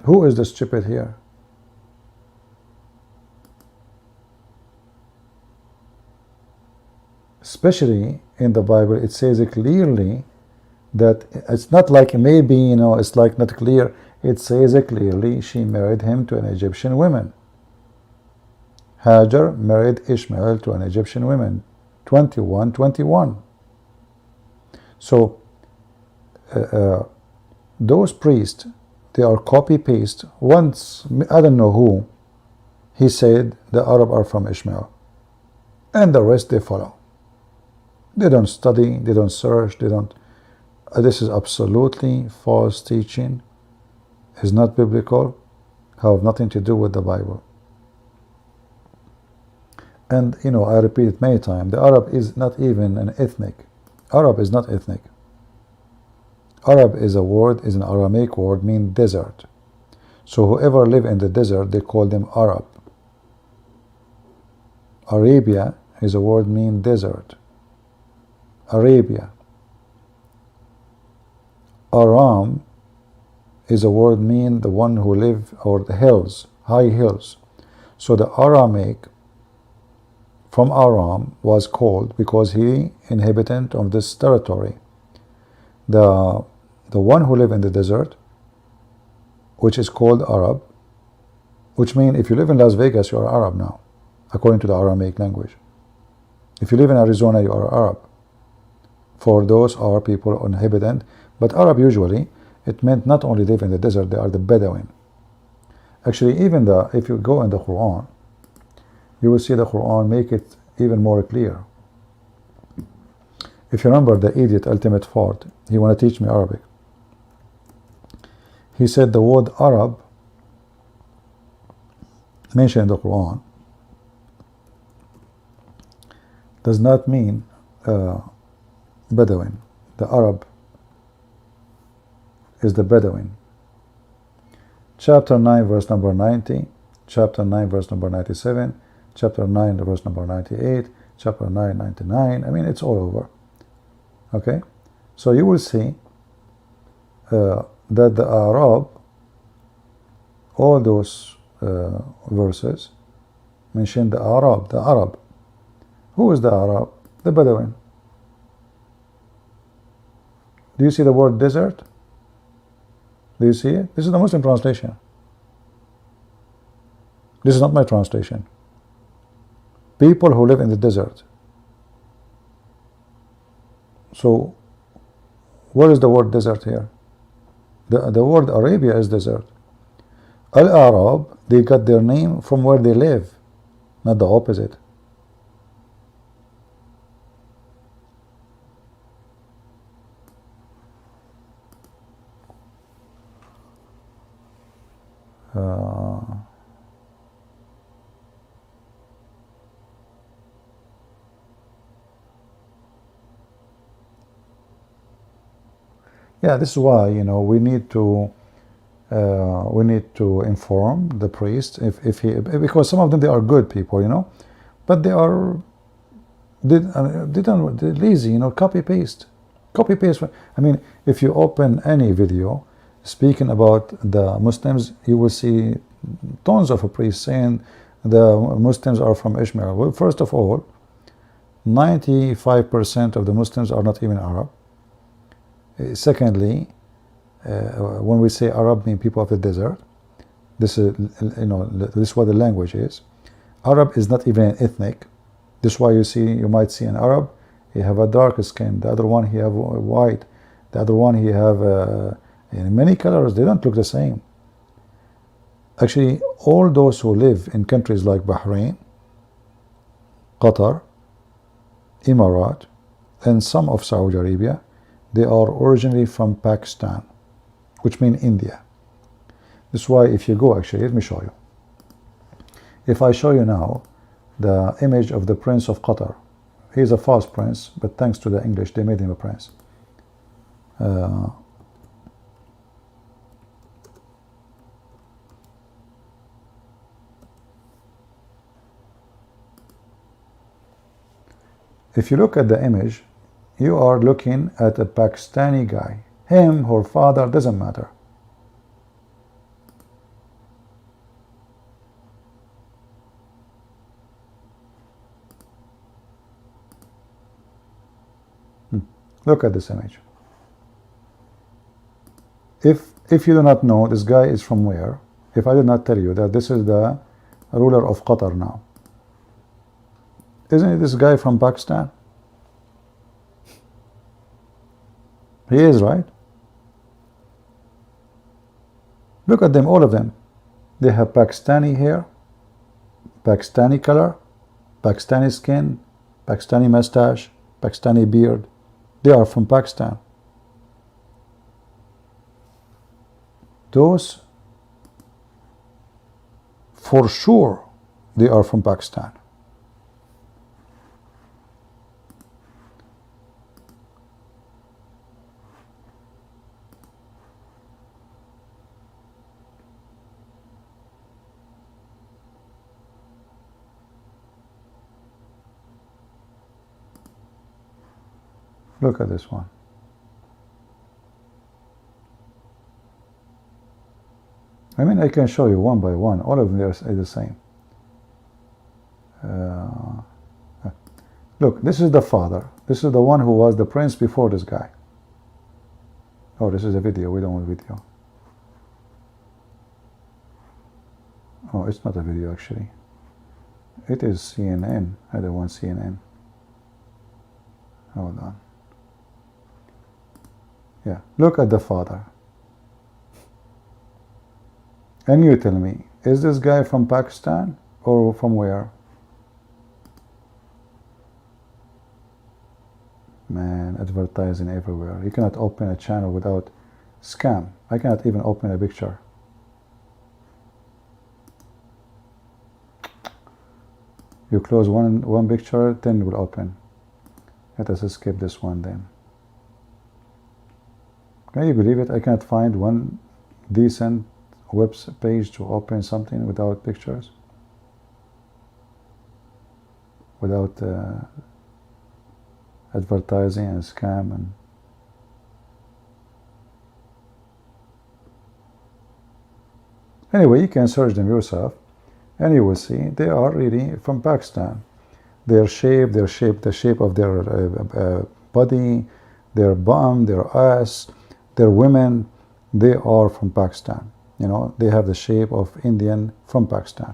Who is the stupid here? Especially in the Bible, it says clearly that it's not like maybe, it's like not clear. It says clearly she married him to an Egyptian woman. Hajar married Ishmael to an Egyptian woman. 21:21. So those priests, they are copy paste. Once, I don't know who, he said the Arab are from Ishmael, and the rest they follow. They don't study, they don't search, they don't. This is absolutely false teaching. Is not biblical. Have nothing to do with the Bible. And I repeat it many times. The Arab is not even an ethnic. Arab is not ethnic. Arab is a word, is an Aramaic word, means desert. So whoever live in the desert, they call them Arab. Arabia is a word mean desert. Arabia. Aram is a word mean the one who live, or the hills, high hills. So the Aramaic from Aram was called because he inhabitant of this territory. The one who live in the desert, which is called Arab, which means if you live in Las Vegas, you are Arab now, according to the Aramaic language. If you live in Arizona, you are Arab. For those are people inhabitant, but Arab usually, it meant not only live in the desert, they are the Bedouin. Actually, even if you go in the Quran, you will see the Quran make it even more clear. If you remember the idiot ultimate fort, he want to teach me Arabic. He said the word Arab mentioned in the Quran does not mean Bedouin. The Arab is the Bedouin. Chapter 9 verse number 90, chapter 9 verse number 97, chapter 9 verse number 98, chapter 9 99. I mean, it's all over. Okay, so you will see that the Arab, all those verses mention the Arab, the Arab. Who is the Arab? The Bedouin. Do you see the word desert? Do you see it? This is the Muslim translation. This is not my translation. People who live in the desert. So, where is the word desert here? The word Arabia is desert. Al-Arab, they got their name from where they live, not the opposite. Yeah, this is why, you know, we need to inform the priest if he, because some of them, they are good people, you know, but they are they're lazy, you know, copy paste. I mean, if you open any video speaking about the Muslims, you will see tons of priests saying the Muslims are from Ishmael. Well, first of all, 95% of the Muslims are not even Arab. Secondly, when we say Arab, mean people of the desert. This is, you know, this is what the language is. Arab is not even an ethnic. This is why you might see an Arab, he have a dark skin. The other one, he have white. The other one, he have in many colors. They don't look the same. Actually, all those who live in countries like Bahrain, Qatar, Emirat, and some of Saudi Arabia, they are originally from Pakistan, which means India. This is why if you go, actually, let me show you. If I show you now the image of the Prince of Qatar, he's a false prince, but thanks to the English, they made him a prince. If you look at the image, you are looking at a Pakistani guy. Him, her father, doesn't matter. Look at this image. If you do not know this guy is from where, if I did not tell you that this is the ruler of Qatar now, isn't this guy from Pakistan? He is, right? Look at them, all of them. They have Pakistani hair, Pakistani color, Pakistani skin, Pakistani mustache, Pakistani beard. They are from Pakistan. Those, for sure, they are from Pakistan. Look at this one. I mean, I can show you one by one. All of them are the same. Look, this is the father. This is the one who was the prince before this guy. Oh, this is a video. We don't want video. Oh, it's not a video, actually. It is CNN. I don't want CNN. Hold on. Yeah, look at the father. And you tell me, is this guy from Pakistan or from where? Man, advertising everywhere. You cannot open a channel without scam. I cannot even open a picture. You close one picture, 10 will open. Let us skip this one then. Can you believe it? I cannot find one decent web page to open something without pictures, without advertising and scam. And anyway, you can search them yourself and you will see they are really from Pakistan. Their shape, the shape of their body, their bum, their ass, their women, they are from Pakistan. You know, they have the shape of Indian from Pakistan.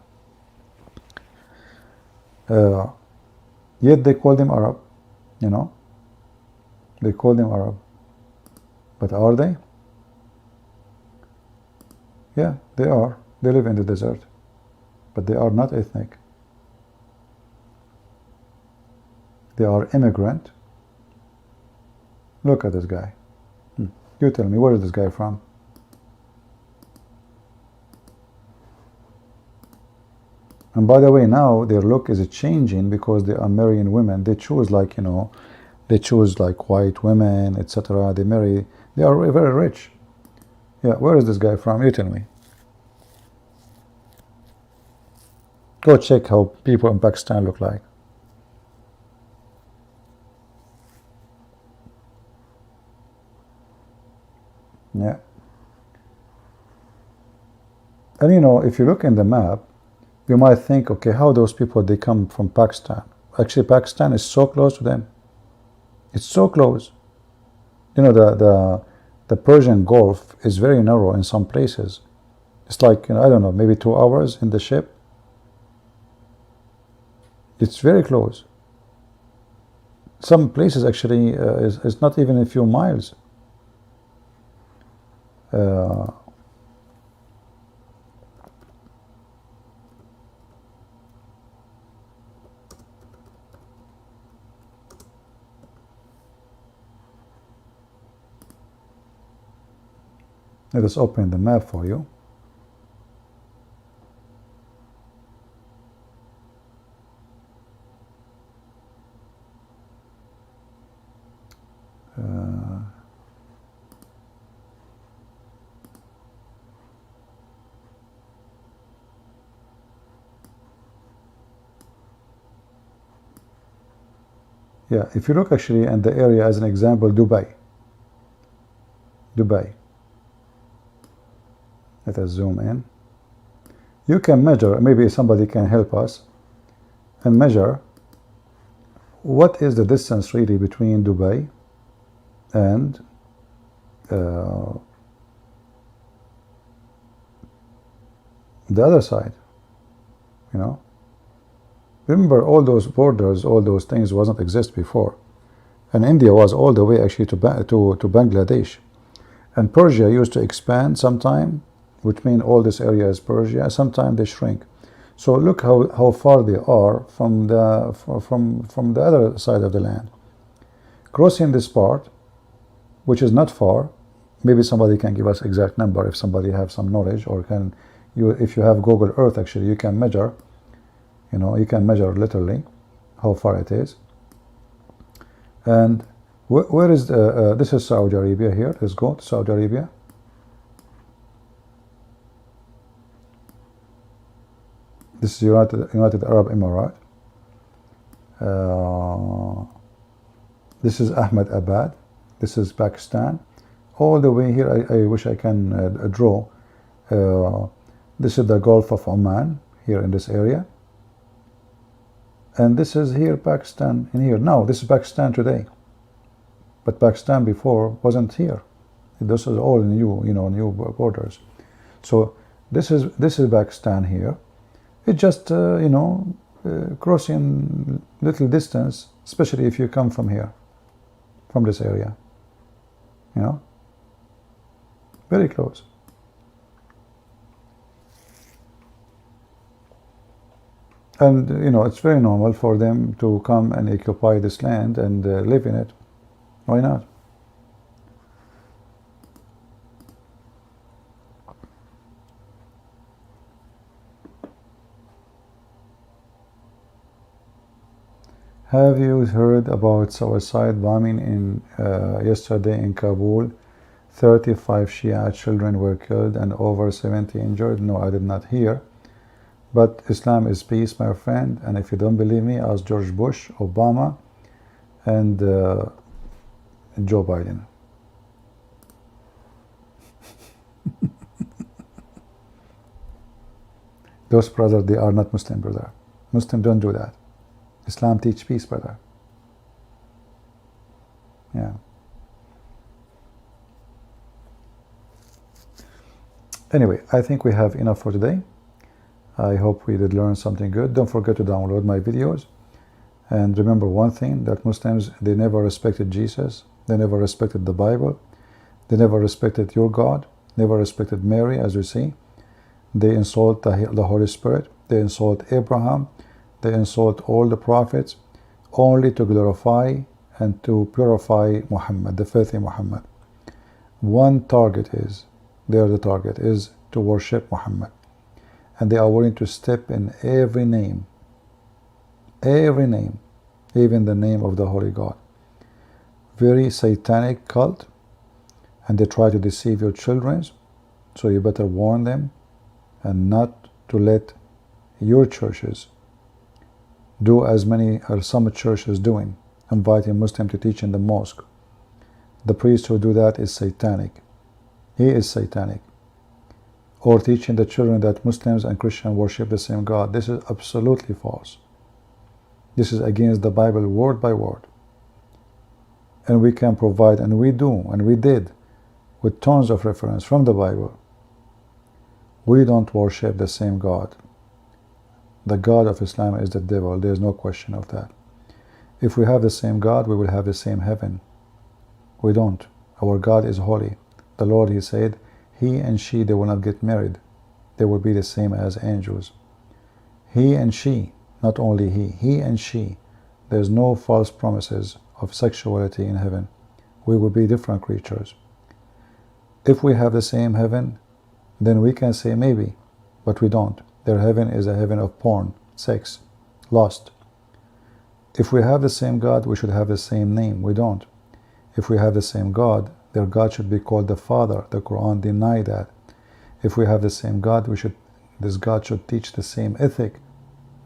Yet they call them Arab, you know. They call them Arab. But are they? Yeah, they are. They live in the desert, but they are not ethnic. They are immigrant. Look at this guy. You tell me, where is this guy from? And by the way, now their look is changing because they are marrying women. They choose like, you know, they choose like white women, etc. They marry, they are very rich. Yeah, where is this guy from? You tell me. Go check how people in Pakistan look like. Yeah. And you know, if you look in the map, you might think, okay, how those people, they come from Pakistan. Actually, Pakistan is so close to them. It's so close. You know, the Persian Gulf is very narrow in some places. It's like, you know, I don't know, maybe 2 hours in the ship. It's very close. Some places actually is not even a few miles. Let us open the map for you. Yeah, if you look actually in the area as an example, Dubai. Let us zoom in. You can measure, maybe somebody can help us and measure what is the distance really between Dubai and the other side, you know. Remember, all those borders, all those things wasn't exist before, and India was all the way actually to Bangladesh, and Persia used to expand sometime, which means all this area is Persia. Sometimes they shrink. So look how far they are from the other side of the land. Crossing this part, which is not far, maybe somebody can give us exact number if somebody have some knowledge, or can you, if you have Google Earth, actually you can measure. You know, you can measure literally how far it is. And where is this is Saudi Arabia here. Let's go to Saudi Arabia. This is United Arab Emirates. This is Ahmedabad. This is Pakistan. All the way here, I wish I can draw. This is the Gulf of Oman here in this area. And this is here Pakistan in here. Now this is Pakistan today, but Pakistan before wasn't here. This is all new, you know, new borders. So this is Pakistan here. It's just you know, crossing little distance, especially if you come from here, from this area. You know, very close. And you know, it's very normal for them to come and occupy this land and live in it. Why not? Have you heard about suicide bombing in yesterday in Kabul? 35 Shia children were killed and over 70 injured. No, I did not hear. But Islam is peace, my friend, and if you don't believe me, ask George Bush, Obama, and Joe Biden. Those brothers, they are not Muslim, brother. Muslim don't do that. Islam teach peace, brother. Yeah. Anyway, I think we have enough for today. I hope we did learn something good. Don't forget to download my videos. And remember one thing, that Muslims, they never respected Jesus. They never respected the Bible. They never respected your God. Never respected Mary, as you see. They insult the Holy Spirit. They insult Abraham. They insult all the prophets, only to glorify and to purify Muhammad, the filthy Muhammad. One target is, the target is to worship Muhammad. And they are willing to step in every name, even the name of the Holy God. Very satanic cult, and they try to deceive your children, so you better warn them and not to let your churches do as some churches doing, inviting Muslims to teach in the mosque. The priest who do that is satanic. He is satanic. Or teaching the children that Muslims and Christians worship the same God. This is absolutely false. This is against the Bible word by word. And we can provide, and we do, and we did, with tons of reference from the Bible. We don't worship the same God. The God of Islam is the devil. There is no question of that. If we have the same God, we will have the same heaven. We don't. Our God is holy. The Lord, He said, he and she, they will not get married. They will be the same as angels. He and she, not only he and she. There's no false promises of sexuality in heaven. We will be different creatures. If we have the same heaven, then we can say maybe, but we don't. Their heaven is a heaven of porn, sex, lust. If we have the same God, we should have the same name. We don't. If we have the same God, their God should be called the Father. The Quran denies that. If we have the same God, this God should teach the same ethic.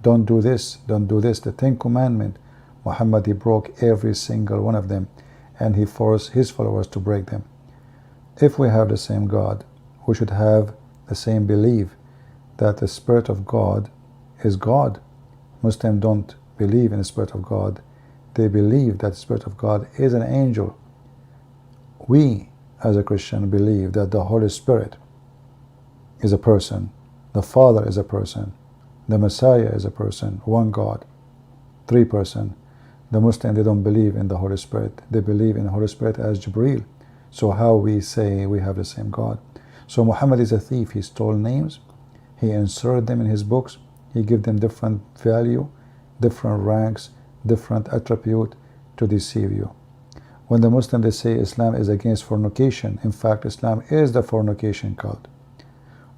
Don't do this, don't do this. The 10 Commandments, Muhammad, he broke every single one of them, and he forced his followers to break them. If we have the same God, we should have the same belief that the Spirit of God is God. Muslims don't believe in the Spirit of God. They believe that the Spirit of God is an angel. We, as a Christian, believe that the Holy Spirit is a person, the Father is a person, the Messiah is a person, one God, 3 persons. The Muslims, they don't believe in the Holy Spirit. They believe in the Holy Spirit as Jibreel. So how we say we have the same God? So Muhammad is a thief. He stole names. He inserted them in his books. He gave them different value, different ranks, different attribute to deceive you. When the Muslims, they say Islam is against fornication, in fact, Islam is the fornication cult.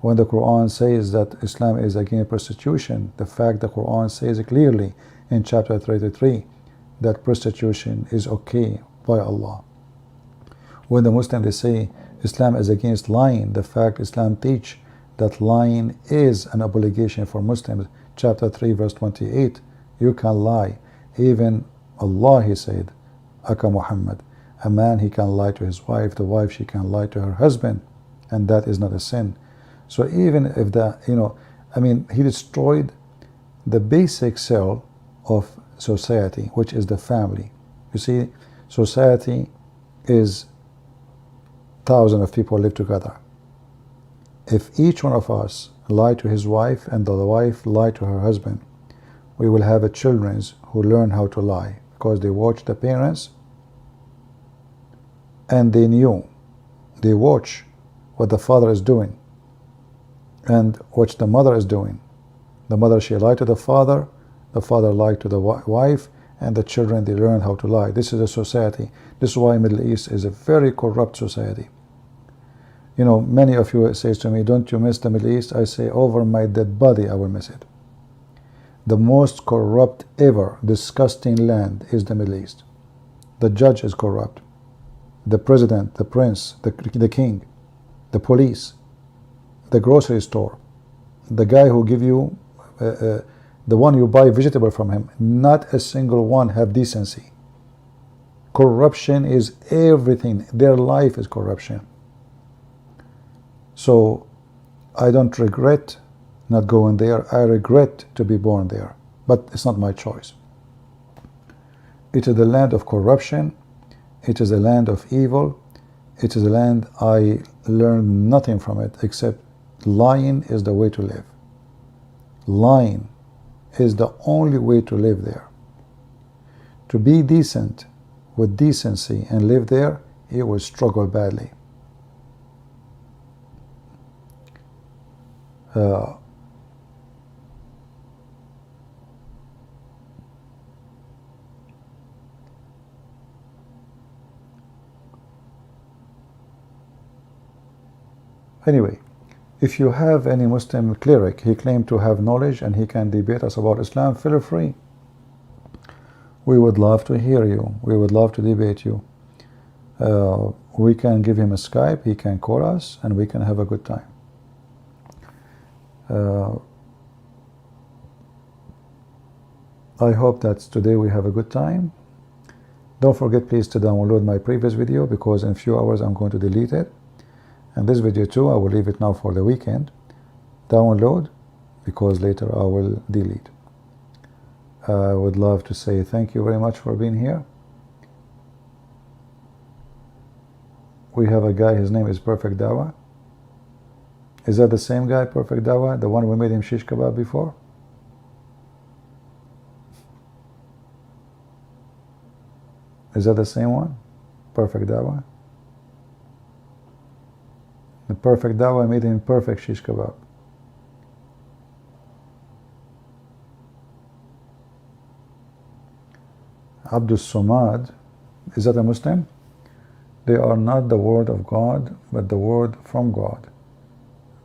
When the Quran says that Islam is against prostitution, the fact the Quran says clearly in chapter 33 that prostitution is okay by Allah. When the Muslims, they say Islam is against lying, the fact Islam teach that lying is an obligation for Muslims. Chapter 3 verse 28, you can lie. Even Allah, He said, Aka Muhammad, a man, he can lie to his wife, the wife, she can lie to her husband, and that is not a sin. So even if he destroyed the basic cell of society, which is the family. You see, society is thousands of people live together. If each one of us lie to his wife and the wife lie to her husband, we will have children who learn how to lie because they watch the parents and they watch what the father is doing and what the mother is doing. The mother, she lied to the father lied to the wife, and the children, they learn how to lie. This is a society. This is why Middle East is a very corrupt society. You know, many of you say to me, don't you miss the Middle East? I say, over my dead body I will miss it. The most corrupt ever, disgusting land is the Middle East. The judge is corrupt. The president, the prince, the king, the police, the grocery store, the guy who give you, the one you buy vegetable from him, not a single one have decency. Corruption is everything. Their life is corruption. So I don't regret not going there. I regret to be born there, but it's not my choice. It is the land of corruption. It is a land of evil. It is a land I learned nothing from it except lying is the way to live. Lying is the only way to live there. To be decent with decency and live there, you will struggle badly. Uh, anyway, if you have any Muslim cleric, he claimed to have knowledge and he can debate us about Islam, feel free. We would love to hear you. We would love to debate you. We can give him a Skype, he can call us, and we can have a good time. I hope that today we have a good time. Don't forget please to download my previous video, because in a few hours I'm going to delete it. And this video too, I will leave it now for the weekend. Download, because later I will delete. I would love to say thank you very much for being here. We have a guy, his name is Perfect Dawah. Is that the same guy, Perfect Dawah, the one we made him shish kebab before? Is that the same one? Perfect Dawah? The Perfect Dawah made him perfect shish kebab. Abdul Somad, is that a Muslim? They are not the word of God, but the word from God.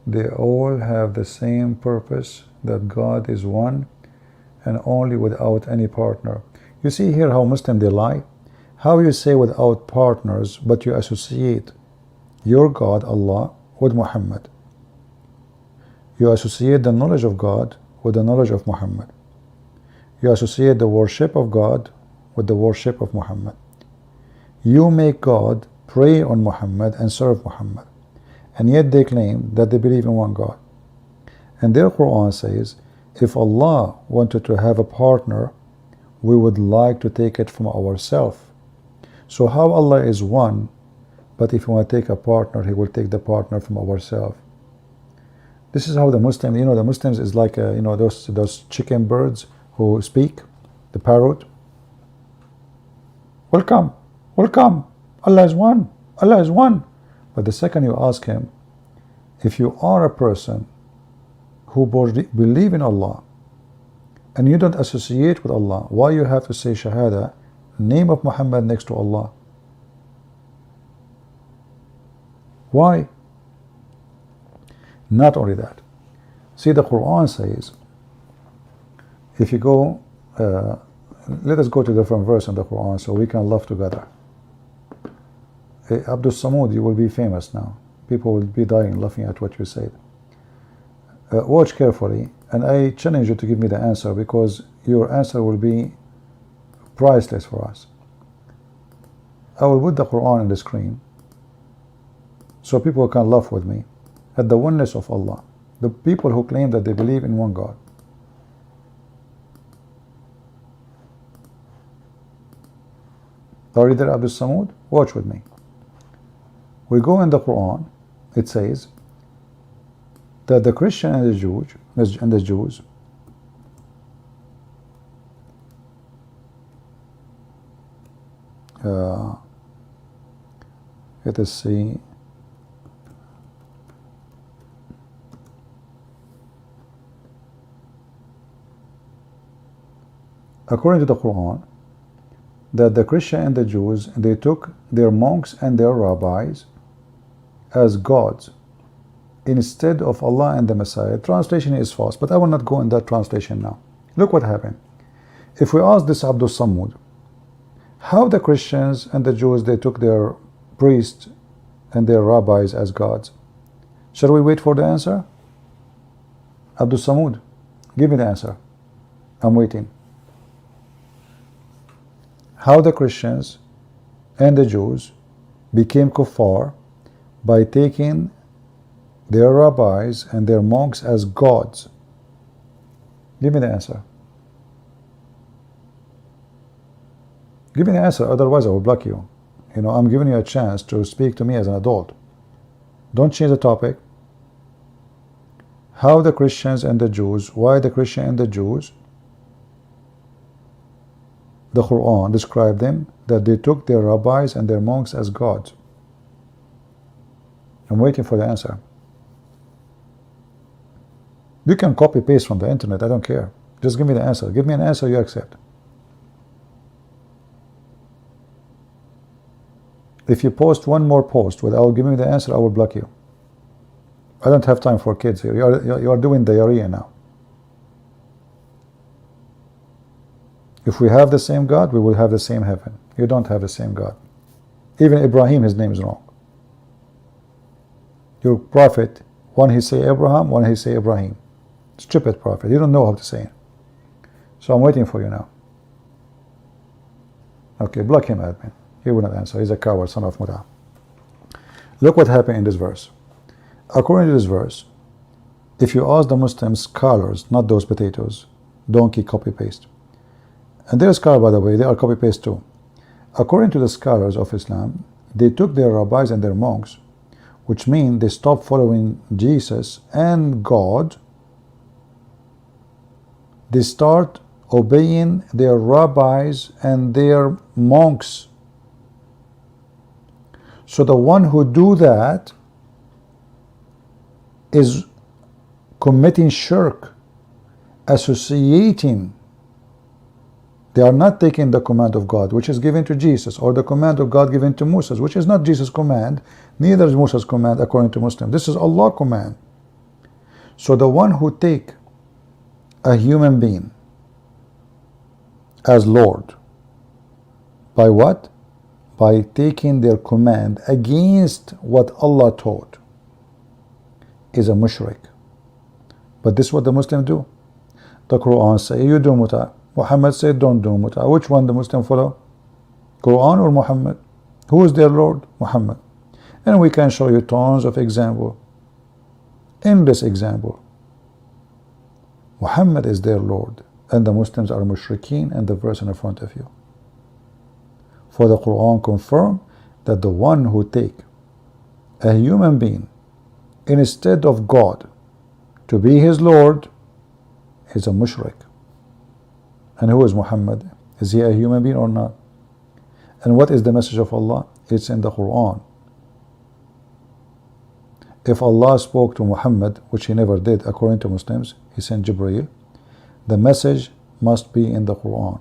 They all have the same purpose, that God is one and only, without any partner. You see here how Muslim they lie? How you say without partners, but you associate your God, Allah, with Muhammad. You associate the knowledge of God with the knowledge of Muhammad. You associate the worship of God with the worship of Muhammad. You make God pray on Muhammad and serve Muhammad, and yet they claim that they believe in one God. And their Quran says, if Allah wanted to have a partner, we would like to take it from ourselves. So how Allah is one, but if you want to take a partner, he will take the partner from ourselves? This is how the Muslims, the Muslims is like those chicken birds who speak, the parrot. Welcome, welcome, Allah is one, Allah is one. But the second you ask him, if you are a person who believe in Allah and you don't associate with Allah, why you have to say Shahada, name of Muhammad next to Allah? Why? Not only that, see, the Quran says, if you go, let us go to different verse in the Quran so we can laugh together. Abdul Samud, you will be famous now. People will be dying laughing at what you said. Watch carefully, and I challenge you to give me the answer, because your answer will be priceless for us. I will put the Quran on the screen so people can laugh with me at the oneness of Allah, the people who claim that they believe in one God. Are you there, Abdul Samud? Watch with me. We go in the Quran, it says that the Christian and the Jews let us see, according to the Quran, that the Christian and the Jews, they took their monks and their rabbis as gods instead of Allah and the Messiah. Translation is false, but I will not go in that translation now. Look what happened. If we ask this Abdul Samud, how the Christians and the Jews, they took their priests and their rabbis as gods, shall we wait for the answer? Abdul Samud, give me the answer. I'm waiting. How the Christians and the Jews became kuffar by taking their rabbis and their monks as gods. Give me the answer. Give me the answer, otherwise I will block you. I'm giving you a chance to speak to me as an adult. Don't change the topic. How the Christians and the Jews, why the Christian and the Jews, the Quran described them that they took their rabbis and their monks as gods. I'm waiting for the answer. You can copy paste from the internet, I don't care. Just give me the answer. Give me an answer you accept. If you post one more post without giving me the answer, I will block you. I don't have time for kids here. You are doing diarrhea now. If we have the same God, we will have the same heaven. You don't have the same God. Even Ibrahim, his name is wrong. Your prophet, one he say Abraham, one he say Ibrahim. Stupid prophet. You don't know how to say it. So I'm waiting for you now. Okay, block him, admin. He will not answer. He's a coward, son of Muta. Look what happened in this verse. According to this verse, if you ask the Muslim scholars, not those potatoes, donkey copy paste. And their scholars, by the way, they are copy paste too. According to the scholars of Islam, they took their rabbis and their monks, which mean they stopped following Jesus and God. They start obeying their rabbis and their monks. So the one who do that is committing shirk, associating. They are not taking the command of God, which is given to Jesus, or the command of God given to Moses, which is not Jesus' command, neither is Moses' command according to Muslim. This is Allah's command. So the one who take a human being as Lord, by what? By taking their command against what Allah taught, is a mushrik. But this is what the Muslims do. The Quran says you do muta. Muhammad said don't do muta. Which one the Muslim follow? Quran or Muhammad? Who is their Lord? Muhammad. And we can show you tons of example. Endless example. Muhammad is their Lord, and the Muslims are mushrikeen, and the verse in front of you. For the Quran confirm that the one who take a human being instead of God to be his Lord is a mushrik. And who is Muhammad? Is he a human being or not? And what is the message of Allah? It's in the Quran. If Allah spoke to Muhammad, which he never did according to Muslims, he sent Jibreel, the message must be in the Quran.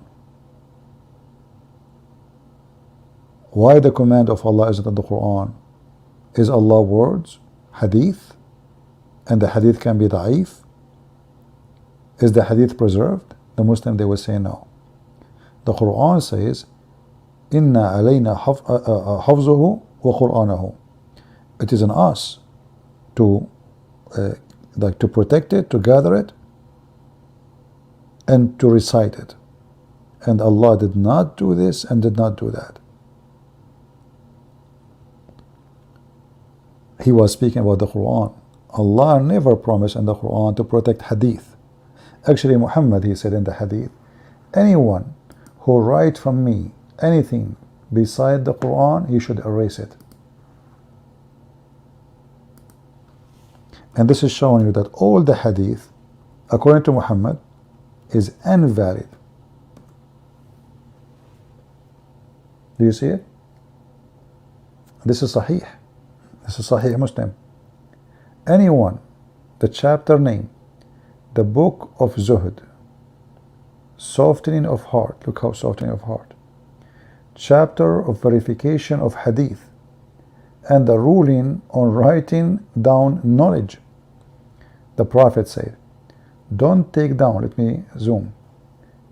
Why the command of Allah isn't in the Quran? Is Allah words? Hadith? And the hadith can be da'if? Is the hadith preserved? The Muslim, they will say no. The Quran says, Inna alayna hafzuhu wa Qur'anahu. It is on us to to protect it, to gather it, and to recite it. And Allah did not do this and did not do that. He was speaking about the Quran. Allah never promised in the Quran to protect hadith. Actually, Muhammad, he said in the hadith, anyone who writes from me anything beside the Quran, he should erase it. And this is showing you that all the hadith, according to Muhammad, is invalid. Do you see it? This is Sahih. This is Sahih Muslim. Anyone, the chapter name, the book of Zuhd, softening of heart, look how softening of heart, chapter of verification of hadith, and the ruling on writing down knowledge. The Prophet said, don't take down, let me zoom,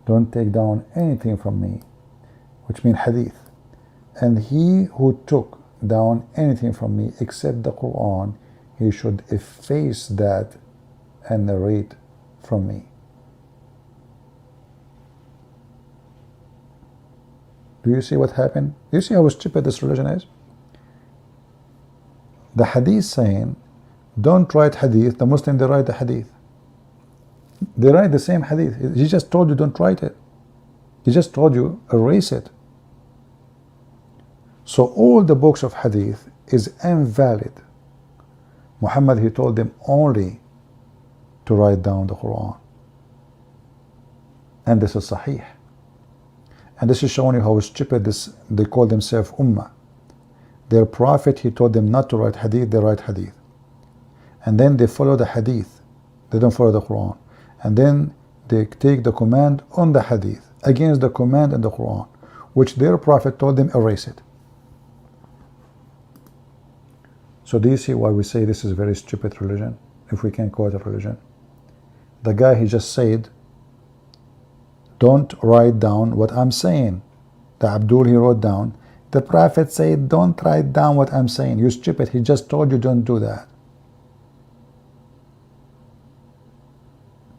don't take down anything from me, which means hadith. And he who took down anything from me except the Quran, he should efface that and narrate from me. Do you see what happened? Do you see how stupid this religion is? The hadith saying, don't write hadith. The Muslim, they write the hadith. They write the same hadith. He just told you don't write it. He just told you erase it. So all the books of hadith is invalid. Muhammad, he told them only to write down the Quran. And this is Sahih. And this is showing you how stupid this, they call themselves Ummah. Their prophet, he told them not to write hadith, they write hadith. And then they follow the hadith They don't follow the Quran. And then they take the command on the hadith against the command in the Quran, which their prophet told them erase it. So do you see why we say this is a very stupid religion, if we can call it a religion? The guy, he just said, don't write down what I'm saying. The Abdul, he wrote down. The prophet said, don't write down what I'm saying. You stupid, he just told you don't do that.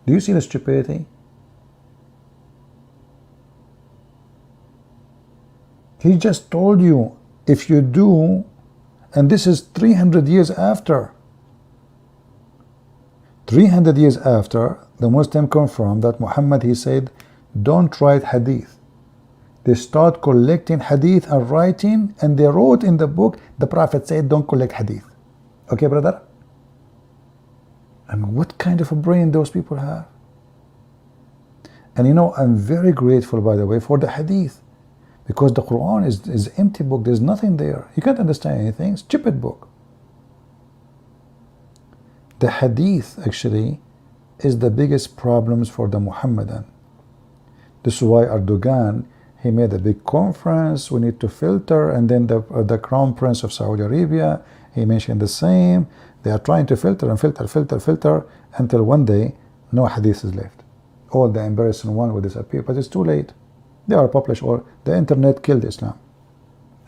Do you see the stupidity? He just told you, if you do, and this is 300 years after. 300 years after, the Muslim confirmed that Muhammad, he said, don't write hadith. They start collecting hadith and writing, and they wrote in the book, the Prophet said, don't collect hadith. Okay, brother? I mean, what kind of a brain those people have? And you know, I'm very grateful, by the way, for the hadith, because the Quran is empty book. There's nothing there. You can't understand anything. Stupid book. The hadith actually is the biggest problems for the Muhammadan. This is why Erdogan, he made a big conference. We need to filter, and then the Crown Prince of Saudi Arabia, he mentioned the same. They are trying to filter and filter until one day no hadith is left. All the embarrassing one will disappear, but it's too late. They are published, or the internet killed Islam.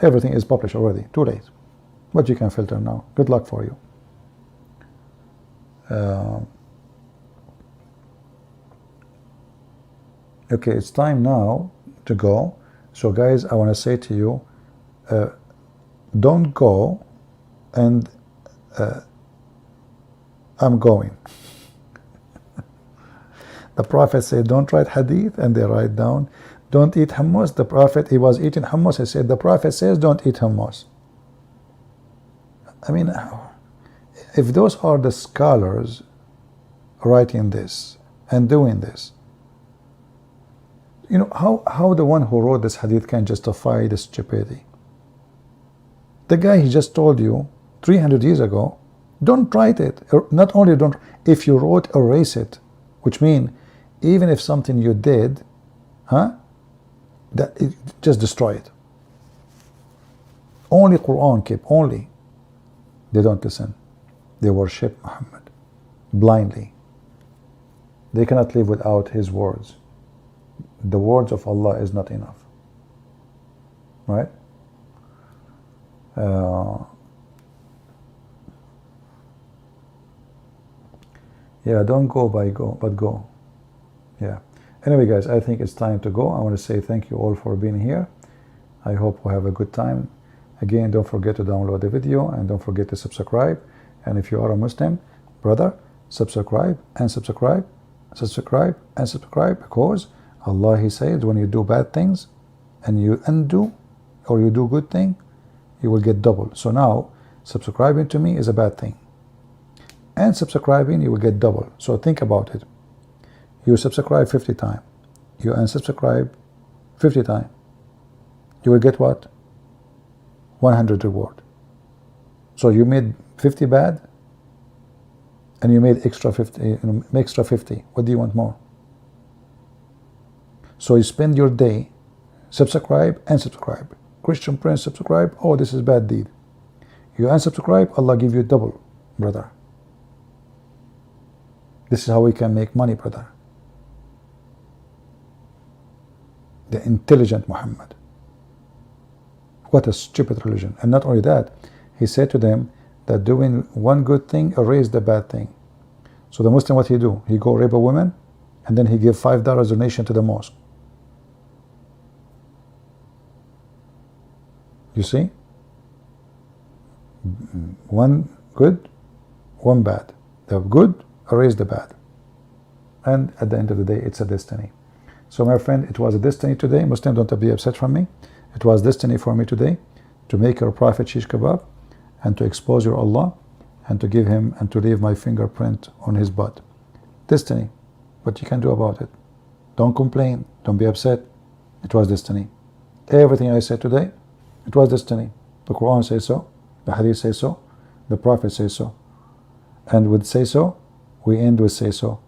Everything is published already. Too late. But you can filter now. Good luck for you. Okay, it's time now to go. So guys, I want to say to you, don't go, and I'm going. The Prophet said, don't write hadith, and they write down, don't eat hummus. The Prophet, he was eating hummus. He said, the Prophet says, don't eat hummus. I mean, if those are the scholars writing this and doing this, you know, how the one who wrote this hadith can justify this stupidity? The guy, he just told you 300 years ago, don't write it. Not only don't, if you wrote, erase it, which means even if something you did, that it, just destroy it. Only Quran keep, only. They don't listen. They worship Muhammad blindly. They cannot live without his words. The words of Allah is not enough. Right? Yeah, don't go by go, but go. Yeah. Anyway, guys, I think it's time to go. I want to say thank you all for being here. I hope we have a good time. Again, don't forget to download the video, and don't forget to subscribe. And if you are a Muslim, brother, subscribe and subscribe, subscribe and subscribe, because Allah, he says, when you do bad things and you undo, or you do good thing, you will get double. So now, subscribing to me is a bad thing, and subscribing, you will get double. So think about it. You subscribe 50 times, you unsubscribe 50 times, you will get what? 100 reward. So you made 50 bad, and you made extra 50, extra 50. What do you want more? So you spend your day, subscribe and subscribe. Christian Prince, subscribe. Oh, this is bad deed. You unsubscribe, Allah give you double, brother. This is how we can make money, brother. The intelligent Muhammad. What a stupid religion. And not only that, he said to them that doing one good thing erase the bad thing. So the Muslim, what he do? He go rape a woman, and then he give $5 donation to the mosque. You see? One good, one bad. The good erase the bad. And at the end of the day, it's a destiny. So my friend, it was a destiny today. Muslim, don't be upset from me. It was destiny for me today to make your prophet shish kebab, and to expose your Allah, and to give him, and to leave my fingerprint on his butt. Destiny. What you can do about it? Don't complain. Don't be upset. It was destiny. Everything I said today, it was destiny. The Quran says so. The Hadith says so. The Prophet says so. And with say so, We end with say so.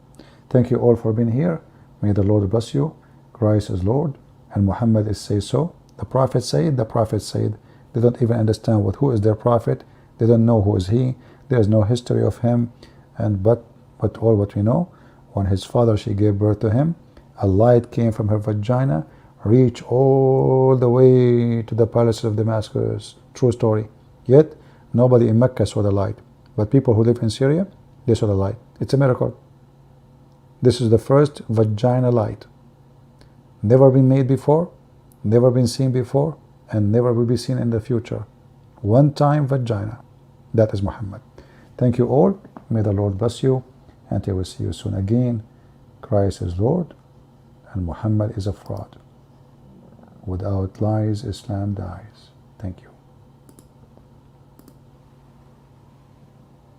Thank you all for being here. May the Lord bless you. Christ is Lord and Muhammad is say so. The Prophet said, the Prophet said. They don't even understand who is their Prophet. They don't know who is he. There is no history of him. And but all what we know, when his father she gave birth to him, a light came from her vagina, reached all the way to the palace of Damascus. True story. Yet nobody in Mecca saw the light, but people who live in Syria, they saw the light. It's a miracle. This is the first vagina light. Never been made before, never been seen before, and never will be seen in the future. One time vagina. That is Muhammad. Thank you all. May the Lord bless you. Until we see you soon again. Christ is Lord and Muhammad is a fraud. Without lies, Islam dies. Thank you.